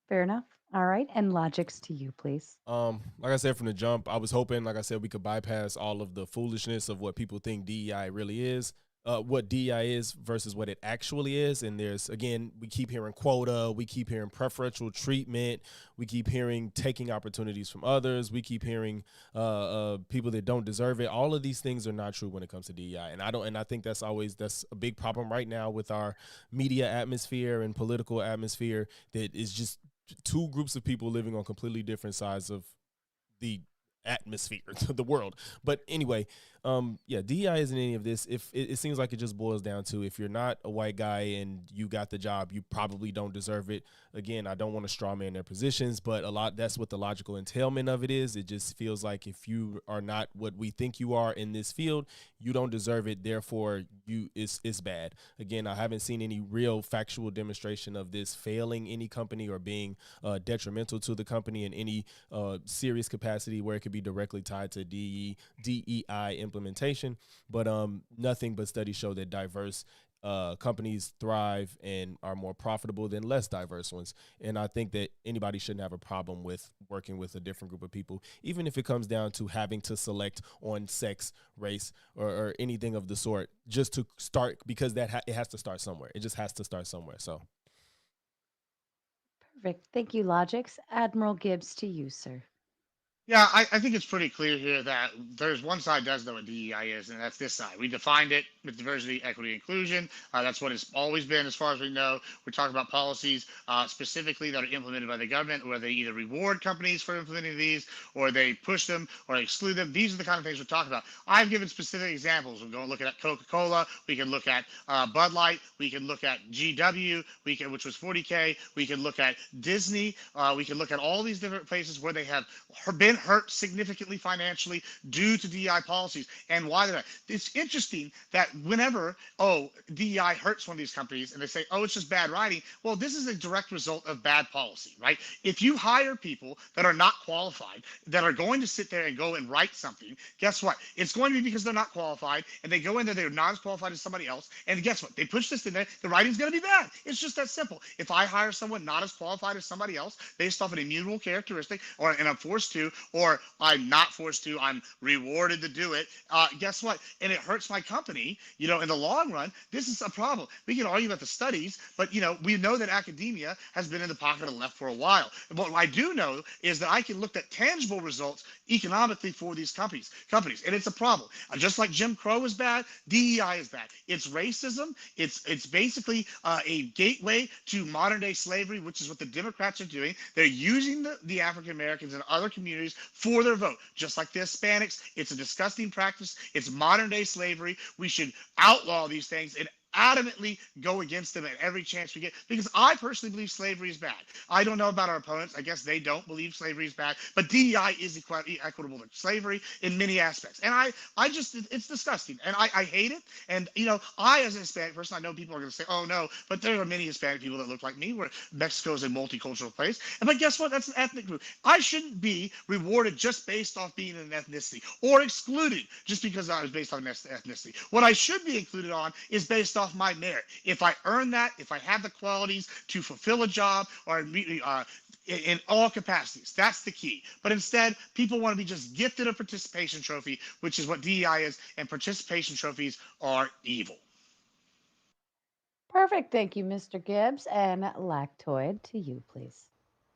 Fair enough. All right. And logics to you, please. Like I said from the jump, I was hoping, like I said, we could bypass all of the foolishness of what people think DEI really is, what DEI is versus what it actually is. And there's, again, we keep hearing quota, we keep hearing preferential treatment, we keep hearing taking opportunities from others, we keep hearing people that don't deserve it. All of these things are not true when it comes to DEI. And I think that's a big problem right now with our media atmosphere and political atmosphere, that is just two groups of people living on completely different sides of the atmosphere to the world. But anyway, DEI isn't any of this. If it seems like it just boils down to, if you're not a white guy and you got the job, you probably don't deserve it. Again, I don't want to straw man their positions, but that's what the logical entailment of it is. It just feels like if you are not what we think you are in this field, you don't deserve it. Therefore, it's bad. Again, I haven't seen any real factual demonstration of this failing any company or being detrimental to the company in any serious capacity where it could be directly tied to DEI implementation. But nothing but studies show that diverse companies thrive and are more profitable than less diverse ones. And I think that anybody shouldn't have a problem with working with a different group of people, even if it comes down to having to select on sex, race, or anything of the sort, just to start, because it has to start somewhere. It just has to start somewhere. So. Perfect. Thank you, Logics. Admiral Gibbs, to you, sir. Yeah, I think it's pretty clear here that there's one side does know what DEI is, and that's this side. We defined it with diversity, equity, inclusion. That's what it's always been, as far as we know. We're talking about policies specifically that are implemented by the government, where they either reward companies for implementing these, or they push them, or exclude them. These are the kind of things we're talking about. I've given specific examples. We're going to look at Coca-Cola. We can look at Bud Light. We can look at GW, which was 40K. We can look at Disney. We can look at all these different places where they have been hurt significantly financially due to DEI policies. And why that? It's interesting that whenever DEI hurts one of these companies and they say, oh, it's just bad writing. Well, this is a direct result of bad policy, right? If you hire people that are not qualified, that are going to sit there and go and write something, guess what? It's going to be because they're not qualified, and they go in there, they're not as qualified as somebody else, and guess what? They push this in there, the writing's going to be bad. It's just that simple. If I hire someone not as qualified as somebody else based off an immutable characteristic, and I'm forced to, or I'm not forced to, I'm rewarded to do it, guess what? And it hurts my company, in the long run. This is a problem. We can argue about the studies, but we know that academia has been in the pocket of the left for a while. And what I do know is that I can look at tangible results economically for these companies, and it's a problem. Just like Jim Crow is bad, DEI is bad. It's racism. It's basically a gateway to modern day slavery, which is what the Democrats are doing. They're using the African Americans and other communities for their vote, just like the Hispanics. It's a disgusting practice. It's modern day slavery. We should outlaw these things and adamantly go against them at every chance we get, because I personally believe slavery is bad. I don't know about our opponents. I guess they don't believe slavery is bad, but DEI is equitable to slavery in many aspects. And I just, it's disgusting. And I hate it. And, I, as a Hispanic person, I know people are going to say, oh no, but there are many Hispanic people that look like me, where Mexico is a multicultural place. But guess what? That's an ethnic group. I shouldn't be rewarded just based off being an ethnicity, or excluded just because I was based on ethnicity. What I should be included on is based off my merit. If I earn that, if I have the qualities to fulfill a job, or in all capacities, that's the key. But instead, people want to be just gifted a participation trophy, which is what DEI is, and participation trophies are evil. Perfect. Thank you, Mr. Gibbs. And Lactoid, to you, please.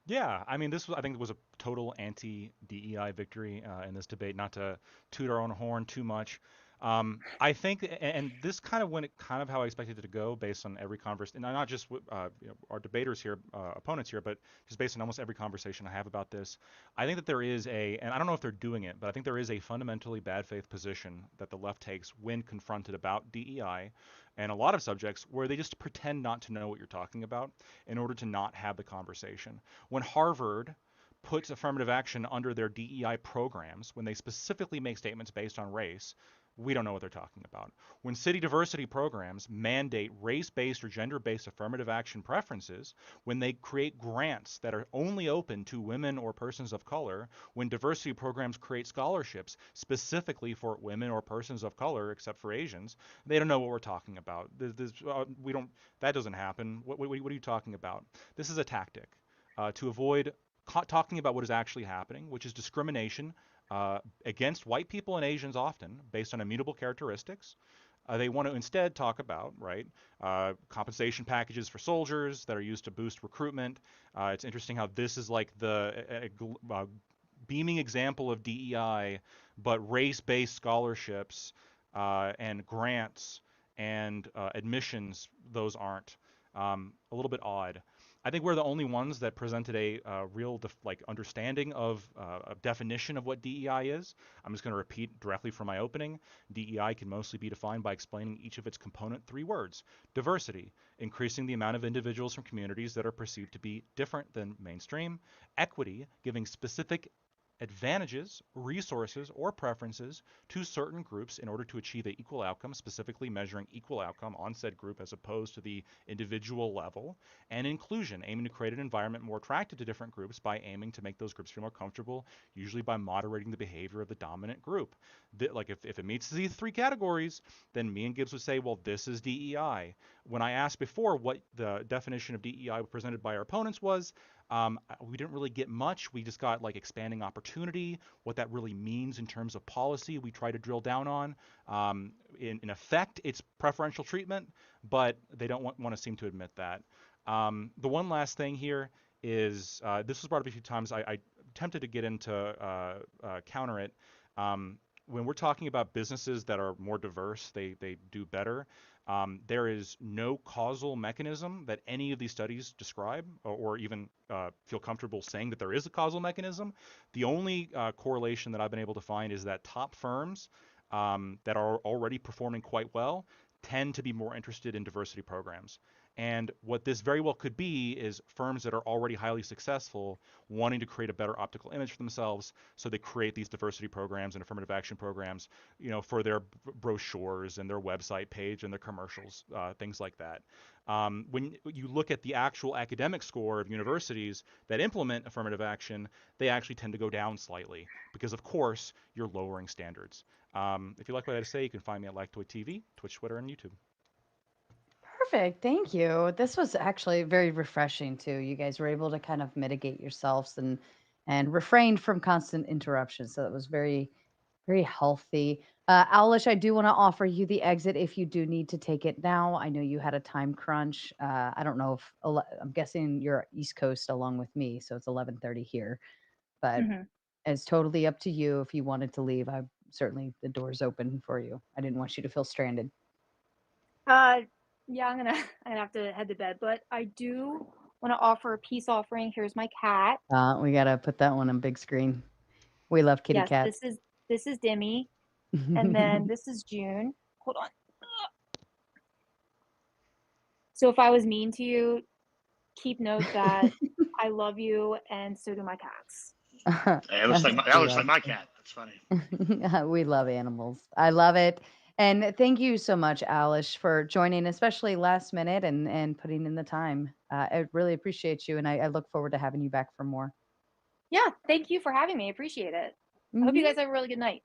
Yeah, I mean, I think, was a total anti-DEI victory in this debate. Not to toot our own horn too much, I think, and this kind of went kind of how I expected it to go, based on every conversation, and not just our debaters here, opponents here, but just based on almost every conversation I have about this. I think that there is and I don't know if they're doing it, but I think there is a fundamentally bad faith position that the left takes when confronted about DEI and a lot of subjects, where they just pretend not to know what you're talking about in order to not have the conversation. When Harvard puts affirmative action under their DEI programs, when they specifically make statements based on race, we don't know what they're talking about. When city diversity programs mandate race-based or gender-based affirmative action preferences, when they create grants that are only open to women or persons of color, when diversity programs create scholarships specifically for women or persons of color, except for Asians, they don't know what we're talking about. That doesn't happen. What are you talking about? This is a tactic to avoid talking about what is actually happening, which is discrimination against white people and Asians, often based on immutable characteristics. They want to instead talk about, compensation packages for soldiers that are used to boost recruitment. It's interesting how this is like the beaming example of DEI, but race-based scholarships and grants and admissions, those aren't. A little bit odd. I think we're the only ones that presented a real understanding of a definition of what DEI is. I'm just going to repeat directly from my opening. DEI can mostly be defined by explaining each of its component 3 words. Diversity, increasing the amount of individuals from communities that are perceived to be different than mainstream. Equity, giving specific advantages, resources, or preferences to certain groups in order to achieve an equal outcome, specifically measuring equal outcome on said group as opposed to the individual level. And inclusion, aiming to create an environment more attractive to different groups by aiming to make those groups feel more comfortable, usually by moderating the behavior of the dominant group. If it meets these 3 categories, then me and Gibbs would say, well, this is DEI. When I asked before what the definition of DEI presented by our opponents was, we didn't really get much. We just got expanding opportunity, what that really means in terms of policy. We try to drill down on. In effect, it's preferential treatment, but they don't want to seem to admit that. The one last thing here is, this was brought up a few times. I attempted to get into counter it. When we're talking about businesses that are more diverse, they do better. There is no causal mechanism that any of these studies describe, or even feel comfortable saying that there is a causal mechanism. The only correlation that I've been able to find is that top firms that are already performing quite well tend to be more interested in diversity programs. And what this very well could be is firms that are already highly successful wanting to create a better optical image for themselves, so they create these diversity programs and affirmative action programs, for their brochures and their website page and their commercials, things like that. When you look at the actual academic score of universities that implement affirmative action, they actually tend to go down slightly because, of course, you're lowering standards. If you like what I have to say, you can find me at Lactoid TV, Twitch, Twitter, and YouTube. Perfect. Thank you. This was actually very refreshing too. You guys were able to kind of mitigate yourselves and refrained from constant interruptions. So that was very, very healthy. Owlish, I do want to offer you the exit if you do need to take it now. I know you had a time crunch. I don't know if I'm guessing you're East Coast along with me, so it's 11:30 here. But it's totally up to you if you wanted to leave. I certainly the door's open for you. I didn't want you to feel stranded. Yeah, I'm gonna have to head to bed, but I do want to offer a peace offering. Here's my cat. We gotta put that one on big screen. We love kitty Yes, cats. this is Demi, and then this is June. Hold on. So if I was mean to you, keep note that I love you, and so do my cats. Hey, that looks like my cat. That's funny. We love animals. I love it. And thank you so much, Alice, for joining, especially last minute and putting in the time. I really appreciate you, and I look forward to having you back for more. Yeah, thank you for having me. I appreciate it. I hope you guys have a really good night.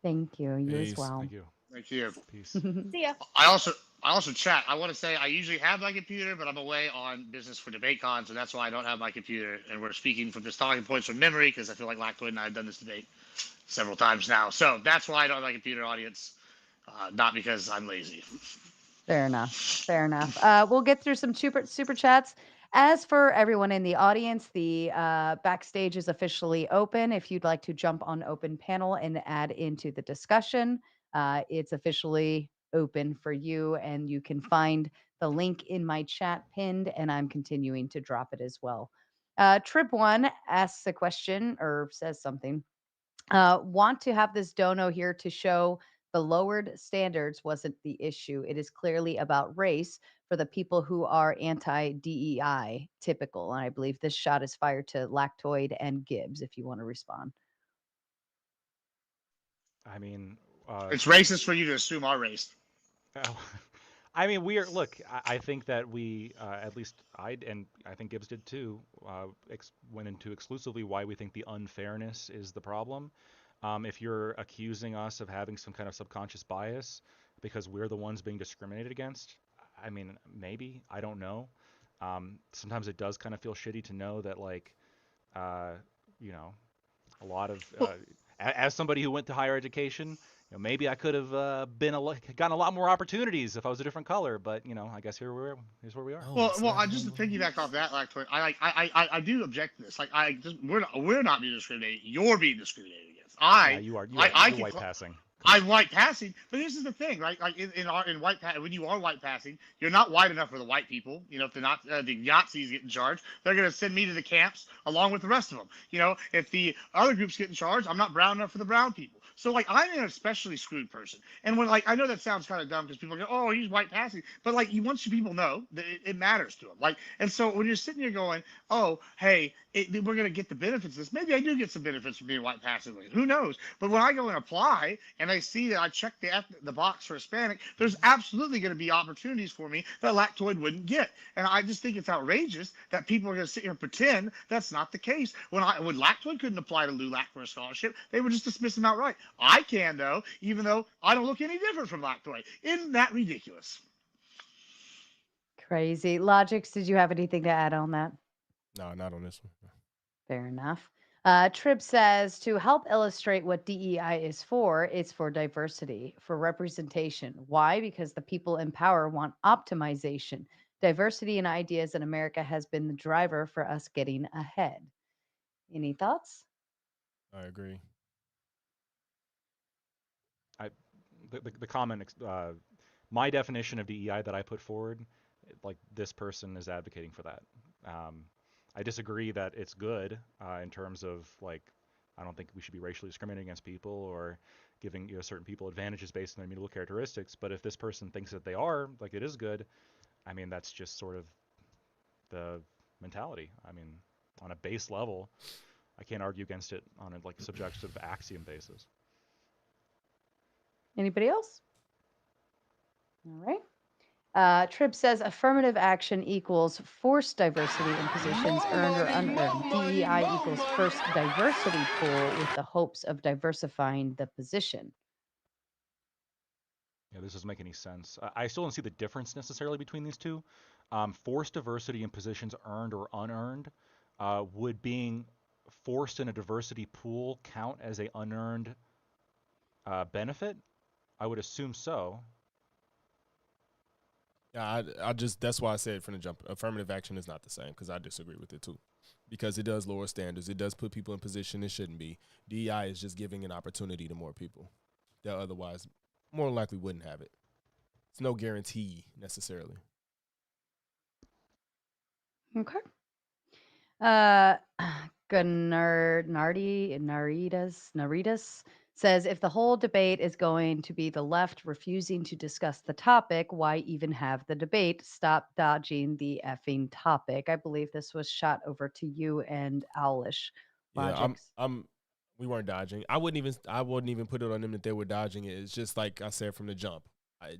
Thank you. You as Peace. well. Thank you. Thank you. Peace. See ya. I also chat. I want to say I usually have my computer, but I'm away on business for DebateCon, so that's why I don't have my computer. And we're speaking from just talking points from memory because I feel like Lactoid and I have done this debate several times now. So that's why I don't have my computer, audience, not because I'm lazy. Fair enough. Fair enough. We'll get through some super chats. As for everyone in the audience, the backstage is officially open. If you'd like to jump on open panel and add into the discussion, it's officially open for you, and you can find the link in my chat pinned, and I'm continuing to drop it as well. Trip1 asks a question or says something. Want to have this dono here to show the lowered standards wasn't the issue. It is clearly about race for the people who are anti DEI, typical. And I believe this shot is fired to Lactoid and Gibbs, if you want to respond. I mean, it's racist for you to assume our race. I mean, I think that we, at least and I think Gibbs did too, went into exclusively why we think the unfairness is the problem. If you're accusing us of having some kind of subconscious bias because we're the ones being discriminated against, I mean, maybe, I don't know. Sometimes it does kind of feel shitty to know that, like, you know, a lot of, as somebody who went to higher education, you know, maybe I could have gotten a lot more opportunities if I was a different color, but you know, I guess here's where we are. Well, I just to piggyback off that, Lactoid, I do object to this. Like, we're not being discriminated. You're being discriminated against. You are white passing. I'm white passing, but this is the thing, right? Like in white when you are white passing, you're not white enough for the white people. You know, if they're not the Nazis get in charge, they're going to send me to the camps along with the rest of them. You know, if the other groups get in charge, I'm not brown enough for the brown people. So like I'm an especially screwed person. And when like I know that sounds kind of dumb because people go, oh, he's white passing, but like you want people know that it matters to them. Like, and so when you're sitting here going, oh, hey, we're going to get the benefits of this. Maybe I do get some benefits from being white passing. Who knows? But when I go and apply and I see that I check the box for Hispanic, there's absolutely going to be opportunities for me that Lactoid wouldn't get. And I just think it's outrageous that people are going to sit here and pretend that's not the case. When Lactoid couldn't apply to LULAC for a scholarship, they would just dismiss him outright. I can, though, even though I don't look any different from Lactoid. Isn't that ridiculous? Crazy. Logix, did you have anything to add on that? No, not on this one. Fair enough. Trip says to help illustrate what DEI is for, it's for diversity, for representation. Why? Because the people in power want optimization. Diversity in ideas in America has been the driver for us getting ahead. Any thoughts? I agree. The comment, my definition of DEI that I put forward, like this person is advocating for that. I disagree that it's good in terms of, like, I don't think we should be racially discriminating against people or giving certain people advantages based on their immutable characteristics. But if this person thinks that they are, like, it is good, I mean, that's just sort of the mentality. I mean, on a base level, I can't argue against it on a subjective axiom basis. Anybody else? All right. Trip says affirmative action equals forced diversity in positions earned or unearned. DEI equals first diversity pool with the hopes of diversifying the position. Yeah, this doesn't make any sense. I still don't see the difference necessarily between these two. Forced diversity in positions earned or unearned, would being forced in a diversity pool count as a unearned benefit? I would assume so. Yeah, that's why I said from the jump, affirmative action is not the same, because I disagree with it too. Because it does lower standards. It does put people in position it shouldn't be. DEI is just giving an opportunity to more people that otherwise more than likely wouldn't have it. It's no guarantee necessarily. Okay. Naritas Says if the whole debate is going to be the left refusing to discuss the topic, why even have the debate? Stop dodging the effing topic. I believe this was shot over to you and Owlish Yeah, Logics. we weren't dodging. I wouldn't even put it on them that they were dodging it. It's just like I said from the jump.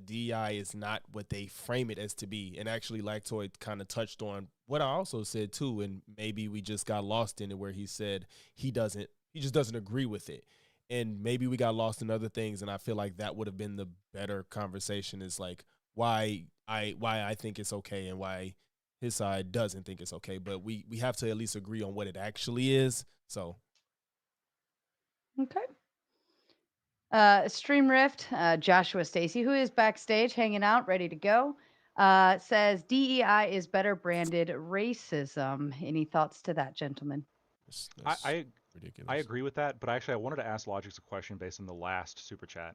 DEI is not what they frame it as to be. And actually, Lactoid kind of touched on what I also said too, and maybe we just got lost in it where he said he just doesn't agree with it. And maybe we got lost in other things, and I feel like that would have been the better conversation, is like why I think it's okay and why his side doesn't think it's okay. But we have to at least agree on what it actually is. So Okay. Stream Rift, Joshua Stacy, who is backstage hanging out, ready to go, says DEI is better branded racism. Any thoughts to that, gentlemen? I ridiculous. I agree with that, but actually I wanted to ask Logix a question based on the last super chat.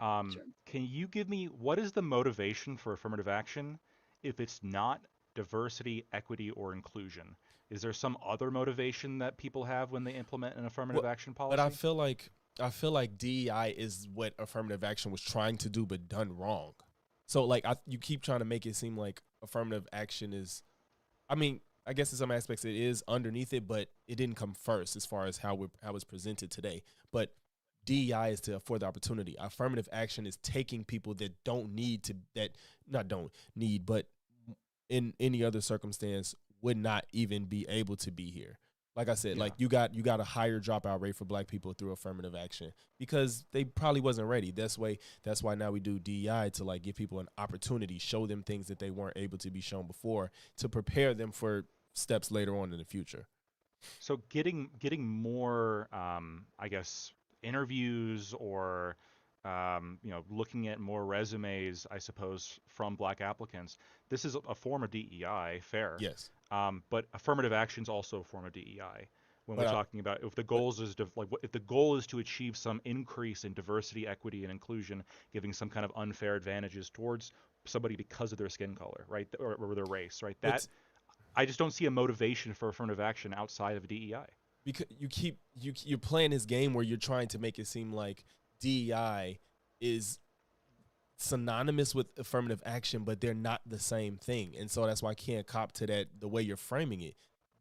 Sure. Can you give me what is the motivation for affirmative action if it's not diversity, equity, or inclusion? Is there some other motivation that people have when they implement an affirmative action policy? But I feel like DEI is what affirmative action was trying to do, but done wrong. So like you keep trying to make it seem like affirmative action is, I mean, I guess in some aspects it is underneath it, but it didn't come first as far as how it's presented today. But DEI is to afford the opportunity. Affirmative action is taking people that don't need, but in any other circumstance would not even be able to be here. Like I said, like you got a higher dropout rate for black people through affirmative action because they probably wasn't ready. That's why now we do DEI to like give people an opportunity, show them things that they weren't able to be shown before to prepare them for steps later on in the future. So getting more, I guess, interviews or looking at more resumes, I suppose, from black applicants. This is a form of DEI, fair. Yes. But affirmative action is also a form of DEI. When we're talking about if the goals is if the goal is to achieve some increase in diversity, equity, and inclusion, giving some kind of unfair advantages towards somebody because of their skin color, right, or their race, right? That I just don't see a motivation for affirmative action outside of DEI. Because you're playing this game where you're trying to make it seem like DEI is synonymous with affirmative action, but they're not the same thing. And so that's why I can't cop to that the way you're framing it.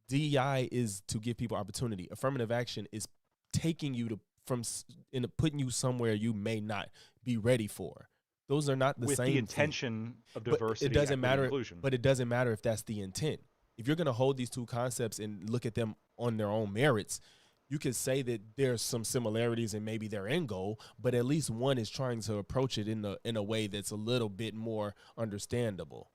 DEI is to give people opportunity. Affirmative action is taking you putting you somewhere you may not be ready for. Those are not the with same the intention of diversity, it doesn't matter. inclusion. But it doesn't matter if that's the intent. If you're going to hold these two concepts and look at them on their own merits, you could say that there's some similarities and maybe their end goal, but at least one is trying to approach it in a way that's a little bit more understandable.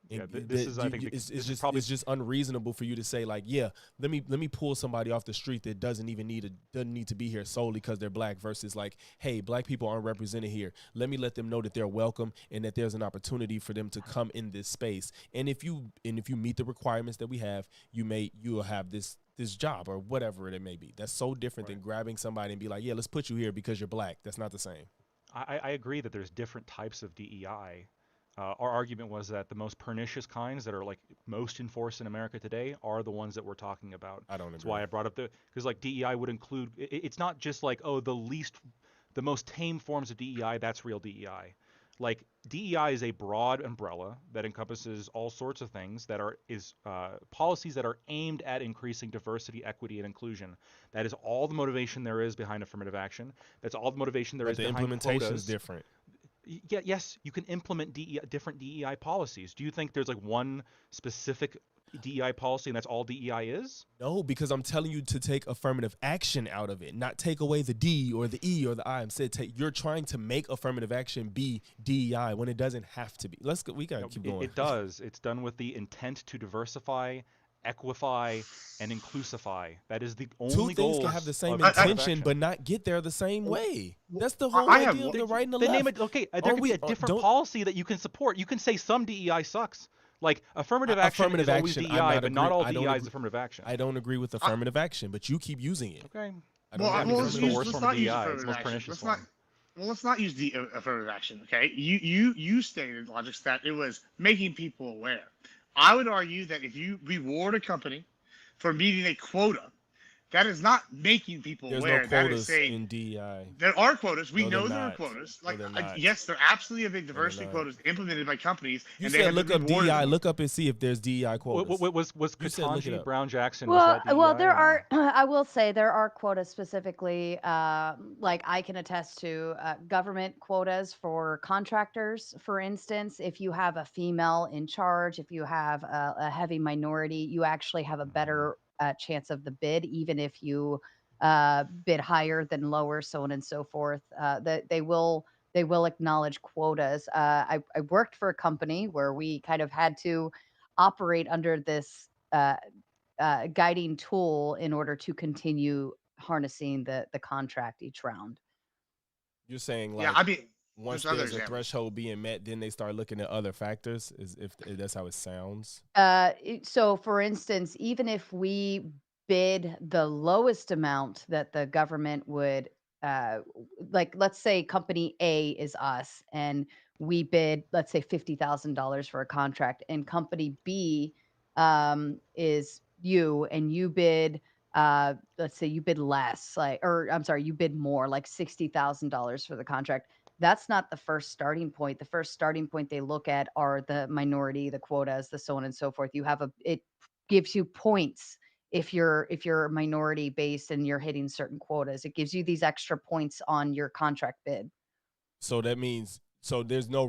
Yeah, this is, I think, it's just unreasonable for you to say like, yeah, let me pull somebody off the street that doesn't need to be here solely because they're black versus like, hey, black people aren't represented here. Let me let them know that they're welcome and that there's an opportunity for them to come in this space. And if you meet the requirements that we have, you'll have this job or whatever it may be. That's so different than grabbing somebody and be like, yeah, let's put you here because you're black. That's not the same. I agree that there's different types of DEI. Our argument was that the most pernicious kinds that are like most enforced in America today are the ones that we're talking about. I don't agree. That's why I brought up because like DEI would include, it's not just like, oh, the most tame forms of DEI, that's real DEI. Like DEI is a broad umbrella that encompasses all sorts of things that are policies that are aimed at increasing diversity, equity, and inclusion. That is all the motivation there is behind affirmative action. That's all the motivation there is behind quotas. The implementation is different. Yeah, yes, you can implement different DEI policies. Do you think there's like one specific DEI policy and that's all DEI is? No, because I'm telling you to take affirmative action out of it, not take away the D or the E or the I. You're trying to make affirmative action be DEI when it doesn't have to be. We gotta keep going. It does. It's done with the intent to diversify, equify, and inclusify. That is the only goal. Two things can have the same intention, but not get there the same way. That's the whole idea of the right and the left. There could be a different policy that you can support. You can say some DEI sucks. Like affirmative action is always DEI, but not all DEI is affirmative action. I don't agree with affirmative action, but you keep using it. Okay. Let's not use affirmative action. Okay, you stated, Logix, that it was making people aware. I would argue that if you reward a company for meeting a quota, That is not making people There's no aware. That is quotas saying in DEI. there are quotas. We No, they're know there are not. quotas. No, Like, they're not. yes, there absolutely have been No, they're diversity not. quotas implemented by companies, You and they said have look been up rewarded DEI. for it. Look up and see if there's DEI quotas. Was You said look it Katanji up. Brown Jackson? Well, Was that DEI well, there or no? are. I will say there are quotas specifically. Like I can attest to government quotas for contractors. For instance, if you have a female in charge, if you have a heavy minority, you actually have a better chance of the bid, even if you bid higher than lower, so on and so forth. That they will acknowledge quotas. I worked for a company where we kind of had to operate under this guiding tool in order to continue harnessing the contract each round. You're saying Yeah, like I mean, once there's other there's a examples. threshold being met, then they start looking at other factors. Is if that's how it sounds. So, for instance, even if we bid the lowest amount that the government would, like, let's say company A is us, and we bid, let's say, $50,000 for a contract, and company B is you, and you bid, let's say you bid less, like, or I'm sorry, you bid more, like $60,000 for the contract. That's not the first starting point. The first starting point they look at are the minority, the quotas, the so on and so forth. It gives you points if you're minority based and you're hitting certain quotas. It gives you these extra points on your contract bid. So that means there's no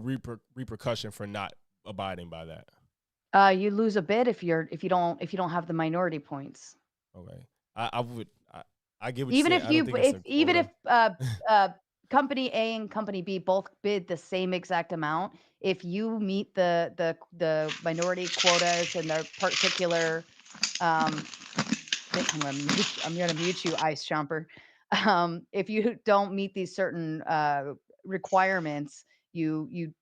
repercussion for not abiding by that. You lose a bid if you don't have the minority points. Okay. I get what you're Even saying. if I don't you think it's if a even if quota. company A and company B both bid the same exact amount, if you meet the minority quotas and their particular I'm gonna mute you, Ice Chomper. If you don't meet these certain requirements, you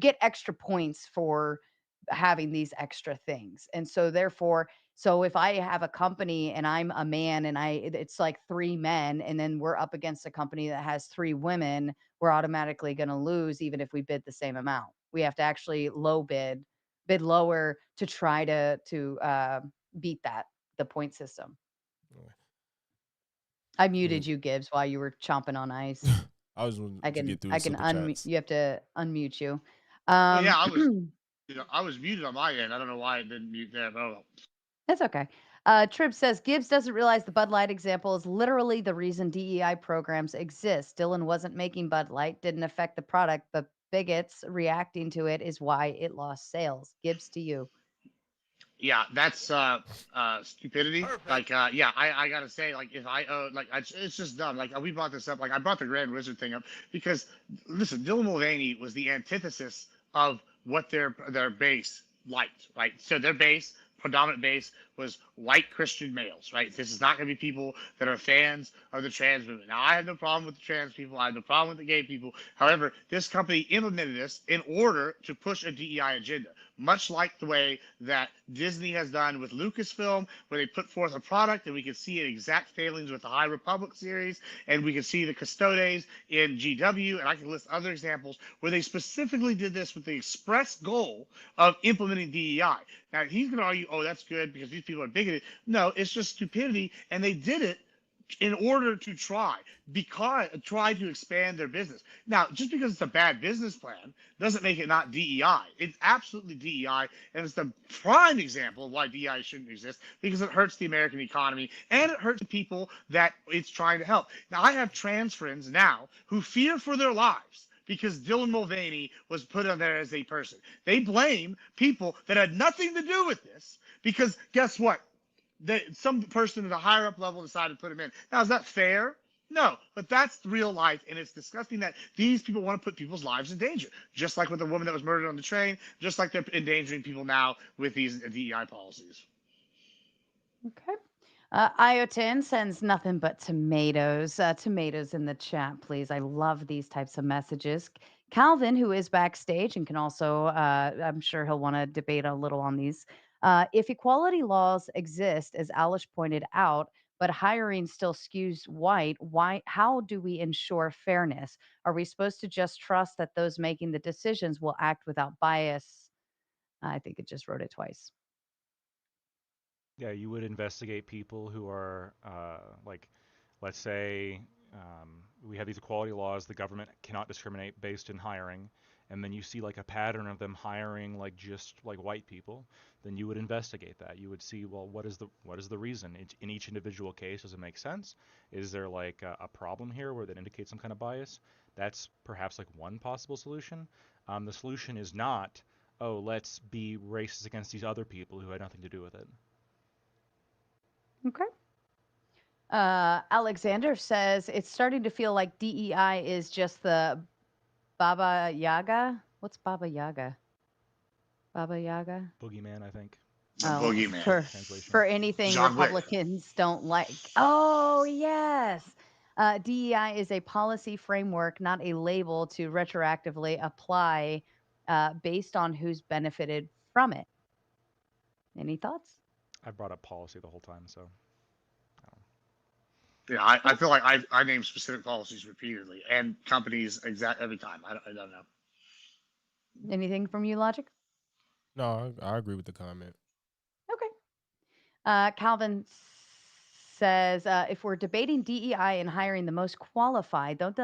get extra points for having these extra things. And so therefore, so if I have a company and I'm a man and it's like three men, and then we're up against a company that has three women, we're automatically going to lose even if we bid the same amount. We have to actually bid lower to try to beat the point system. I muted you, Gibbs, while you were chomping on ice. I was wanting I to can get through I the can super unmute. chats. You have to unmute you. Oh yeah, I was muted on my end. I don't know why it didn't mute them. Oh, That's okay. Trib says Gibbs doesn't realize the Bud Light example is literally the reason DEI programs exist. Dylan wasn't making Bud Light, didn't affect the product, but bigots reacting to it is why it lost sales. Gibbs, to you. yeah, that's stupidity. Like, yeah, I gotta say, like, if I like, it's just dumb. Like, we brought this up. Like, I brought the Grand Wizard thing up because, listen, Dylan Mulvaney was the antithesis of what their base liked, right? So their base, predominant base, was white Christian males, right? This is not going to be people that are fans of the trans movement. Now, I have no problem with the trans people. I have no problem with the gay people. However, this company implemented this in order to push a DEI agenda, much like the way that Disney has done with Lucasfilm, where they put forth a product and we can see exact failings with the High Republic series, and we can see the Custodes in GW, and I can list other examples where they specifically did this with the express goal of implementing DEI. Now, he's going to argue, oh, that's good because these people are bigoted. No, it's just stupidity, and they did it in order to try to expand their business. Now, just because it's a bad business plan doesn't make it not DEI. It's absolutely DEI, and it's the prime example of why DEI shouldn't exist because it hurts the American economy and it hurts the people that it's trying to help. Now, I have trans friends now who fear for their lives because Dylan Mulvaney was put on there as a person. They blame people that had nothing to do with this because guess what? Some person at a higher up level decided to put him in. Now, is that fair? No, but that's real life, and it's disgusting that these people want to put people's lives in danger, just like with the woman that was murdered on the train, just like they're endangering people now with these DEI policies. Okay. Iotin sends nothing but tomatoes. Tomatoes in the chat, please. I love these types of messages. Calvin, who is backstage and can also, I'm sure he'll want to debate a little on these. If equality laws exist, as Alish pointed out, but hiring still skews white, how do we ensure fairness? Are we supposed to just trust that those making the decisions will act without bias? I think it just wrote it twice. Yeah, you would investigate people who are like, let's say we have these equality laws. The government cannot discriminate based in hiring, and then you see like a pattern of them hiring like just like white people. Then you would investigate that. You would see, well, what is the reason in each individual case? Does it make sense? Is there like a problem here where that indicates some kind of bias? That's perhaps like one possible solution. The solution is not, oh, let's be racist against these other people who had nothing to do with it. Okay. Alexander says it's starting to feel like DEI is just the Baba Yaga. What's Baba Yaga? Baba Yaga? Boogeyman, I think. The boogeyman. For anything John Wick. Republicans don't like. Oh, yes. DEI is a policy framework, not a label to retroactively apply based on who's benefited from it. Any thoughts? I brought up policy the whole time, so. Yeah, I feel like I name specific policies repeatedly and companies every time. I don't know. Anything from you, Logic? No, I agree with the comment. Okay. Calvin says, if we're debating DEI and hiring the most qualified, don't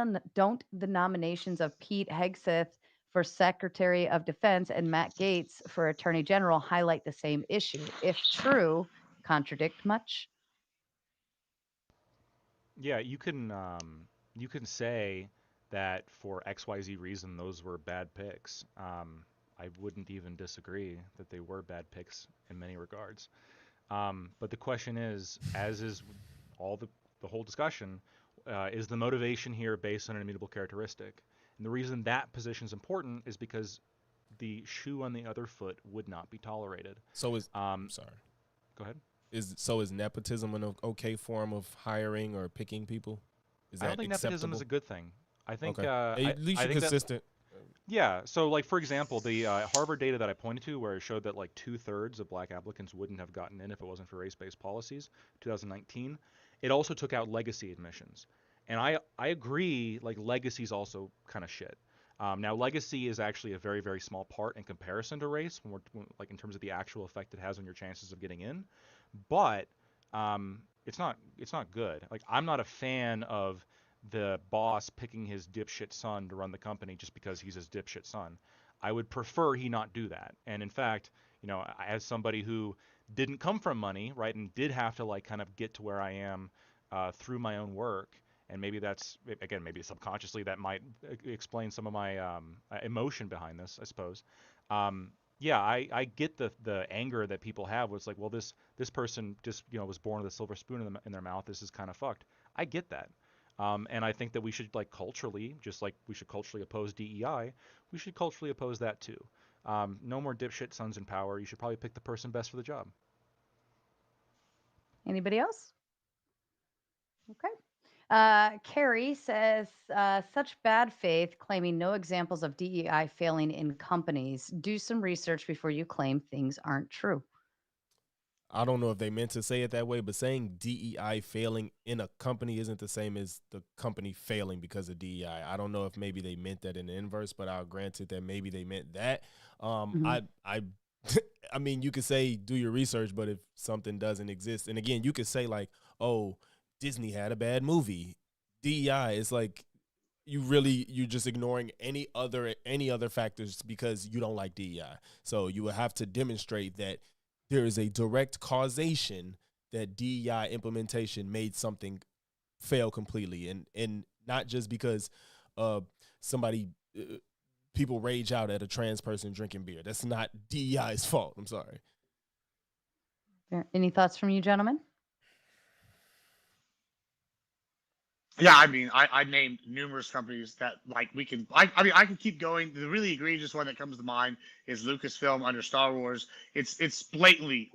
the nominations of Pete Hegseth for Secretary of Defense and Matt Gaetz for Attorney General highlight the same issue? If true, contradict much? Yeah, you can say that for XYZ reason those were bad picks. I wouldn't even disagree that they were bad picks in many regards. But the question is, as is all the whole discussion, is the motivation here based on an immutable characteristic? And the reason that position is important is because the shoe on the other foot would not be tolerated. So is sorry. Go ahead. Is nepotism an okay form of hiring or picking people? Is that I don't think acceptable? nepotism is a good thing. I think okay. At least you're consistent. Yeah. So, like for example, the Harvard data that I pointed to, where it showed that like 2/3 of black applicants wouldn't have gotten in if it wasn't for race-based policies, 2019. It also took out legacy admissions, and I agree. Like legacy is also kind of shit. Now, legacy is actually a very, very small part in comparison to race, like in terms of the actual effect it has on your chances of getting in. But it's not good. Like I'm not a fan of the boss picking his dipshit son to run the company just because he's his dipshit son. I would prefer he not do that. And in fact, you know, as somebody who didn't come from money, right, and did have to like kind of get to where I am through my own work, and maybe that's, again, maybe subconsciously that might explain some of my emotion behind this, I suppose. Yeah, I get the anger that people have. It's like, well, this person just, you know, was born with a silver spoon in their mouth. This is kind of fucked. I get that. And I think that we should, like, culturally, just like we should culturally oppose DEI, we should culturally oppose that too. No more dipshit sons in power. You should probably pick the person best for the job. Anybody else? Okay. Carrie says, such bad faith, claiming no examples of DEI failing in companies. Do some research before you claim things aren't true. I don't know if they meant to say it that way, but saying DEI failing in a company isn't the same as the company failing because of DEI. I don't know if maybe they meant that in the inverse, but I'll grant it that maybe they meant that. I mean, you could say do your research, but if something doesn't exist, and again, you could say like, oh, Disney had a bad movie. DEI is like you're just ignoring any other factors because you don't like DEI. So you will have to demonstrate that there is a direct causation that DEI implementation made something fail completely, and not just because people rage out at a trans person drinking beer. That's not DEI's fault. I'm sorry. Any thoughts from you, gentlemen? Yeah, I mean, I named numerous companies that like we can. I mean, I can keep going. The really egregious one that comes to mind is Lucasfilm under Star Wars. It's blatantly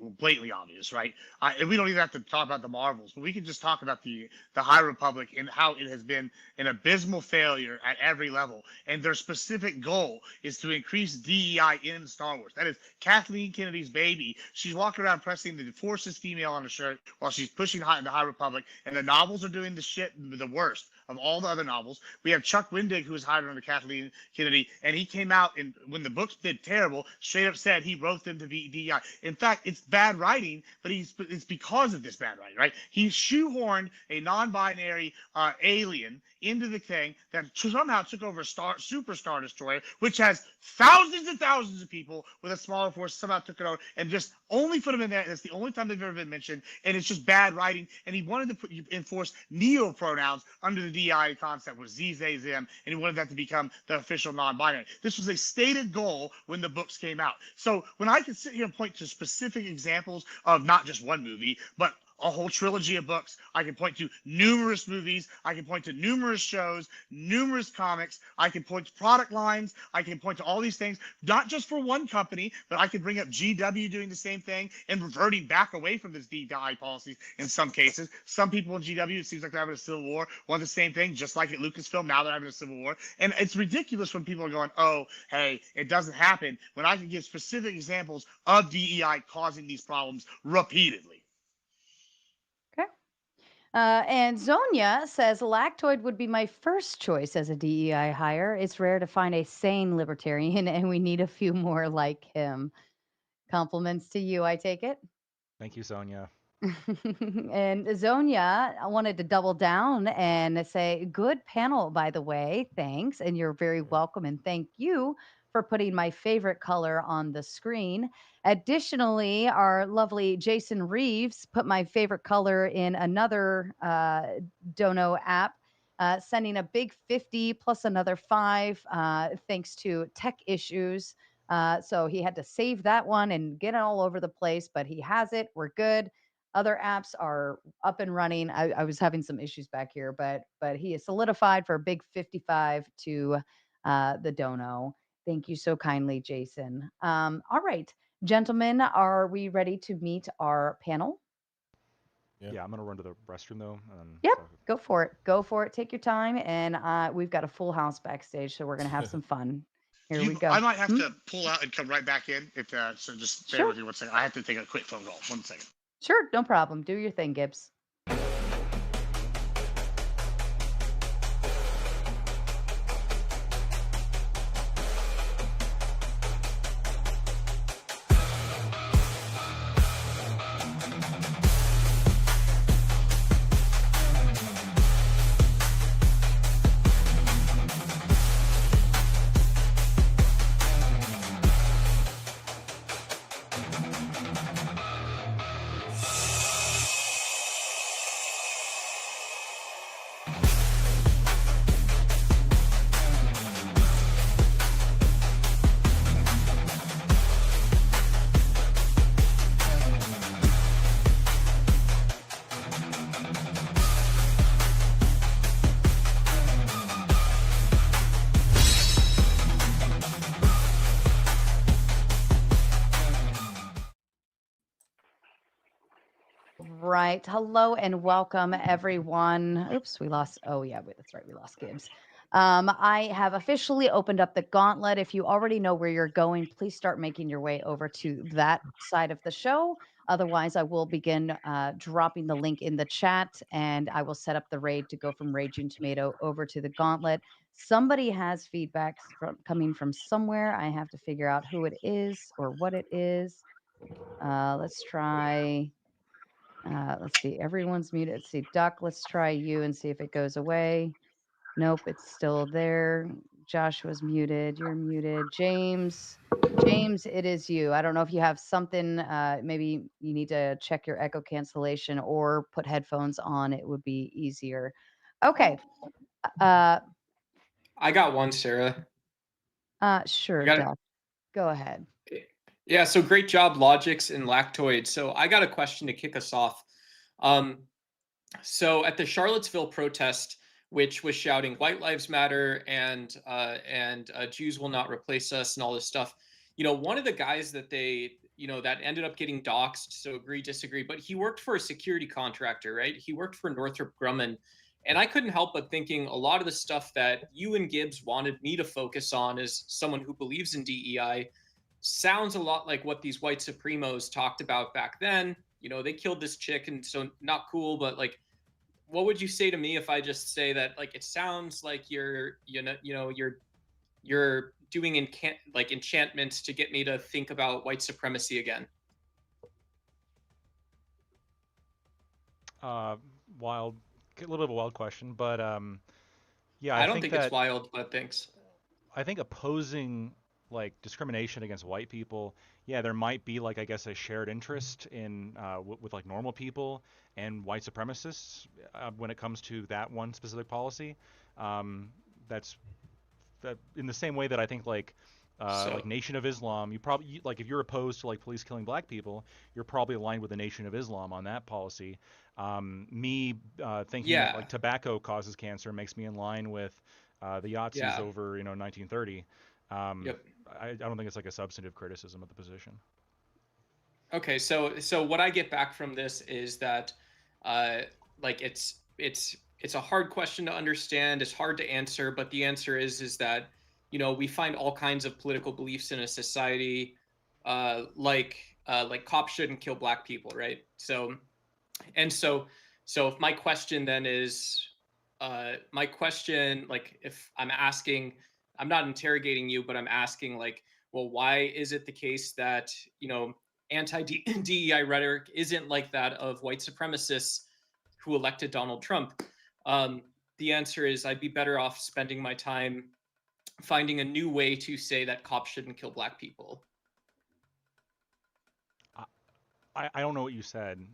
obvious, right? And we don't even have to talk about the Marvels, but we can just talk about the High Republic and how it has been an abysmal failure at every level. And their specific goal is to increase DEI in Star Wars. That is Kathleen Kennedy's baby. She's walking around pressing the Force is female on her shirt while she's pushing the High Republic, and the novels are doing the shit the worst. of all the other novels. We have Chuck Wendig, who was hired under Kathleen Kennedy, and he came out and when the books did terrible, straight up said he wrote them to be DEI. In fact, it's bad writing, but it's because of this bad writing, right? He shoehorned a non-binary alien into the thing that somehow took over a super star destroyer, which has thousands and thousands of people with a smaller force, somehow took it over and just only put them in there. That's the only time they've ever been mentioned, and it's just bad writing. And he wanted to enforce neo pronouns under the DEI concept with ze, they, them, and he wanted that to become the official non-binary. This was a stated goal when the books came out. So when I can sit here and point to specific examples of not just one movie, but a whole trilogy of books. I can point to numerous movies. I can point to numerous shows, numerous comics. I can point to product lines. I can point to all these things, not just for one company, but I can bring up GW doing the same thing and reverting back away from this DEI policies in some cases. Some people in GW, it seems like they're having a civil war, want the same thing, just like at Lucasfilm, now they're having a civil war. And it's ridiculous when people are going, oh, hey, it doesn't happen, when I can give specific examples of DEI causing these problems repeatedly. And Zonia says Lactoid would be my first choice as a DEI hire. It's rare to find a sane libertarian, and we need a few more like him. Compliments to you, I take it. Thank you, Sonia. And Zonia, I wanted to double down and say, good panel, by the way. Thanks. And you're very welcome. And thank you for putting my favorite color on the screen. Additionally, our lovely Jason Reeves put my favorite color in another Dono app, sending a big 50 plus another 5 thanks to tech issues. So he had to save that one and get it all over the place, but he has it. We're good. Other apps are up and running. I was having some issues back here, but he is solidified for a big 55 to the Dono. Thank you so kindly, Jason. All right, gentlemen, are we ready to meet our panel? Yeah, I'm gonna run to the restroom though. Yep, go for it. Go for it. Take your time, and we've got a full house backstage, so we're gonna have some fun. Here we go. I might have to pull out and come right back in. So just bear with me 1 second. I have to take a quick phone call. 1 second. Sure, no problem. Do your thing, Gibbs. Right. Hello and welcome, everyone. Oops, we lost. Oh, yeah, wait, that's right. We lost Gibbs. I have officially opened up the gauntlet. If you already know where you're going, please start making your way over to that side of the show. Otherwise, I will begin dropping the link in the chat, and I will set up the raid to go from Raging Tomato over to the gauntlet. Somebody has feedback coming from somewhere. I have to figure out who it is or what it is. Let's try. Let's see. Everyone's muted. Let's see. Duck, let's try you and see if it goes away. Nope, it's still there. Joshua's muted. You're muted. James, it is you. I don't know if you have something. Maybe you need to check your echo cancellation or put headphones on. It would be easier. Okay. I got one, Sarah. Sure, Duck. Go ahead. Yeah, so great job, Logix and Lactoid. So I got a question to kick us off. So at the Charlottesville protest, which was shouting "White Lives Matter" and Jews will not replace us and all this stuff, one of the guys that that ended up getting doxxed. So agree, disagree, but he worked for a security contractor, right? He worked for Northrop Grumman. And I couldn't help but thinking a lot of the stuff that you and Gibbs wanted me to focus on as someone who believes in DEI sounds a lot like what these white supremos talked about back then. They killed this chick, and so not cool, but like what would you say to me if I just say that, like, it sounds like you're doing enchantments to get me to think about white supremacy again? Wild, a little bit of a wild question, but yeah, I don't think think that it's wild, but thanks. I think opposing like discrimination against white people, yeah, there might be like I guess a shared interest in with like normal people and white supremacists when it comes to that one specific policy. That's that in the same way that I think like Nation of Islam, you probably like if you're opposed to like police killing black people, you're probably aligned with the Nation of Islam on that policy. Me thinking that like tobacco causes cancer makes me in line with the Yahtzees over 1930. I don't think it's like a substantive criticism of the position. Okay, so what I get back from this is that like it's a hard question to understand, it's hard to answer, but the answer is that we find all kinds of political beliefs in a society, like cops shouldn't kill black people, right? So if my question then is my question, like if I'm asking, I'm not interrogating you, but I'm asking like, well, why is it the case that anti-DEI rhetoric isn't like that of white supremacists who elected Donald Trump? The answer is I'd be better off spending my time finding a new way to say that cops shouldn't kill black people. I don't know what you said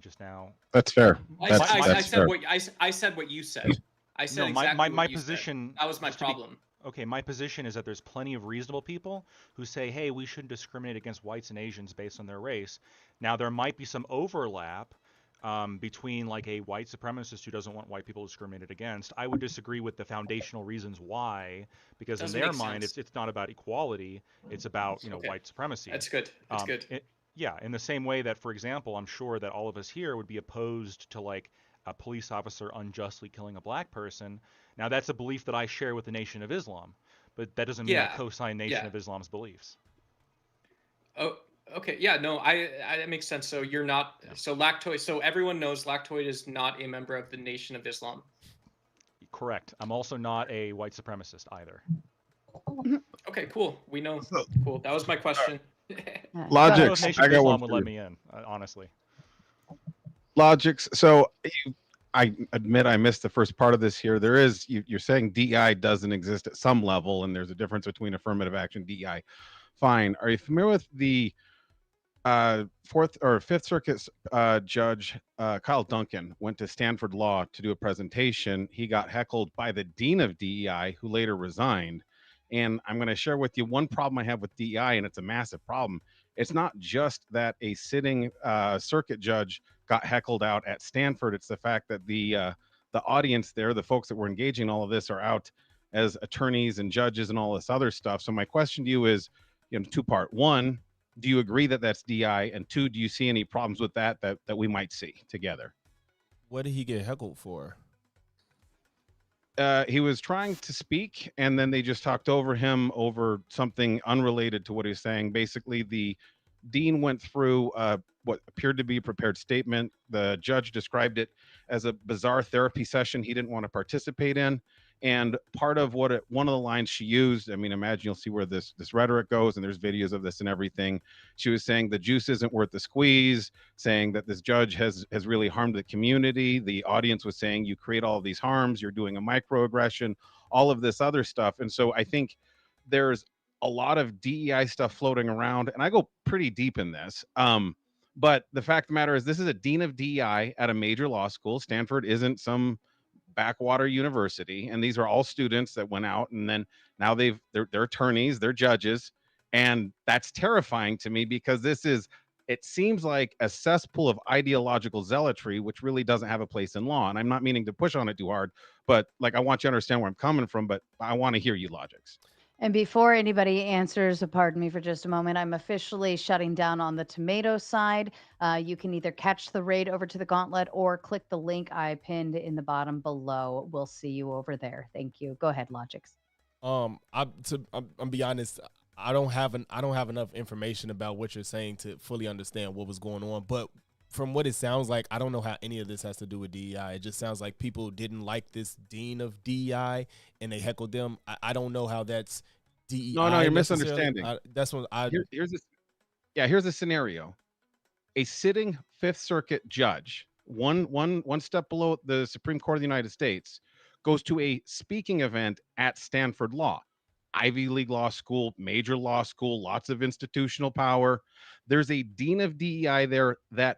just now. That's fair. I said what you said. I said exactly my what you position. Said. That was my problem. Okay, my position is that there's plenty of reasonable people who say, hey, we shouldn't discriminate against whites and Asians based on their race. Now, there might be some overlap between like a white supremacist who doesn't want white people discriminated against. I would disagree with the foundational reasons why, because in their mind, it's not about equality. It's about, white supremacy. That's good. That's good. Yeah, in the same way that, for example, I'm sure that all of us here would be opposed to like a police officer unjustly killing a black person. Now, that's a belief that I share with the Nation of Islam, but that doesn't mean I co-sign Nation of Islam's beliefs. Oh, okay. Yeah, no, that makes sense. So you're not, so Lactoid, so everyone knows Lactoid is not a member of the Nation of Islam. Correct. I'm also not a white supremacist either. Okay, cool. We know. Cool. That was my question. Logics. Nation of Islam would let me in, honestly. Logics. So I admit I missed the first part of this here. There is, you're saying DEI doesn't exist at some level, and there's a difference between affirmative action, DEI. Fine. Are you familiar with the Fourth or Fifth Circuit Judge Kyle Duncan went to Stanford Law to do a presentation. He got heckled by the dean of DEI, who later resigned. And I'm going to share with you one problem I have with DEI, and it's a massive problem. It's not just that a sitting circuit judge got heckled out at Stanford. It's the fact that the audience there, the folks that were engaging in all of this, are out as attorneys and judges and all this other stuff. So my question to you is, two-part. One, do you agree that that's DEI? And two, do you see any problems with that we might see together? What did he get heckled for? He was trying to speak, and then they just talked over him over something unrelated to what he was saying. Basically, the dean went through what appeared to be a prepared statement. The judge described it as a bizarre therapy session he didn't want to participate in. And part of one of the lines she used, I mean, imagine you'll see where this rhetoric goes, and there's videos of this and everything. She was saying the juice isn't worth the squeeze, saying that this judge has really harmed the community. The audience was saying you create all of these harms, you're doing a microaggression, all of this other stuff. And so I think there's a lot of DEI stuff floating around, and I go pretty deep in this. But the fact of the matter is, this is a dean of DEI at a major law school. Stanford isn't some backwater university, and these are all students that went out, and then now they're attorneys, they're judges, and that's terrifying to me, because it seems like a cesspool of ideological zealotry, which really doesn't have a place in law. And I'm not meaning to push on it too hard, but like, I want you to understand where I'm coming from, but I want to hear you, Logics. And before anybody answers, pardon me for just a moment, I'm officially shutting down on the tomato side. You can either catch the raid over to the gauntlet or click the link I pinned in the bottom below. We'll see you over there. Thank you. Go ahead, Logics. I'm be honest, I don't have enough information about what you're saying to fully understand what was going on. But from what it sounds like, I don't know how any of this has to do with DEI. It just sounds like people didn't like this dean of DEI and they heckled them. I don't know how that's DEI. No, you're necessarily. misunderstanding. That's what I. Here's a scenario. A sitting Fifth Circuit judge, one step below the Supreme Court of the United States, goes to a speaking event at Stanford Law, Ivy League law school, major law school, lots of institutional power. There's a dean of DEI there that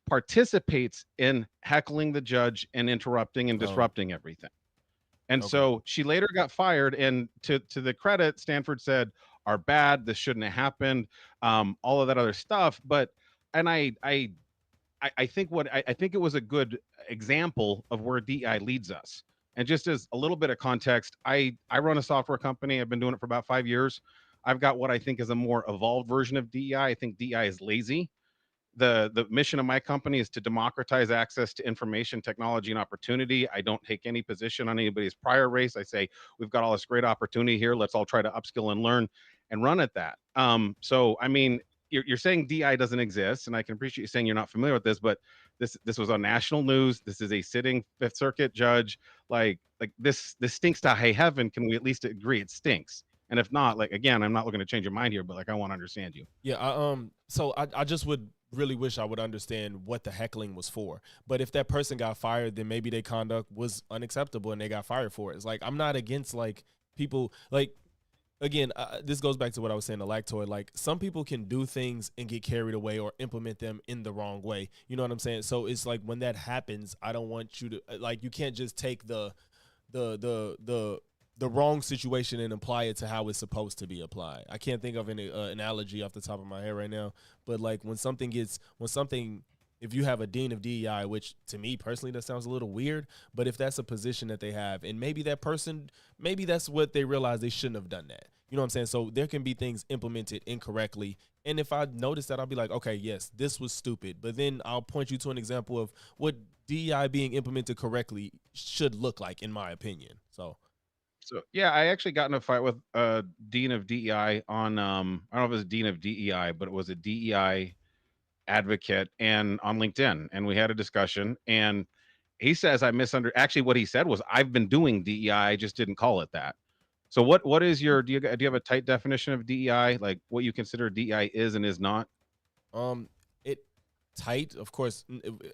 participates in heckling the judge and interrupting and disrupting everything. And so she later got fired. And to the credit, Stanford said, are bad. This shouldn't have happened. All of that other stuff. But and I think I think it was a good example of where DEI leads us. And just as a little bit of context, I run a software company. I've been doing it for about 5 years. I've got what I think is a more evolved version of DEI. I think DEI is lazy. The mission of my company is to democratize access to information, technology, and opportunity. I don't take any position on anybody's prior race. I say we've got all this great opportunity here. Let's all try to upskill and learn and run at that. So I mean, you're saying DI doesn't exist, and I can appreciate you saying you're not familiar with this, but this was on national news. This is a sitting Fifth Circuit judge. Like this stinks to high heaven. Can we at least agree it stinks? And if not, like again, I'm not looking to change your mind here, but like I want to understand you. Yeah, so I just would really wish I would understand what the heckling was for. But if that person got fired, then maybe their conduct was unacceptable and they got fired for it. It's like I'm not against like people like again, this goes back to what I was saying to Lactoid. Like some people can do things and get carried away or implement them in the wrong way. You know what I'm saying? So it's like when that happens, I don't want you to like you can't just take the wrong situation and apply it to how it's supposed to be applied. I can't think of any analogy off the top of my head right now, but like if you have a dean of DEI, which to me personally, that sounds a little weird, but if that's a position that they have and maybe that person, maybe that's what they realize they shouldn't have done that. You know what I'm saying? So there can be things implemented incorrectly. And if I notice that, I'll be like, okay, yes, this was stupid. But then I'll point you to an example of what DEI being implemented correctly should look like, in my opinion. So yeah, I actually got in a fight with a dean of DEI on I don't know if it was dean of DEI, but it was a DEI advocate and on LinkedIn, and we had a discussion. And he says actually what he said was I've been doing DEI, I just didn't call it that. So what is your do you have a tight definition of DEI, like what you consider DEI is and is not? It tight, of course,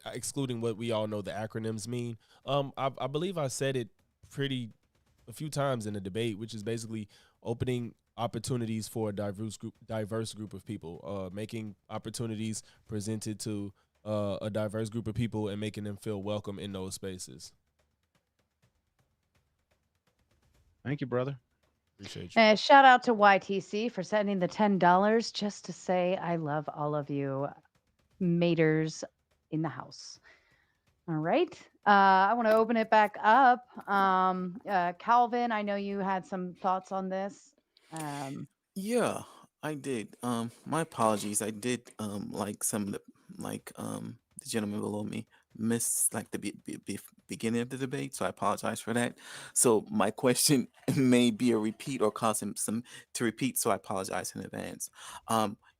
excluding what we all know the acronyms mean. I believe I said it a few times in the debate, which is basically opening opportunities for a diverse group of people, making opportunities presented to a diverse group of people and making them feel welcome in those spaces. Thank you, brother. Appreciate you. Shout out to YTC for sending the $10 just to say I love all of you maters in the house. All right. I want to open it back up. Calvin, I know you had some thoughts on this. Yeah, I did. My apologies. I did like some of the gentleman below me missed like the beginning of the debate, so I apologize for that. So my question may be a repeat or cause him some to repeat, so I apologize in advance.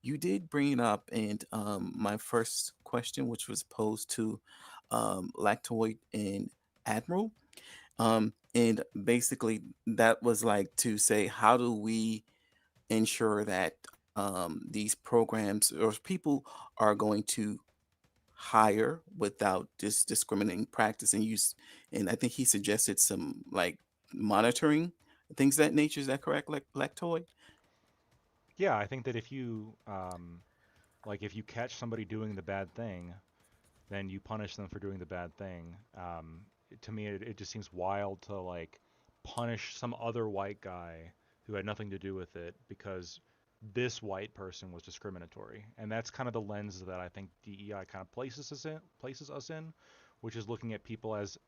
You did bring it up, and my first question, which was posed to Lactoid and Admiral, and basically that was like to say, how do we ensure that these programs or people are going to hire without discriminating practice and use? And I think he suggested some like monitoring things of that nature. Is that correct, like Lactoid? Yeah, I think that if you if you catch somebody doing the bad thing, then you punish them for doing the bad thing. To me, it just seems wild to like punish some other white guy who had nothing to do with it because this white person was discriminatory. And that's kind of the lens that I think DEI kind of places us in, which is looking at people as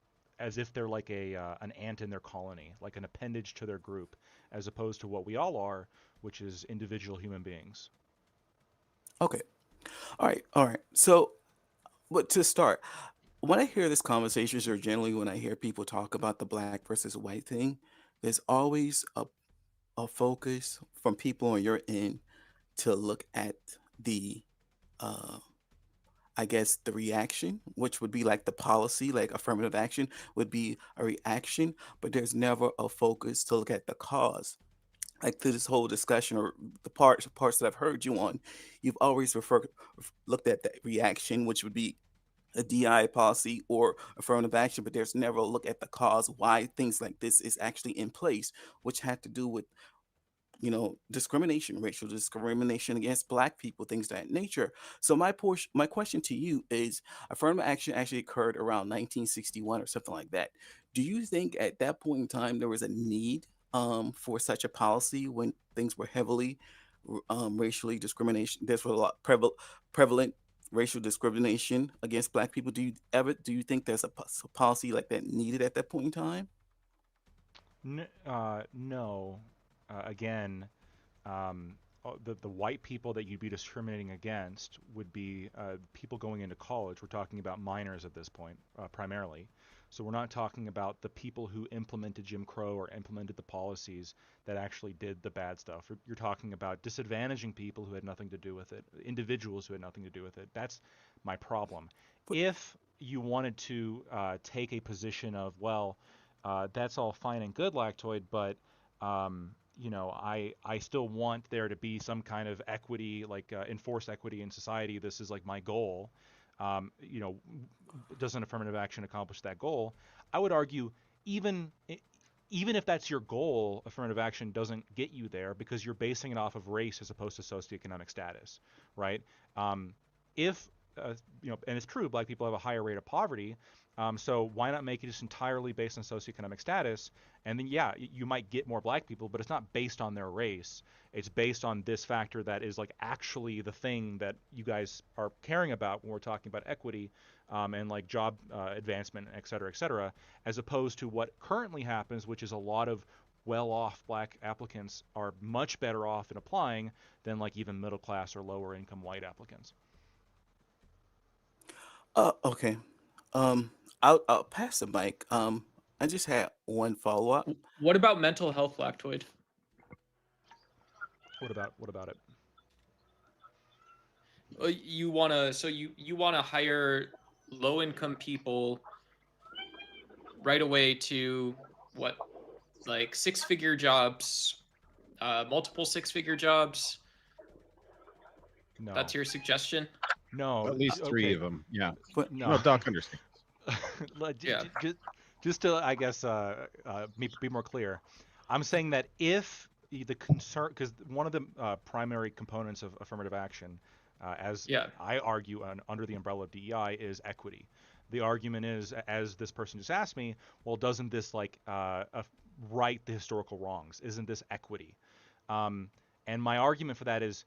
if they're like an ant in their colony, like an appendage to their group, as opposed to what we all are, which is individual human beings. Okay. All right. So, but to start, when I hear this conversations, or generally when I hear people talk about the black versus white thing, there's always a focus from people on your end to look at the I guess the reaction, which would be like the policy, like affirmative action would be a reaction, but there's never a focus to look at the cause. Like through this whole discussion or the parts that I've heard you on, you've always looked at the reaction, which would be a DI policy or affirmative action, but there's never a look at the cause why things like this is actually in place, which had to do with discrimination, racial discrimination against Black people, things of that nature. So my question to you is, affirmative action actually occurred around 1961 or something like that. Do you think at that point in time there was a need for such a policy when things were heavily racially discrimination? There's a lot prevalent racial discrimination against Black people. Do you think there's a policy like that needed at that point in time? No. Again, the white people that you'd be discriminating against would be people going into college. We're talking about minors at this point, primarily. So we're not talking about the people who implemented Jim Crow or implemented the policies that actually did the bad stuff. You're talking about disadvantaging people who had nothing to do with it, individuals who had nothing to do with it. That's my problem. If you wanted to take a position of, well, that's all fine and good, Lactoid, but I still want there to be some kind of equity, like enforced equity in society. This is like my goal. Doesn't affirmative action accomplish that goal? I would argue even if that's your goal, affirmative action doesn't get you there because you're basing it off of race as opposed to socioeconomic status, right? If and it's true, Black people have a higher rate of poverty. So why not make it just entirely based on socioeconomic status? And then, yeah, you might get more Black people, but it's not based on their race. It's based on this factor that is like actually the thing that you guys are caring about when we're talking about equity and like job advancement, et cetera, as opposed to what currently happens, which is a lot of well-off Black applicants are much better off in applying than like even middle class or lower income white applicants. Okay. I'll pass the mic. I just had one follow-up. What about mental health, Lactoid? What about it? You wanna hire low income people right away to what, like 6-figure jobs, multiple 6-figure jobs? No. That's your suggestion? No. At least 3 okay. of them. Yeah. No. No, Doc understands. Yeah. Just to, I guess, be more clear, I'm saying that if the concern, because one of the primary components of affirmative action, I argue under the umbrella of DEI, is equity. The argument is, as this person just asked me, well, doesn't this right the historical wrongs? Isn't this equity? And my argument for that is,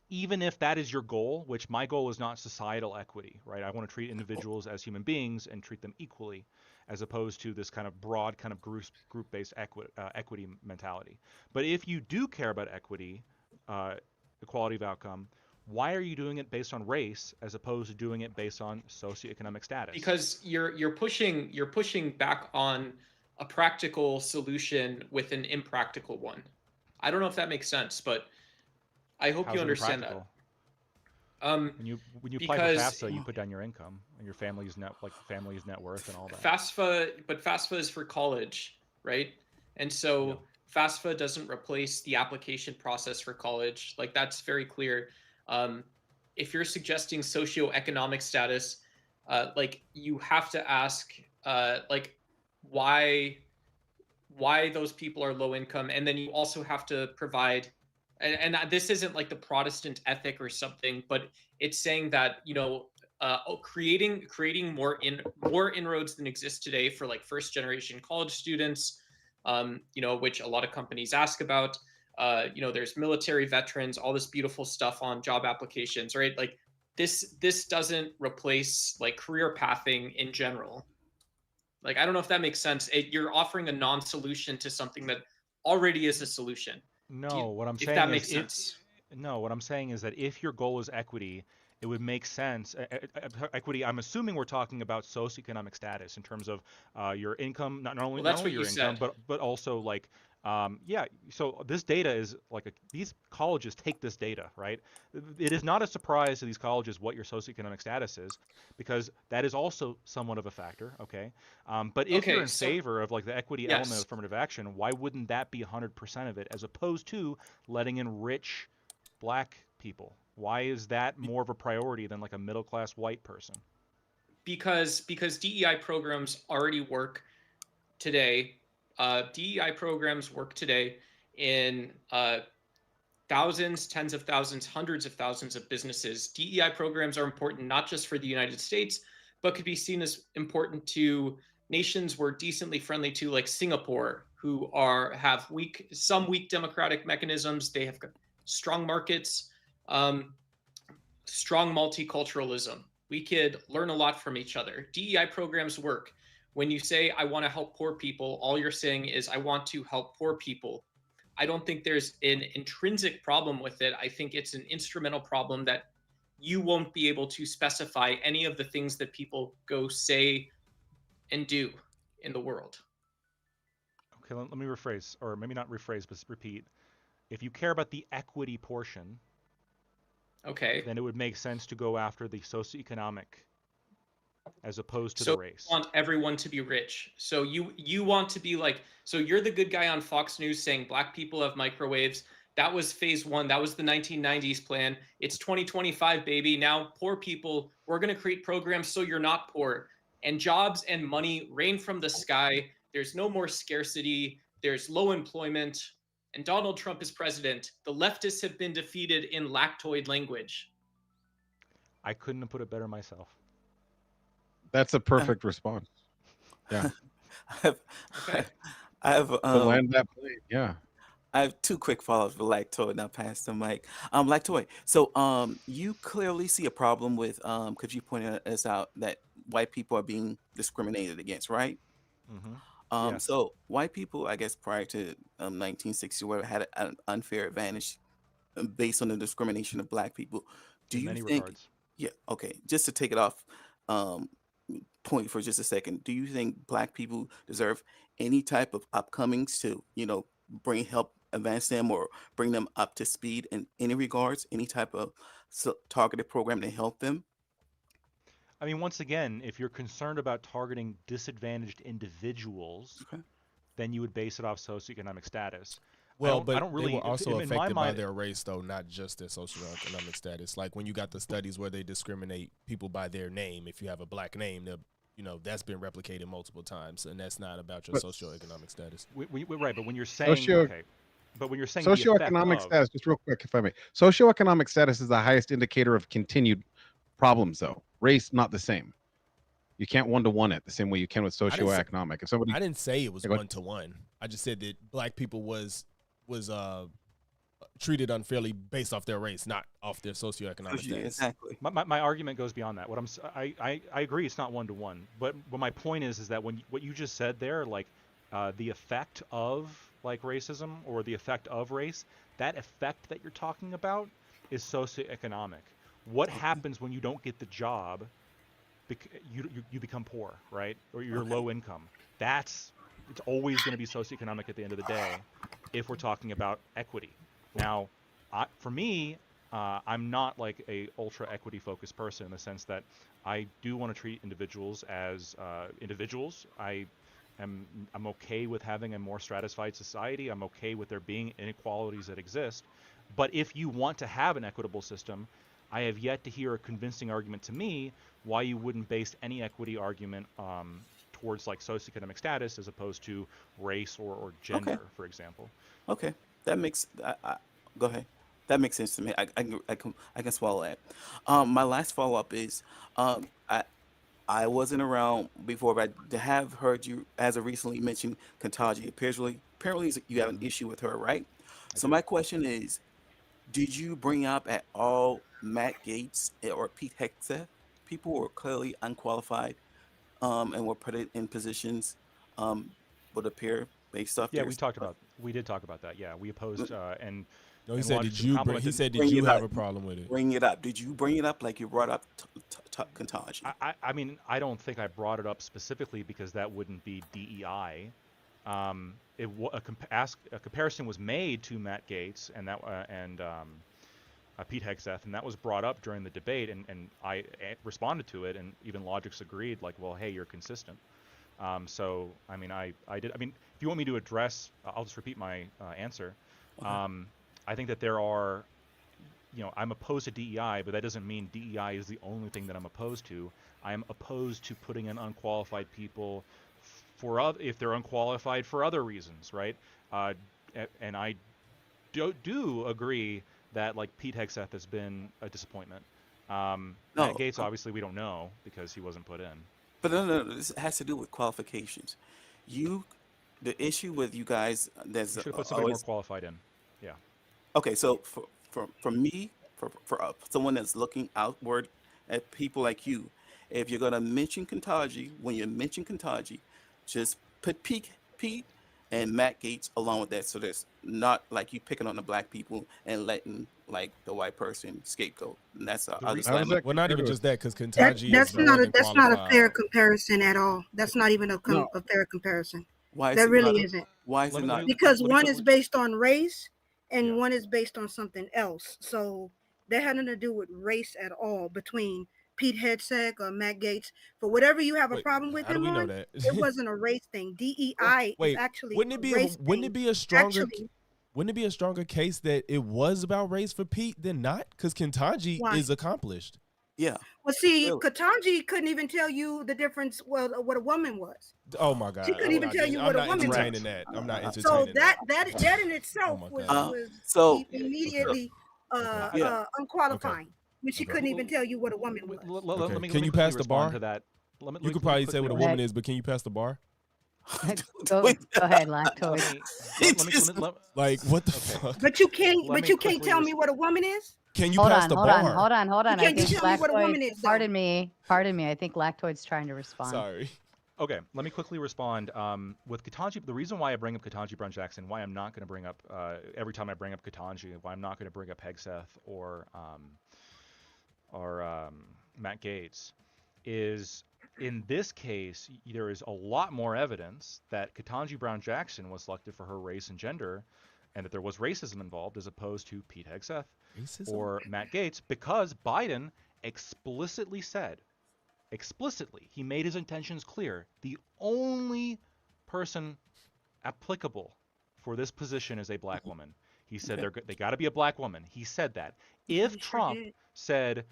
even if that is your goal, which my goal is not societal equity, right? I want to treat individuals as human beings and treat them equally, as opposed to this kind of broad kind of group-based equity mentality. But if you do care about equity, equality of outcome, why are you doing it based on race as opposed to doing it based on socioeconomic status? Because you're pushing back on a practical solution with an impractical one. I don't know if that makes sense, but I hope you understand that. When you apply for FAFSA, you put down your income and your family's net worth and all that. FAFSA is for college, right? And so FAFSA doesn't replace the application process for college. Like, that's very clear. If you're suggesting socioeconomic status, like, you have to ask like why those people are low income, and then you also have to provide. And this isn't like the Protestant ethic or something, but it's saying that, creating more inroads than exist today for like first generation college students, which a lot of companies ask about. There's military veterans, all this beautiful stuff on job applications, right? Like this doesn't replace like career pathing in general. Like, I don't know if that makes sense. You're offering a non-solution to something that already is a solution. No, what I'm saying if that makes sense. No, what I'm saying is that if your goal is equity, it would make sense. Equity, I'm assuming we're talking about socioeconomic status in terms of your income, not only your income, but also like Yeah, so this data is like these colleges take this data, right? It is not a surprise to these colleges what your socioeconomic status is, because that is also somewhat of a factor, okay? But if you're Okay, in so favor of like the equity element of yes, affirmative action, why wouldn't that be 100% of it, as opposed to letting in rich black people? Why is that more of a priority than like a middle class white person? because DEI programs already work today. DEI programs work today in thousands, tens of thousands, hundreds of thousands of businesses. DEI programs are important not just for the United States, but could be seen as important to nations we're decently friendly to, like Singapore, who have some weak democratic mechanisms. They have strong markets, um, strong multiculturalism. We could learn a lot from each other. DEI programs work. When you say, I want to help poor people, all you're saying is, I want to help poor people. I don't think there's an intrinsic problem with it. I think it's an instrumental problem that you won't be able to specify any of the things that people go say and do in the world. Okay, let me rephrase, or maybe not rephrase, but repeat. If you care about the equity portion, okay, then it would make sense to go after the socioeconomic as opposed to so the race. you want everyone to be rich. So you want to be like, so you're the good guy on Fox News saying black people have microwaves. That was phase one. That was the 1990s plan. It's 2025, baby. Now, poor people, we're going to create programs so you're not poor. And jobs and money rain from the sky. There's no more scarcity. There's low employment. And Donald Trump is president. The leftists have been defeated in lactoid language. I couldn't have put it better myself. That's a perfect response. Yeah. Okay. I have To land that plane. Yeah. I have two quick follow-ups for Lactoid, and I'll pass the mic. Lactoid, so you clearly see a problem with because you pointed us out that white people are being discriminated against, right? Mm-hmm. Yes. So white people, I guess, prior to 1960, were had an unfair advantage based on the discrimination of black people. Do In you many think? regards. Yeah. Okay. Just to take it off point for just a second, do you think black people deserve any type of upcomings to, bring help advance them or bring them up to speed in any regards, any type of targeted program to help them? I mean, once again, if you're concerned about targeting disadvantaged individuals, then you would base it off socioeconomic status. Well, I but don't really, they were also in my affected by mind, their race, though, not just their socioeconomic status. Like when you got the studies where they discriminate people by their name, if you have a black name, that's been replicated multiple times, and that's not about your socioeconomic status. Right, but when you're saying but when you're saying the effect Socioeconomic status, just real quick, if I may. Socioeconomic status is the highest indicator of continued problems, though. Race, not the same. You can't one-to-one it the same way you can with socioeconomic. If somebody, I didn't say it was one-to-one. I just said that black people was treated unfairly based off their race, not off their socioeconomic status. Exactly. My argument goes beyond that. I agree it's not one-to-one, but my point is that what you just said there, like the effect of like racism or the effect of race, that effect that you're talking about is socioeconomic. What happens when you don't get the job? You become poor, right? Or you're low income. It's always going to be socioeconomic at the end of the day if we're talking about equity. Now, for me, I'm not like a ultra equity focused person in the sense that I do want to treat individuals as individuals. I'm okay with having a more stratified society. I'm okay with there being inequalities that exist. But if you want to have an equitable system, I have yet to hear a convincing argument to me why you wouldn't base any equity argument towards like socioeconomic status as opposed to race or gender, for example. Okay, that makes. Go ahead. That makes sense to me. I can swallow that. My last follow up is, I wasn't around before, but I have heard you as of recently mentioned Kantaji. Apparently you have an issue with her, right? So my question is, did you bring up at all Matt Gaetz or Pete Hegseth? People were clearly unqualified, and were put in positions, would appear based off. Yeah, we did talk about that. Yeah, we opposed and. No, he said, did you have a problem with it? Bring it up. Did you bring it up like you brought up Kantaji? I mean, I don't think I brought it up specifically because that wouldn't be DEI. A comparison was made to Matt Gaetz and Pete Hegseth, and that was brought up during the debate, and I responded to it, and even Logix agreed, like, well, hey, you're consistent. So, I mean, I did. I mean, if you want me to address, I'll just repeat my answer. I think that there are, I'm opposed to DEI, but that doesn't mean DEI is the only thing that I'm opposed to. I am opposed to putting in unqualified people if they're unqualified for other reasons, right? And I do agree that, like, Pete Hegseth has been a disappointment. Matt Gaetz, obviously, we don't know because he wasn't put in. But no, this has to do with qualifications. The issue with you guys, there's You should have put somebody more qualified in. Yeah. Okay, so for me, for someone that's looking outward at people like you, if you're gonna mention Ketanji, when you mention Ketanji, just put Pete and Matt Gaetz along with that, so there's not like you picking on the black people and letting like the white person scapegoat. And that's well, not even just that, because Ketanji that's not a fair comparison at all. That's not even a fair comparison. Why is that it really not, isn't? Why is it not? Because one is based on race and one is based on something else. So that had nothing to do with race at all between Pete Hegseth or Matt Gaetz. For whatever you have a problem with him on, it wasn't a race thing. DEI is actually wouldn't it be a stronger case that it was about race for Pete than not? Because Ketanji is accomplished. Yeah. Well, see, Ketanji couldn't even tell you the difference. Well, what a woman was. Oh my God. She couldn't even tell you what a woman was. I'm not entertaining so that. that in itself was immediately unqualifying. When she couldn't even tell you what a woman was. Can you pass the bar? To that. You could probably say what a woman is, but can you pass the bar? Go ahead, Lactoid. Like, what the fuck? But you can't tell me what a woman is. Can you pass the bar? Hold on. You can't tell me what a woman is. Pardon me. I think Lactoid's trying to respond. Sorry. Okay, let me quickly respond. With Ketanji, the reason why I bring up Ketanji Brown Jackson, why I'm not going to bring up every time I bring up Ketanji, why I'm not going to bring up Hegseth or Matt Gaetz, is in this case there is a lot more evidence that Ketanji Brown Jackson was selected for her race and gender, and that there was racism involved, as opposed to Pete Hegseth or Matt Gaetz, because Biden explicitly said. He made his intentions clear. The only person applicable for this position is a black woman. He said they got to be a black woman. He said that. If Trump said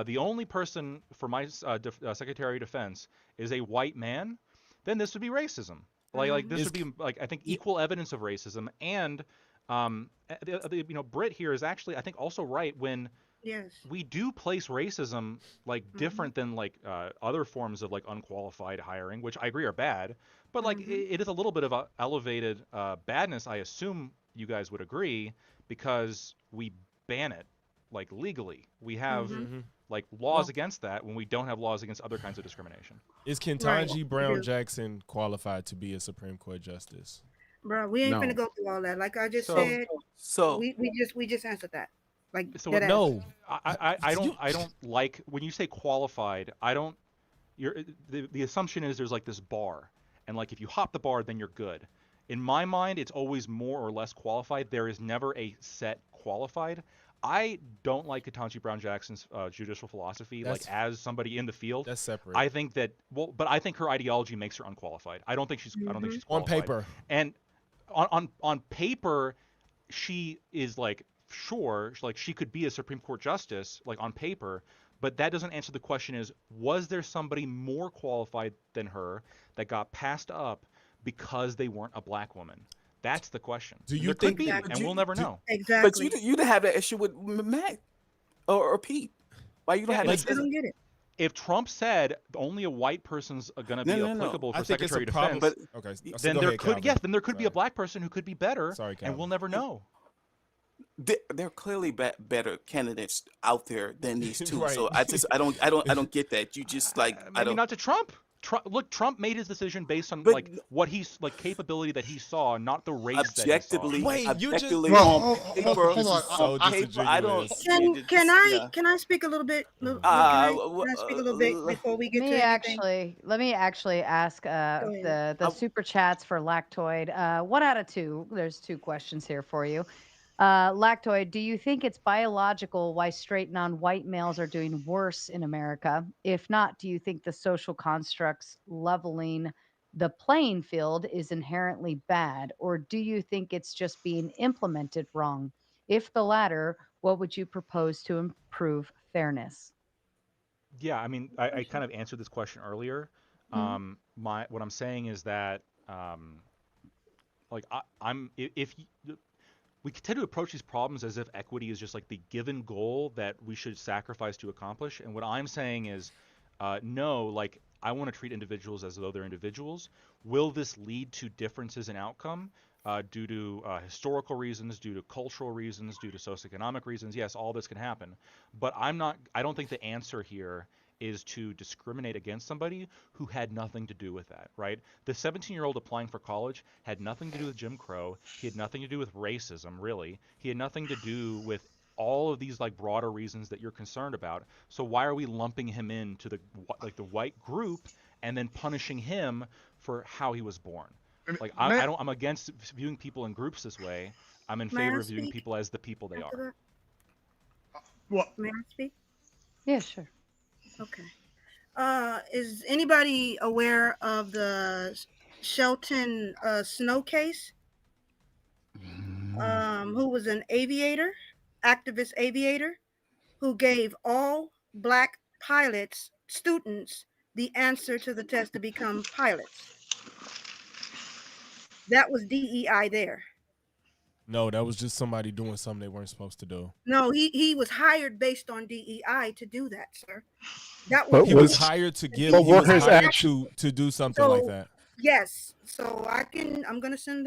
the only person for my Secretary of Defense is a white man, then this would be racism. Like this would be like, I think, equal evidence of racism. And Britt here is actually, I think, also right when. Yes. We do place racism like different than like other forms of like unqualified hiring, which I agree are bad, but like it is a little bit of a elevated badness. I assume you guys would agree, because we ban it like legally. We have like laws against that when we don't have laws against other kinds of discrimination. Is Ketanji Brown Jackson qualified to be a Supreme Court justice? Bro, we ain't gonna go through all that. Like I just said, we just answered that. Like, so no, I don't like when you say qualified. The assumption is there's like this bar, and like if you hop the bar, then you're good. In my mind, it's always more or less qualified. There is never a set qualified. I don't like Ketanji Brown Jackson's judicial philosophy. Like, as somebody in the field, that's separate. I think that but I think her ideology makes her unqualified. I don't think she's qualified. On paper. And on paper, she is like. Sure, like she could be a Supreme Court justice, like on paper, but that doesn't answer the question: is was there somebody more qualified than her that got passed up because they weren't a black woman? That's the question. Do you there think? Could be, and we'll never know. Exactly. But you didn't have that issue with Matt or Pete. Why you don't have that? I don't get it. If Trump said only a white person's going to be applicable for Secretary of Defense, then there could be a black person who could be better, and we'll never know. There are clearly better candidates out there than these two. Right. So I don't get that. You just like maybe not to Trump. Trump made his decision based on But like what he's like capability that he saw, not the race objectively, that he saw. objectively Well, on paper, hold on. So on paper, I don't. Can I speak a little bit? Can I speak a little bit before we get to anything? Let me actually ask the super chats for Lactoid. 1 out of 2. There's 2 questions here for you. Lactoid, do you think it's biological why straight non-white males are doing worse in America? If not, do you think the social constructs leveling the playing field is inherently bad, or do you think it's just being implemented wrong? If the latter, what would you propose to improve fairness? Yeah, I mean, I kind of answered this question earlier. Mhm. What I'm saying is that like we tend to approach these problems as if equity is just like the given goal that we should sacrifice to accomplish. And what I'm saying is, no, like I want to treat individuals as though they're individuals. Will this lead to differences in outcome due to historical reasons, due to cultural reasons, due to socioeconomic reasons? Yes, all this can happen. But I don't think the answer here is to discriminate against somebody who had nothing to do with that, right? The 17-year-old applying for college had nothing to do with Jim Crow. He had nothing to do with racism, really. He had nothing to do with all of these like broader reasons that you're concerned about. So why are we lumping him into the white group and then punishing him for how he was born? Like I'm against viewing people in groups this way. I'm in favor of viewing people as the people they are. What? May I speak? Yeah, sure. Okay. Is anybody aware of the Shelton Snow case? Who was an aviator, activist aviator, who gave all Black pilots, students, the answer to the test to become pilots. That was DEI there. No, that was just somebody doing something they weren't supposed to do. No, he was hired based on DEI to do that, sir. That But was he was hired to give. He was hired to do something like that. Yes. So I'm gonna send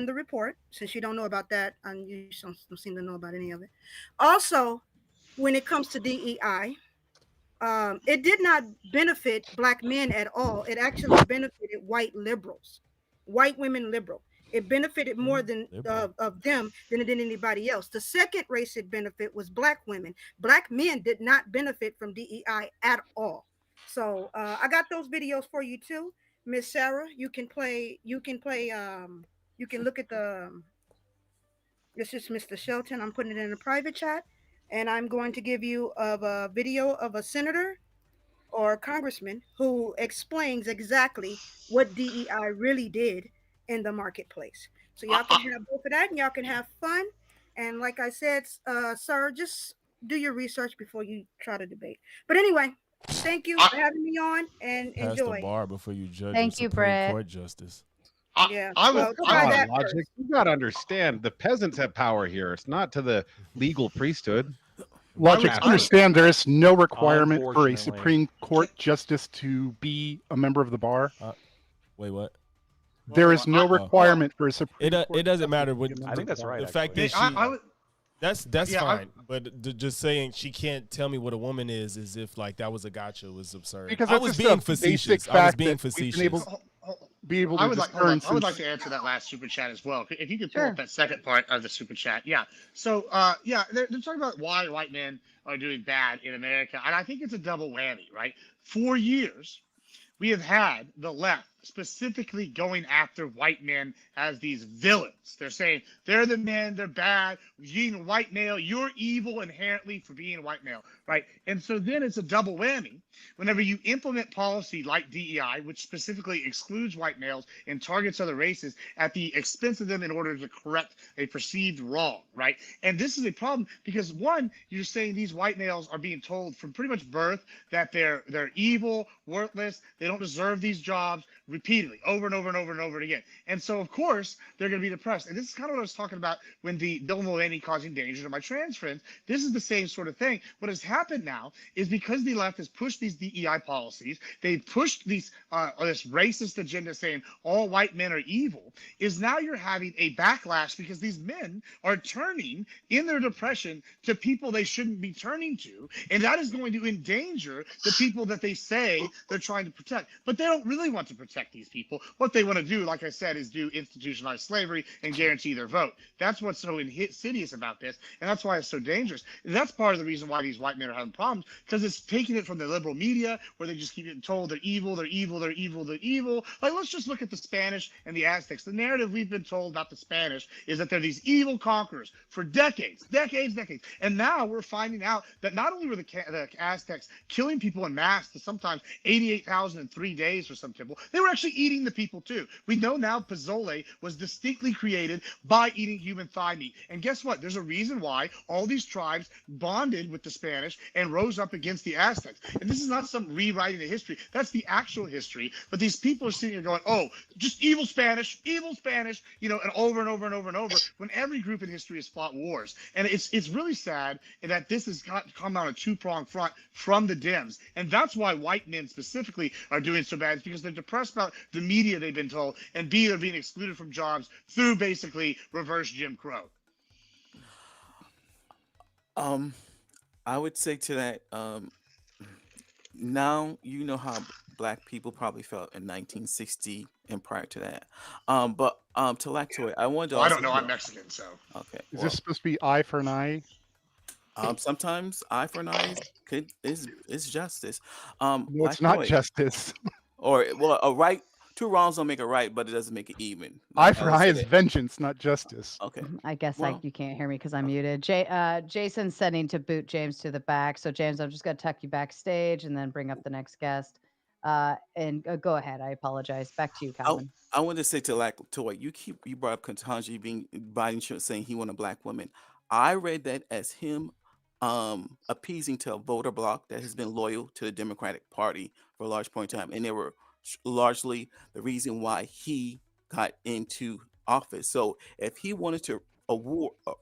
the report, since you don't know about that, and you don't seem to know about any of it. Also, when it comes to DEI, it did not benefit Black men at all. It actually benefited white liberals, white women liberal. It benefited more than of them than it did anybody else. The second race it benefit was Black women. Black men did not benefit from DEI at all. So I got those videos for you too, Miss Sarah. You can look at the. This is Mr. Shelton. I'm putting it in a private chat, and I'm going to give you a video of a senator or a congressman who explains exactly what DEI really did in the marketplace. So y'all can have both of that, and y'all can have fun. And like I said, sir, just do your research before you try to debate. But anyway, thank you for having me on, and Pass enjoy. the bar before you judge Thank a you, Supreme Brett. Court justice. Yeah. Logic. You got to understand, the peasants have power here. It's not to the legal priesthood. Logic, understand there is no requirement for a Unfortunately. Supreme Court justice to be a member of the bar. Wait, what? There is no requirement for a Supreme Court. It doesn't matter what. I think that's right. The fact actually. that that's Yeah, fine. But just saying she can't tell me what a woman is as if like that was a gotcha was absurd. Because I that's was just being a basic facetious. I was fact being that we've been facetious. able to be able to I would discern like to answer that last super chat as well. If you could pull Sure. up that second part of the super chat. Yeah. So they're talking about why white men are doing bad in America. And I think it's a double whammy, right? For years, we have had the left specifically going after white men as these villains. They're saying they're the men, they're bad. Being a white male, you're evil inherently for being a white male, right? And so then it's a double whammy whenever you implement policy like DEI, which specifically excludes white males and targets other races at the expense of them in order to correct a perceived wrong, right? And this is a problem because, one, you're saying these white males are being told from pretty much birth that they're evil, worthless, they don't deserve these jobs, repeatedly, over and over and over and over again. And so, of course, they're going to be depressed. And this is kind of what I was talking about when the Bill Mulvaney causing danger to my trans friends. This is the same sort of thing. What has happened now is because the left has pushed these DEI policies, they've pushed these this racist agenda saying all white men are evil, is now you're having a backlash because these men are turning in their depression to people they shouldn't be turning to. And that is going to endanger the people that they say they're trying to protect. But they don't really want to protect these people. What they want to do, like I said, is do institutionalized slavery and guarantee their vote. That's what's so insidious about this. And that's why it's so dangerous. And that's part of the reason why these white men are having problems, because it's taking it from the liberal media where they just keep getting told they're evil, they're evil, they're evil, they're evil. Like, let's just look at the Spanish and the Aztecs. The narrative we've been told about the Spanish is that they're these evil conquerors for decades. And now we're finding out that not only were the Aztecs killing people in mass to sometimes 88,000 in 3 days for some temple, they were actually eating the people too. We know now pozole was distinctly created by eating human thigh meat. And guess what? There's a reason why all these tribes bonded with the Spanish and rose up against the Aztecs. And this is not some rewriting of history. That's the actual history. But these people are sitting here going, oh, just evil Spanish, you know, and over and over and over and over, when every group in history has fought wars. And it's really sad that this has come on a two-pronged front from the Dems. And that's why white men specifically are doing so bad, because they're depressed about the media they've been told, and B, they're being excluded from jobs through basically reverse Jim Crow. I would say to that, now you know how black people probably felt in 1960 and prior to that. But to Lactoid, I wanted to. Well, I also don't know. I'm Mexican, so. Okay. Is Well, this supposed to be eye for an eye? sometimes eye for an eye is justice. No, it's not Lactoid, justice. or well, a right. Two wrongs don't make a right, but it doesn't make it even. Eye for would eye say is that. vengeance, not justice. Okay. I guess Well, you can't hear me because I'm muted. Jason's sending to boot James to the back. So James, I'm just gonna tuck you backstage and then bring up the next guest. And go ahead. I apologize. Back to you, Calvin. I want to say to Lactoid, you brought up Ketanji being Biden saying he want a black woman. I read that as him appeasing to a voter bloc that has been loyal to the Democratic Party for a large point in time, and they were largely the reason why he got into office. So if he wanted to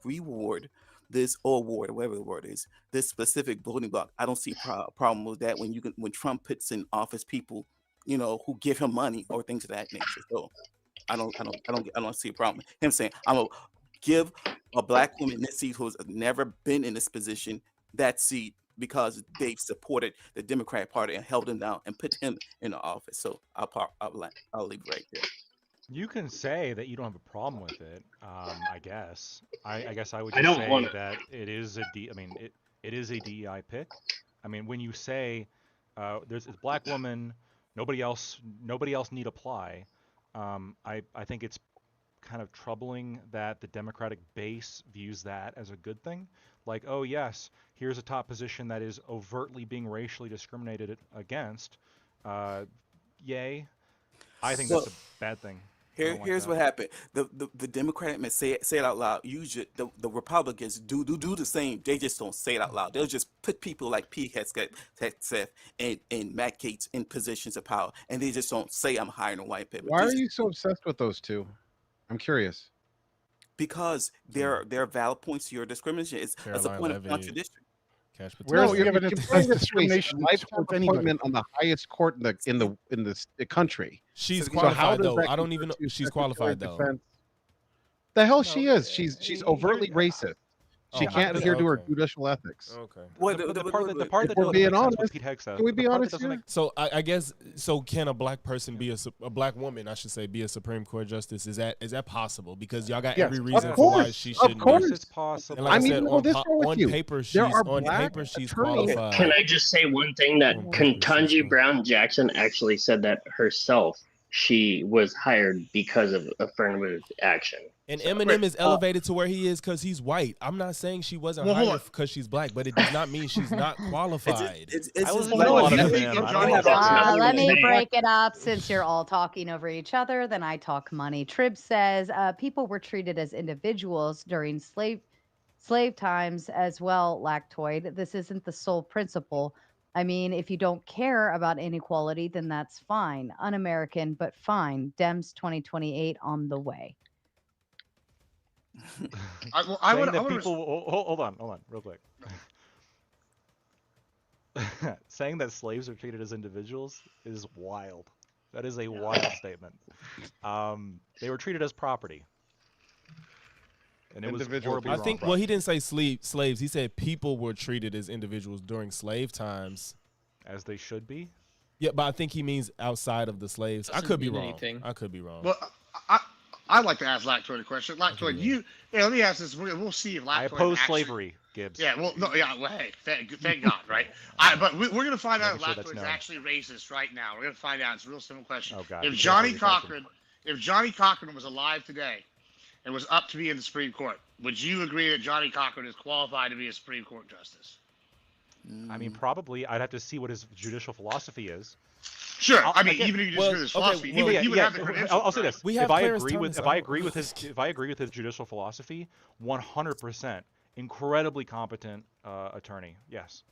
reward this, or award, whatever the word is, this specific voting bloc, I don't see a problem with that. When Trump puts in office people, you know, who give him money or things of that nature. So I don't see a problem. Him saying, I'm gonna give a black woman this seat who's never been in this position that seat because they've supported the Democratic Party and held him down and put him in the office. So I'll leave it right there. You can say that you don't have a problem with it. I guess. I guess I would I just don't say want it. that it is it is a DEI pick. I mean, when you say there's a black woman, nobody else need apply. I think it's kind of troubling that the Democratic base views that as a good thing. Like, oh yes, here's a top position that is overtly being racially discriminated against. Yay. I think that's a bad thing. Here's what happened. The Democratic men say it out loud. Usually the Republicans do the same. They just don't say it out loud. They'll just put people like Pete Hegseth and Matt Gaetz in positions of power, and they just don't say I'm hiring a white people. Why are you so obsessed with those two? I'm curious. Because they're valid points to your discrimination. It's a point of contradiction. Where's No, the evidence you're that putting says this discrimination lifetime towards anybody? appointment on the highest court in the country. She's So qualified how does though. that I don't compare even know to she's Secretary of qualified though. Defense? The hell she is. She's overtly racist. She can't adhere to her judicial ethics. Okay. Well, the part If that we're doesn't being make sense honest, with Pete Hegseth. can we be the part that honest doesn't here? make So I guess so. Can a black person be a black woman? I should say be a Supreme Court justice. Is that possible? Because y'all got Yes, every of reason for why course, she of shouldn't. course. it's possible. And like I I'm said, even go this far with on you. paper There she's are on black paper she's attorneys. qualified. Can I just say one thing that Ketanji Brown Jackson actually said that herself? She was hired because of affirmative action. And Eminem is elevated to where he is because he's white. I'm not saying she wasn't hired because she's black, but it does not mean she's not qualified. Let me break it up since you're all talking over each other. Then I talk money. Trib says people were treated as individuals during slave times as well, Lactoid. This isn't the sole principle. I mean, if you don't care about inequality, then that's fine. Un-American, but fine. Dems 2028 on the way. I would. Hold on, real quick. Saying that slaves are treated as individuals is wild. That is a wild statement. They were treated as property. And it was horribly I wrong. think, well, he didn't say slaves. He said people were treated as individuals during slave times. As they should be? Yeah, but I think he means outside of the slaves. I could be wrong. anything. I could be wrong. Well, I'd like to ask Lactoid a question. Lactoid, let me ask this. We'll see if Lactoid I oppose actually, slavery, Gibbs. Yeah, well, no, yeah, well, hey, thank God, right? But we're going to find out if Lactoid is actually racist right now. We're going to find out. It's a real simple question. Oh, God. If Johnny Cochran was alive today and was up to be in the Supreme Court, would you agree that Johnny Cochran is qualified to be a Supreme Court justice? I mean, probably. I'd have to see what his judicial philosophy is. Sure. Even if you disagree with his philosophy, he would have the credentials. I'll say this: We have if I Clarence agree Thomas. with his judicial philosophy, 100%, incredibly competent attorney. Yes.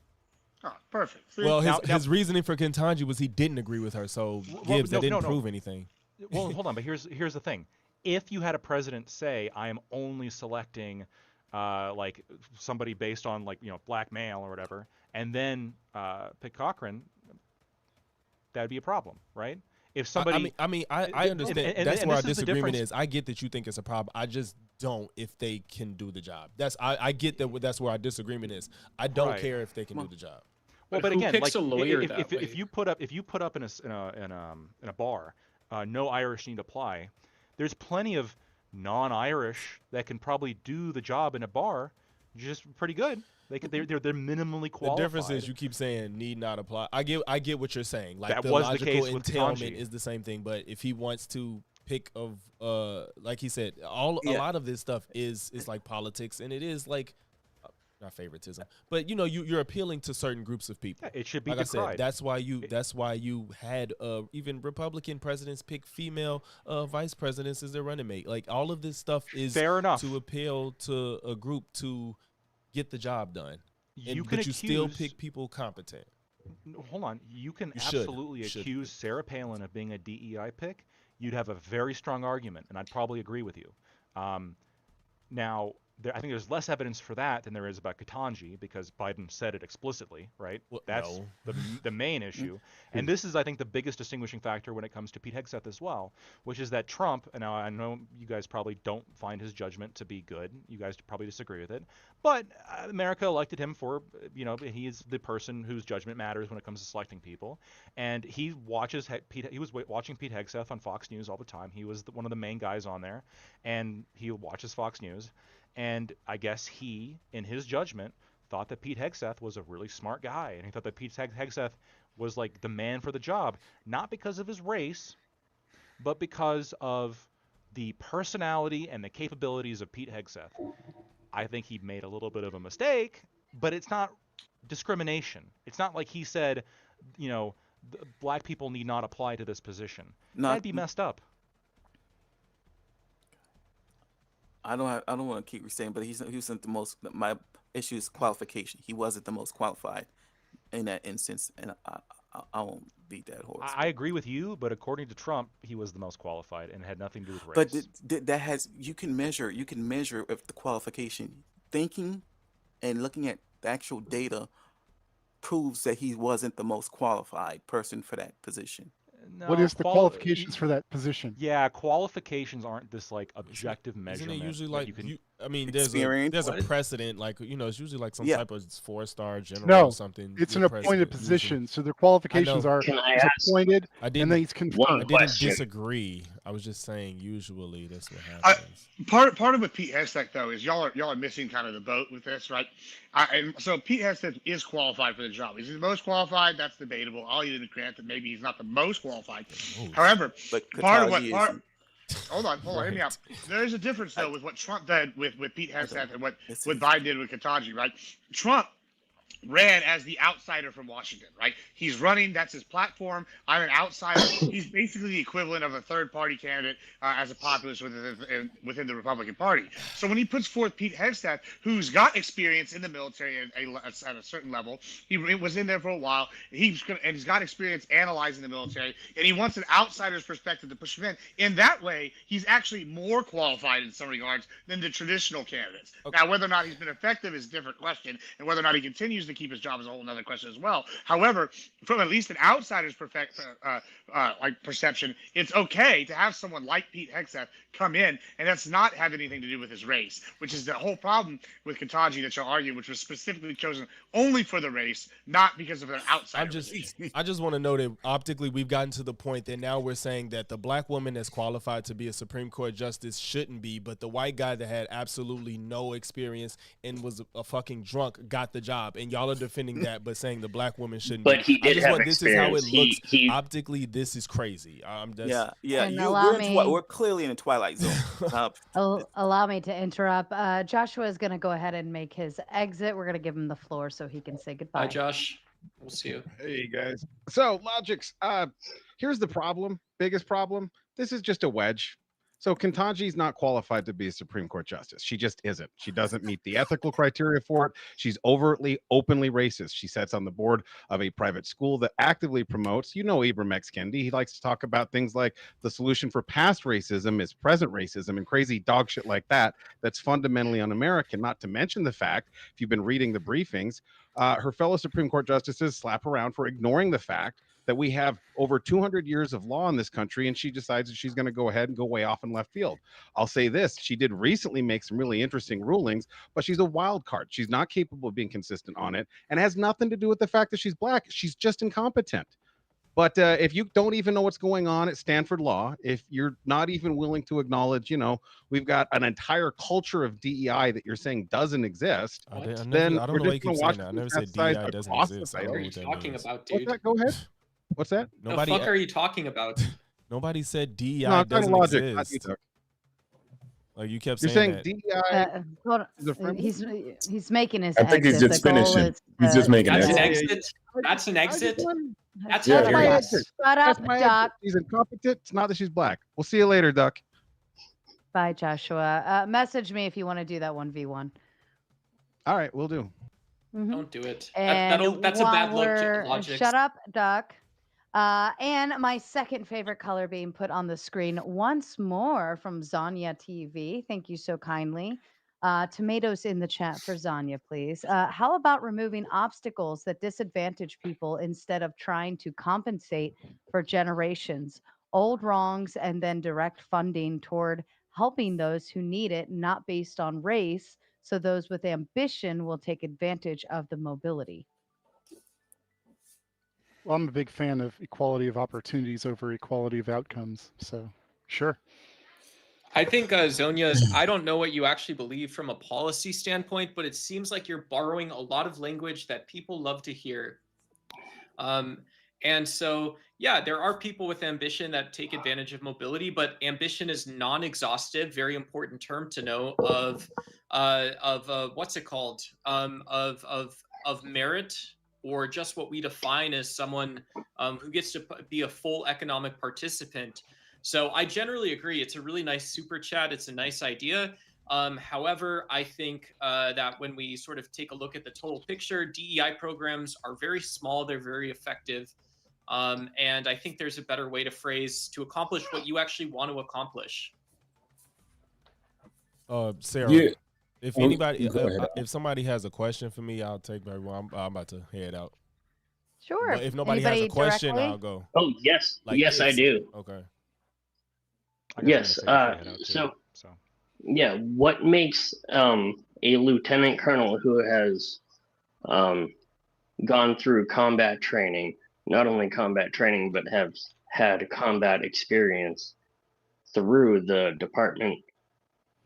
Oh, perfect. Well, his reasoning for Ketanji was he didn't agree with her, so Gibbs, that didn't prove anything. Well, hold on, but here's the thing: if you had a president say, "I am only selecting, like somebody based on black male or whatever," and then pick Cochran, that'd be a problem, right? If somebody, I understand. And that's where our disagreement is. I get that you think it's a problem. I just don't if they can do the job. I get that. That's where our disagreement is. I don't care if they can do the job. Well, but again, picks a lawyer if you put up in a bar, no Irish need apply. There's plenty of non-Irish that can probably do the job in a bar, just pretty good. They're minimally qualified. The difference is you keep saying need not apply. I get what you're saying. Like that the was logical the case with entailment Ketanji. is the same thing. But if he wants to pick of like he said, a lot of this stuff is like politics, and it is like not favoritism, but you're appealing to certain groups of people. Yeah, it should be like decried. I said, that's why you had even Republican presidents pick female vice presidents as their running mate. Like all of this stuff is fair enough to appeal to a group to get the job done. But you still pick people competent. Hold on. You can absolutely accuse Sarah Palin of being a DEI pick. You'd have a very strong argument, and I'd probably agree with you. Now, I think there's less evidence for that than there is about Ketanji because Biden said it explicitly, right? Well, that's the main issue. And this is, I think, the biggest distinguishing factor when it comes to Pete Hegseth as well, which is that Trump, and now I know you guys probably don't find his judgment to be good. You guys probably disagree with it. But America elected him for, he is the person whose judgment matters when it comes to selecting people. And he watches he was watching Pete Hegseth on Fox News all the time. He was one of the main guys on there, and he watches Fox News. And I guess he, in his judgment, thought that Pete Hegseth was a really smart guy. And he thought that Pete Hegseth was like the man for the job, not because of his race, but because of the personality and the capabilities of Pete Hegseth. I think he made a little bit of a mistake, but it's not discrimination. It's not like he said, black people need not apply to this position. That'd be messed up. I don't want to keep saying, but he wasn't the most. My issue is qualification. He wasn't the most qualified in that instance, and I won't beat that horse. I agree with you, but according to Trump, he was the most qualified and had nothing to do with race. But that has you can measure if the qualification, thinking, and looking at the actual data proves that he wasn't the most qualified person for that position. No, what is the qualifications for that position? Yeah, qualifications aren't this like objective measurement. Isn't it usually like experience? there's a precedent, like it's usually like some type of 4-star general No, or something. it's an appointed position, so their qualifications are he's appointed and then he's confirmed. I didn't disagree. I was just saying usually that's what happens. Part of what Pete Hegseth though is y'all are missing kind of the boat with this, right? And so Pete Hegseth is qualified for the job. Is he the most qualified? That's debatable. I'll even grant that maybe he's not the most qualified. However, part of what hold on, hear me out. There's a difference though with what Trump did with Pete Hegseth and what Biden did with Ketanji, right? Trump ran as the outsider from Washington, right? He's running, that's his platform. I'm an outsider. He's basically the equivalent of a third-party candidate as a populist within the Republican Party. So when he puts forth Pete Hegseth, who's got experience in the military at a certain level, he was in there for a while, and he's got experience analyzing the military, and he wants an outsider's perspective to push him in that way, he's actually more qualified in some regards than the traditional candidates. Okay. Now, whether or not he's been effective is a different question, and whether or not he continues to keep his job is a whole other question as well. However, from at least an outsider's perception, it's okay to have someone like Pete Hegseth come in, and that's not have anything to do with his race, which is the whole problem with Ketanji that you'll argue, which was specifically chosen only for the race, not because of an outsider. I just want to know that optically we've gotten to the point that now we're saying that the black woman that's qualified to be a Supreme Court justice shouldn't be, but the white guy that had absolutely no experience and was a fucking drunk got the job, and y'all are defending that, but saying the black woman shouldn't. But be. he did have This is how it experience. looks. Optically, this is crazy. Yeah. And allow me- We're clearly in a twilight zone. Allow me to interrupt. Joshua is going to go ahead and make his exit. We're going to give him the floor so he can say goodbye. Bye, Josh. We'll see you. Hey guys. So Logix, here's the problem. Biggest problem. This is just a wedge. So Ketanji's not qualified to be a Supreme Court justice. She just isn't. She doesn't meet the ethical criteria for it. She's overtly, openly racist. She sits on the board of a private school that actively promotes, Ibram X. Kendi. He likes to talk about things like the solution for past racism is present racism and crazy dog shit like that. That's fundamentally un-American. Not to mention the fact, if you've been reading the briefings, her fellow Supreme Court justices slap around for ignoring the fact that we have over 200 years of law in this country, and she decides that she's going to go ahead and go way off in left field. I'll say this, she did recently make some really interesting rulings, but she's a wild card. She's not capable of being consistent on it, and it has nothing to do with the fact that she's black. She's just incompetent. But if you don't even know what's going on at Stanford Law, if you're not even willing to acknowledge, we've got an entire culture of DEI that you're saying doesn't exist, then I don't we're know why you just keep going to saying watch that. I never this said outside DEI doesn't across exist. the I don't know What are you what that talking means. about, What's dude? that? Go ahead. What's that? The fuck are you talking about? Nobody said DEI No, I'm talking doesn't logic, not exist. you, Doug. Like you kept You're saying saying that. DEI Hold is a on. friend? He's making his I think exit. he's just The goal finishing. is He's to- just making That's it. an exit. That's an exit. That's Yeah, Shut here up, he Duck. is. Shut up, That's my Duck. exit. She's incompetent. It's not that she's black. We'll see you later, Duck. Bye, Joshua. Message me if you want to do that 1v1. All right, we'll do. Don't do it. And That's a bad while logic. Shut up, Duck. And my second favorite color being put on the screen once more from Zanya TV. Thank you so kindly. Tomatoes in the chat for Zanya, please. How about removing obstacles that disadvantage people instead of trying to compensate for generations, old wrongs, and then direct funding toward helping those who need it, not based on race, so those with ambition will take advantage of the mobility? Well, I'm a big fan of equality of opportunities over equality of outcomes. So, sure. I think, Zonia, I don't know what you actually believe from a policy standpoint, but it seems like you're borrowing a lot of language that people love to hear. And so, yeah, there are people with ambition that take advantage of mobility, but ambition is non-exhaustive, very important term to know, of what's it called? Of merit, or just what we define as someone who gets to be a full economic participant. So I generally agree. It's a really nice super chat. It's a nice idea. However, I think that when we sort of take a look at the total picture, DEI programs are very small. They're very effective. And I think there's a better way to phrase to accomplish what you actually want to accomplish. Sarah, Yeah. if Oh, anybody, go ahead. if somebody has a question for me, I'll take everyone. I'm about to head out. Sure. But if nobody has a question, directly? I'll go. Oh, yes. Like, Yes, I it's- do. Okay. Yes. Yeah, what makes a lieutenant colonel who has gone through combat training, not only combat training, but have had combat experience through the Department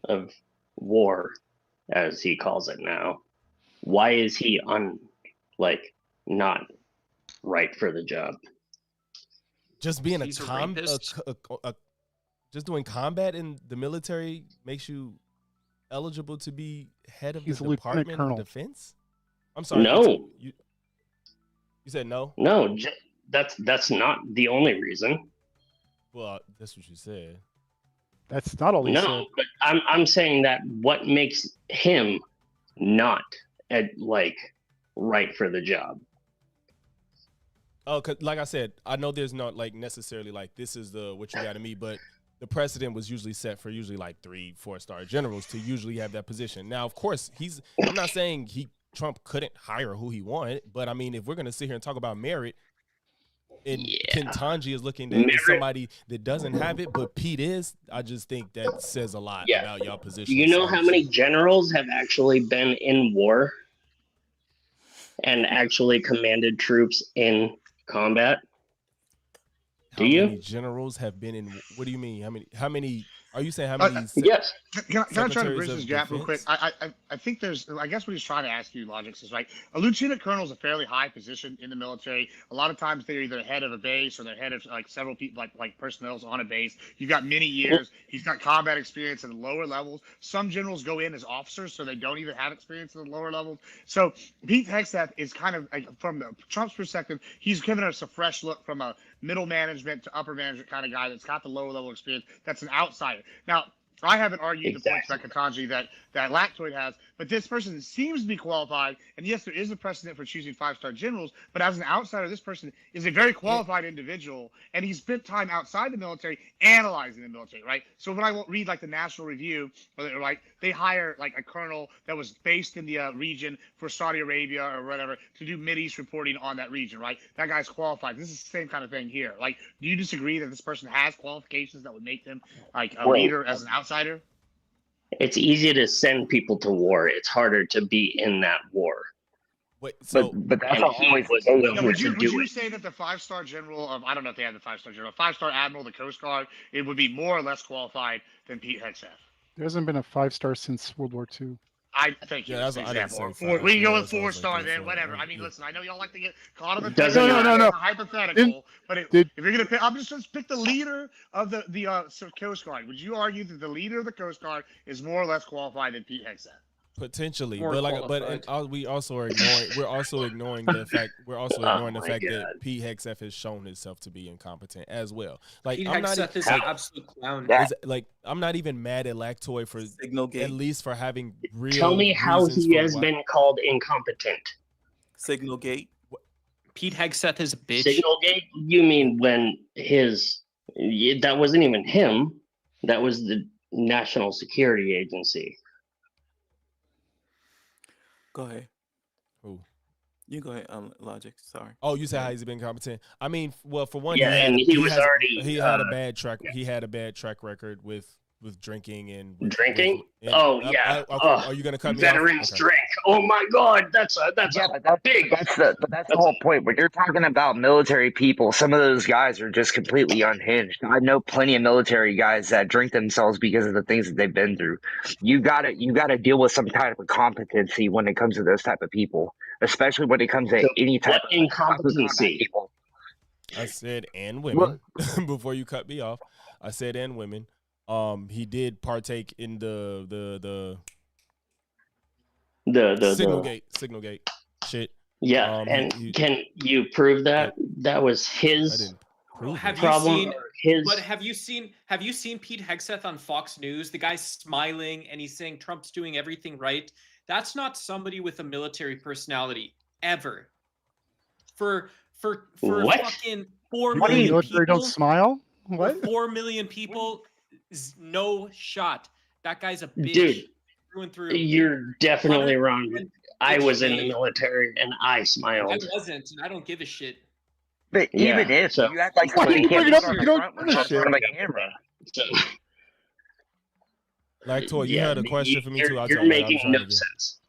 of War, as he calls it now, why is he not right for the job? Just being He's a rapist. just doing combat in the military makes you eligible to be head of He's the a lieutenant Department colonel. of Defense? I'm sorry. No. You said no? No, that's not the only reason. Well, that's what you said. That's not all he said. No, but I'm saying that what makes him not like right for the job. Oh, 'cause like I said, I know there's not like necessarily like this is what you got to meet, but the precedent was usually set for usually like 3-4-star generals to usually have that position. Now, of course, I'm not saying Trump couldn't hire who he wanted, but I mean, if we're gonna sit here and talk about merit, and Ketanji is looking at somebody that doesn't have it, but Pete is, I just think that says a lot about y'all position. Do you know how many generals have actually been in war and actually commanded troops in combat? How many generals have been in? What do you mean? How many? Are you saying how many? Yes. Can I try to bridge Secretaries this of gap real quick? Defense? I think there's, I guess what he's trying to ask you, Logix, is right. A lieutenant colonel is a fairly high position in the military. A lot of times they're either head of a base or they're head of like several people, like personnel on a base. You've got many years. He's got combat experience at the lower levels. Some generals go in as officers, so they don't even have experience at the lower levels. So Pete Hegseth is kind of like, from Trump's perspective, he's given us a fresh look from a middle management to upper management kind of guy that's got the lower level experience. That's an outsider. Now, I haven't argued the points about Ketanji that Lactoid has, but this person seems to be qualified. And yes, there is a precedent for choosing 5-star generals, but as an outsider, this person is a very qualified individual, and he's spent time outside the military analyzing the military, right? So when I read like the National Review, or like they hire like a colonel that was based in the region for Saudi Arabia or whatever to do Mideast reporting on that region, right? That guy's qualified. This is the same kind of thing here. Like, do you disagree that this person has qualifications that would make them like a leader as an outsider? It's easy to send people to war. It's harder to be in that war. Wait, but that's always was willing Would to you do it. say that the 5-star general of, I don't know if they have the 5-star general, 5-star admiral of the Coast Guard, it would be more or less qualified than Pete Hegseth? There hasn't been a 5-star since World War II. I think Yeah, that's what I didn't say. we can go with 4-star then, whatever. I mean, listen, I know y'all like to get caught up in no. Hypothetical, but if you're gonna pick, I'm just pick the leader of the Coast Guard. Would you argue that the leader of the Coast Guard is more or less qualified than Pete Hegseth? Potentially, More qualified. we also are ignoring. We're also ignoring the fact. We're also ignoring the fact that Pete Hegseth has shown himself to be incompetent as well. Like Pete I'm not Hegseth is an absolute clown. like I'm not even mad at Lactoid for at least for having real. Tell me how he has been called incompetent. Signalgate. Pete Hegseth is a bitch. Signalgate? You mean when that wasn't even him? That was the National Security Agency. Go ahead. Who? You go ahead, Logic. Sorry. Oh, you said how he's been competent. I mean, well, for one, he had a bad track. He had a bad track record with drinking and drinking. And yeah. Are you gonna cut me off? Veterans drink. Oh my God, that's big. That's the whole point. When you're talking about military people, some of those guys are just completely unhinged. I know plenty of military guys that drink themselves because of the things that they've been through. You gotta deal with some type of competency when it comes to those type of people, especially when it comes to any type of incompetency. People. I said and women before you cut me off. I said and women. He did partake in the Signalgate shit. Yeah, can you prove that that was his problem? Have you seen Pete Hegseth on Fox News? The guy's smiling and he's saying Trump's doing everything right. That's not somebody with a military personality ever. For what? Fucking 4 What, million military people. don't smile? What? 4 million people. No shot. That guy's a bitch. Dude, through and through. you're definitely wrong. I was in the military and I smiled. I wasn't, and I don't give a shit. But even if you act like somebody can't be on the camera. Lactoid, you had a question for me too. You're making no sense.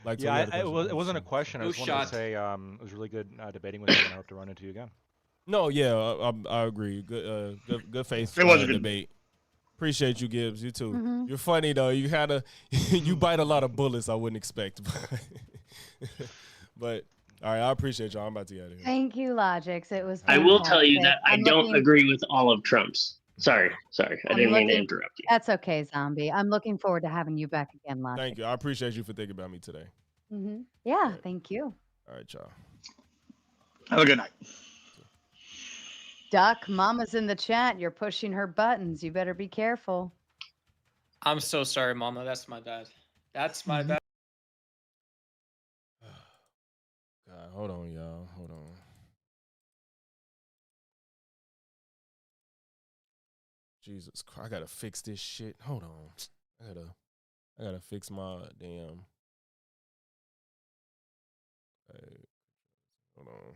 It wasn't a question. I just wanted to say it was really good debating with you, and I hope to run into you again. No, yeah, I agree. Good faith debate. Appreciate you, Gibbs. You too. Mhm. You're funny though. You had you bite a lot of bullets I wouldn't expect. But all right, I appreciate y'all. I'm about to get out of here. Thank you, Logix. It was. I will tell you fantastic. that I don't agree with all of Trump's. Sorry. I didn't mean to interrupt you. That's okay, Zombie. I'm looking forward to having you back again, Logix. Thank you. I appreciate you for thinking about me today. Yeah, thank you. All right, y'all. Have a good night. Duck, Mama's in the chat. You're pushing her buttons. You better be careful. I'm so sorry, Mama. That's my bad. That's my bad. God, hold on, y'all. Hold on. Jesus Christ, I gotta fix this shit. Hold on. I gotta fix my damn. Hey, hold on.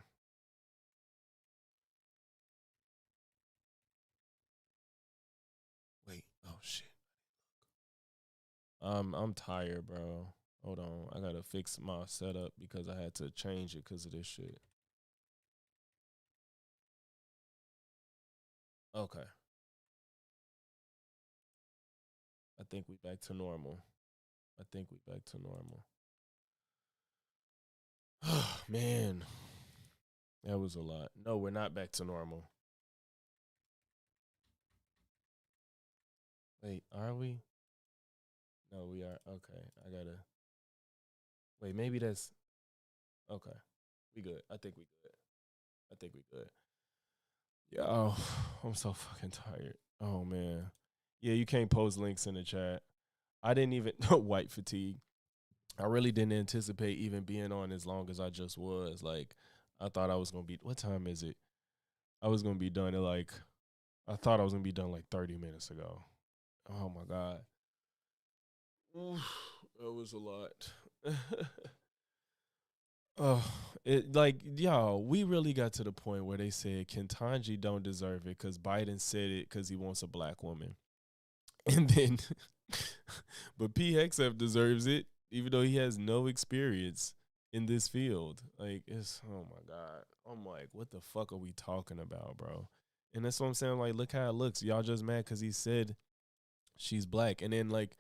Wait. Oh shit. I'm tired, bro. Hold on. I gotta fix my setup because I had to change it because of this shit. Okay. I think we back to normal. Oh, man. That was a lot. No, we're not back to normal. Wait, are we? No, we are. Okay. I gotta. Wait, maybe that's. Okay. We good. I think we good. Yeah. Oh, I'm so fucking tired. Oh, man. Yeah, you can't post links in the chat. I didn't even. White fatigue. I really didn't anticipate even being on as long as I just was. Like, I thought I was going to be. What time is it? I was going to be done at like. I thought I was going to be done like 30 minutes ago. Oh, my God. Oof, that was a lot. Oh, it like y'all, we really got to the point where they said Kentanji don't deserve it because Biden said it because he wants a black woman, and then, but PXF deserves it even though he has no experience in this field. Like it's oh my god, I'm like, what the fuck are we talking about, bro? And that's what I'm saying. Like, look how it looks. Y'all just mad because he said she's black, and then like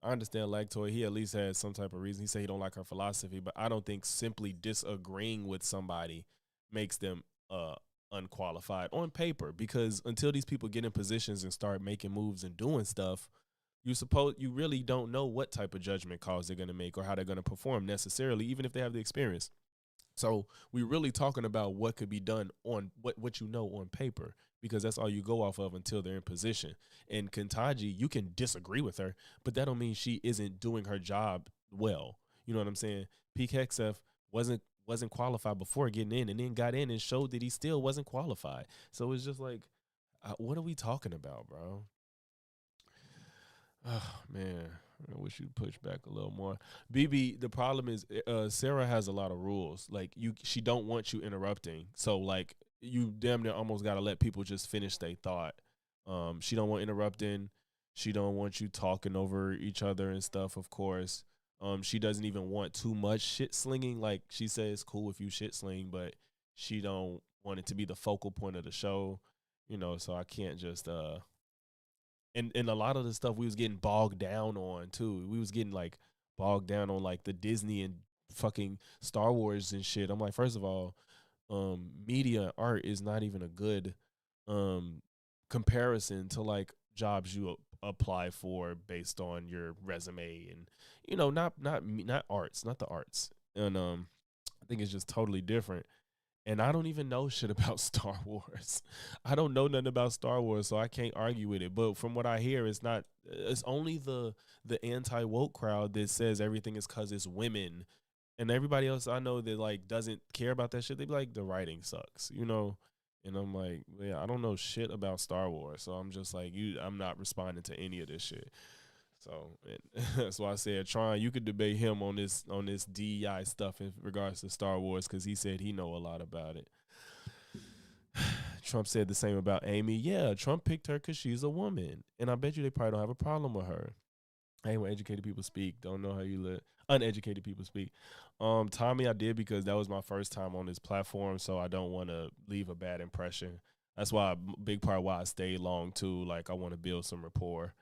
I understand Lactoid. He at least had some type of reason. He said he don't like her philosophy, but I don't think simply disagreeing with somebody makes them unqualified on paper. Because until these people get in positions and start making moves and doing stuff, you really don't know what type of judgment calls they're going to make or how they're going to perform necessarily, even if they have the experience. So we're really talking about what could be done on what you know on paper, because that's all you go off of until they're in position. And Kentanji, you can disagree with her, but that don't mean she isn't doing her job well. You know what I'm saying? Peak Hexef wasn't qualified before getting in, and then got in and showed that he still wasn't qualified. So it's just like, what are we talking about, bro? Oh man, I wish you'd push back a little more. BB, the problem is Sarah has a lot of rules. Like she don't want you interrupting. So like you damn near almost gotta let people just finish their thought. She don't want interrupting. She don't want you talking over each other and stuff, of course. She doesn't even want too much shit slinging. Like she says it's cool if you shit sling, but she don't want it to be the focal point of the show. You know, so I can't just and a lot of the stuff we was getting bogged down on too. We was getting like bogged down on like the Disney and fucking Star Wars and shit. I'm like, first of all, media and art is not even a good comparison to like jobs you apply for based on your resume, and you know, not arts, not the arts. And I think it's just totally different. And I don't even know shit about Star Wars. I don't know nothing about Star Wars, so I can't argue with it. But from what I hear, it's not. It's only the anti woke crowd that says everything is because it's women, and everybody else I know that like doesn't care about that shit. They be like, the writing sucks, you know. And I'm like, yeah, I don't know shit about Star Wars, so I'm just like, I'm not responding to any of this shit. So that's why I said, Tron, you could debate him on this DEI stuff in regards to Star Wars, because he said he know a lot about it. Trump said the same about Amy. Yeah, Trump picked her because she's a woman, and I bet you they probably don't have a problem with her. I hate when educated people speak. Don't know how you let uneducated people speak. Tommy, I did because that was my first time on this platform, so I don't want to leave a bad impression. That's why big part why I stayed long too. Like I want to build some rapport,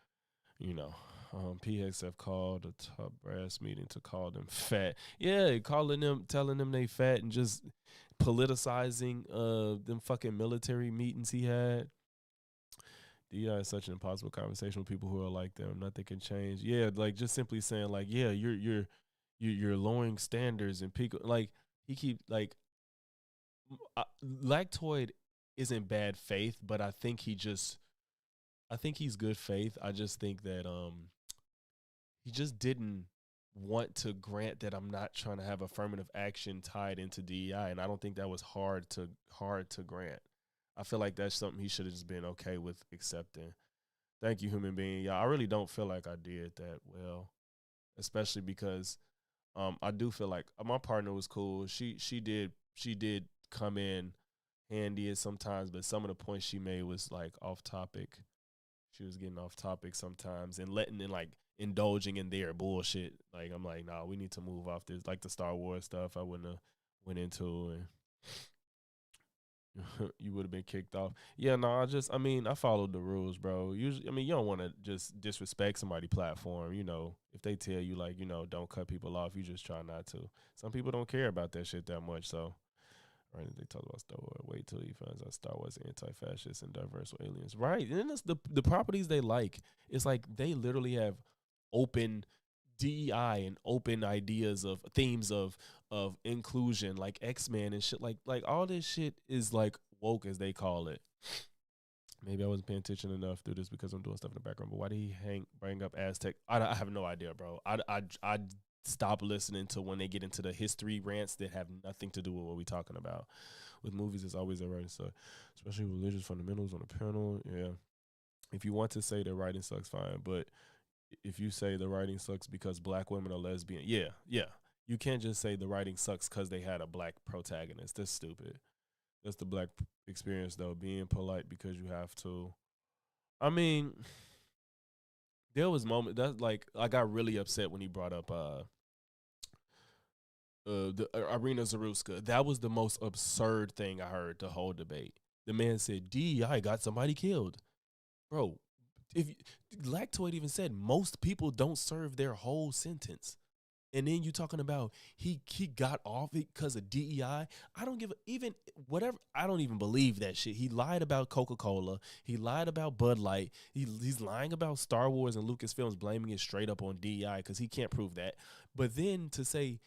you know. PXF called a top brass meeting to call them fat. Yeah, telling them they fat and just politicizing them fucking military meetings he had. DEI is such an impossible conversation with people who are like them. Nothing can change. Yeah, like just simply saying like, yeah, you're lowering standards and people like he keep like Lactoid isn't bad faith, but I think he's good faith. I just think that he just didn't want to grant that I'm not trying to have affirmative action tied into DEI, and I don't think that was hard to grant. I feel like that's something he should have just been okay with accepting. Thank you, human being. Yeah, I really don't feel like I did that well, especially because I do feel like my partner was cool. She did come in handy at sometimes, but some of the points she made was like off topic. She was getting off topic sometimes and letting in like indulging in their bullshit. Like I'm like, nah, we need to move off this. Like the Star Wars stuff, I wouldn't have went into and you would have been kicked off. Yeah, no, I mean, I followed the rules, bro. Usually, I mean, you don't want to just disrespect somebody's platform. You know, if they tell you like, you know, don't cut people off, you just try not to. Some people don't care about that shit that much, so. Right, they talk about Star Wars. Wait till he finds out Star Wars anti-fascist and diverse with aliens. Right, and then it's the properties they like. It's like they literally have open DEI and open ideas of themes of inclusion, like X-Men and shit. Like all this shit is like woke, as they call it. Maybe I wasn't paying attention enough through this because I'm doing stuff in the background. But why did he bring up Aztec? I have no idea, bro. I stop listening to when they get into the history rants that have nothing to do with what we're talking about. With movies, it's always a writing suck, especially religious fundamentals on the panel. Yeah, if you want to say the writing sucks, fine. But if you say the writing sucks because black women are lesbian, yeah, you can't just say the writing sucks because they had a black protagonist. That's stupid. That's the black experience, though. Being polite because you have to. I mean, there was moments that like I got really upset when he brought up the Arena Zaruska. That was the most absurd thing I heard the whole debate. The man said DEI got somebody killed, bro. If Lactoid even said most people don't serve their whole sentence, and then you talking about he got off it because of DEI. I don't give even whatever. I don't even believe that shit. He lied about Coca-Cola. He lied about Bud Light. He's lying about Star Wars and Lucasfilms, blaming it straight up on DEI because he can't prove that. But then to say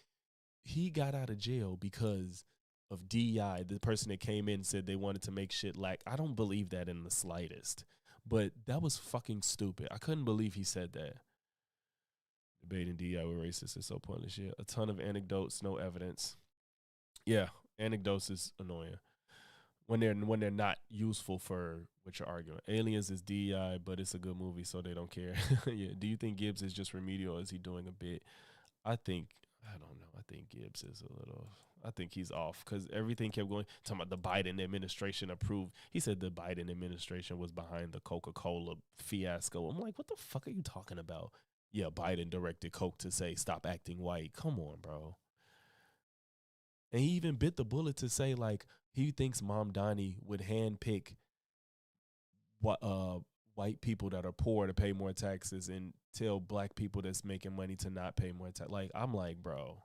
he got out of jail because of DEI, the person that came in and said they wanted to make shit like, I don't believe that in the slightest. But that was fucking stupid. I couldn't believe he said that. Debating DEI with racists is so pointless. Yeah, a ton of anecdotes, no evidence. Yeah, anecdotes is annoying when they're not useful for what you're arguing. Aliens is DEI, but it's a good movie, so they don't care. Yeah. Do you think Gibbs is just remedial? Or is he doing a bit? I don't know. I think Gibbs is a little. I think he's off because everything kept going. Talking about the Biden administration approved. He said the Biden administration was behind the Coca-Cola fiasco. I'm like, what the fuck are you talking about? Yeah, Biden directed Coke to say, stop acting white. Come on, bro. And he even bit the bullet to say, like, he thinks Mom Donnie would handpick white people that are poor to pay more taxes and tell black people that's making money to not pay more tax. Like, I'm like, bro,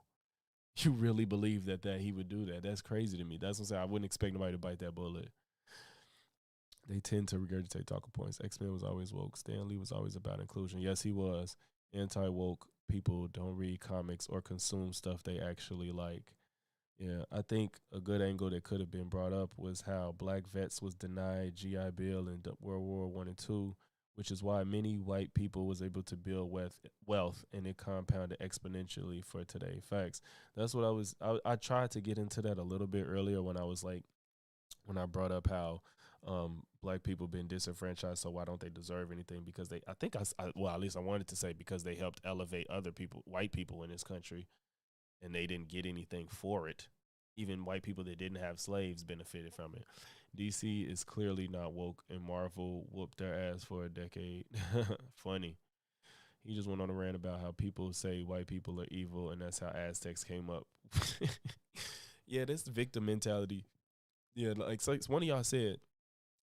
you really believe that he would do that? That's crazy to me. That's what I'm saying. I wouldn't expect nobody to bite that bullet. They tend to regurgitate talking points. X-Men was always woke. Stan Lee was always about inclusion. Yes, he was. Anti-woke people don't read comics or consume stuff they actually like. Yeah, I think a good angle that could have been brought up was how black vets was denied GI Bill in World War I and II, which is why many white people was able to build wealth and it compounded exponentially for today. Facts. That's what I tried to get into that a little bit earlier when I brought up how black people been disenfranchised, so why don't they deserve anything? Because at least I wanted to say because they helped elevate other people, white people in this country, and they didn't get anything for it. Even white people that didn't have slaves benefited from it. DC is clearly not woke, and Marvel whooped their ass for a decade. Funny. He just went on a rant about how people say white people are evil, and that's how Aztecs came up. Yeah, that's the victim mentality. Yeah, like one of y'all said,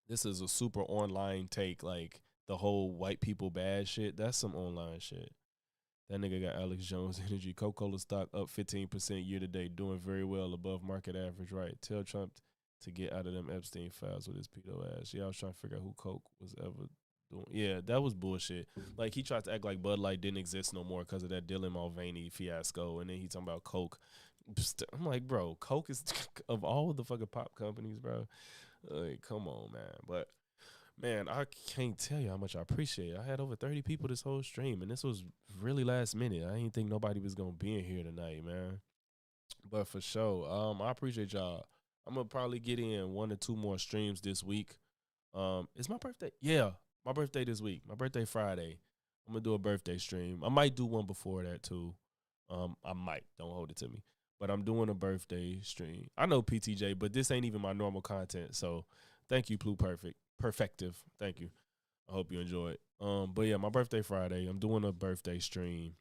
this is a super online take, like the whole white people bad shit. That's some online shit. That nigga got Alex Jones energy. Coca-Cola stock up 15% year to date, doing very well above market average. Right. Tell Trump to get out of them Epstein files with his pedo ass. Yeah, I was trying to figure out who Coke was ever doing. Yeah, that was bullshit. Like he tried to act like Bud Light didn't exist no more because of that Dylan Mulvaney fiasco, and then he talking about Coke. I'm like, bro, Coke is of all the fucking pop companies, bro. Like, come on, man. But man, I can't tell you how much I appreciate it. I had over 30 people this whole stream, and this was really last minute. I didn't think nobody was gonna be in here tonight, man. But for sure, I appreciate y'all. I'm gonna probably get in 1 or 2 more streams this week. It's my birthday. Yeah, my birthday this week. My birthday Friday. I'm gonna do a birthday stream. I might do one before that too. I might. Don't hold it to me. But I'm doing a birthday stream. I know PTJ, but this ain't even my normal content. So thank you, Perfective. Thank you. I hope you enjoy it. But yeah, my birthday Friday. I'm doing a birthday stream.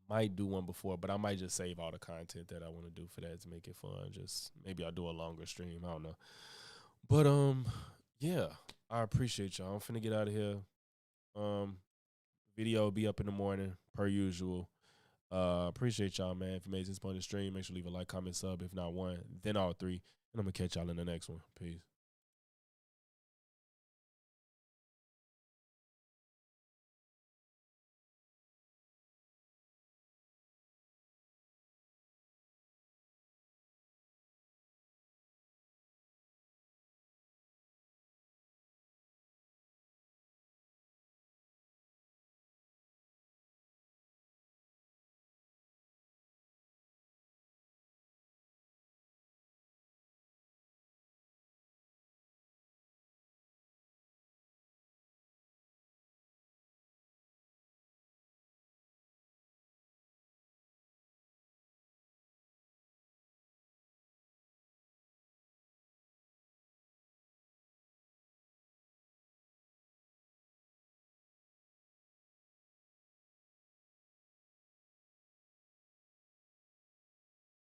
Might do one before, but I might just save all the content that I want to do for that to make it fun. Just maybe I'll do a longer stream. I don't know. But yeah, I appreciate y'all. I'm finna get out of here. Video will be up in the morning per usual. Appreciate y'all, man. If you made this point of the stream, make sure to leave a like, comment, sub. If not one, then all 3. And I'm gonna catch y'all in the next one. Peace.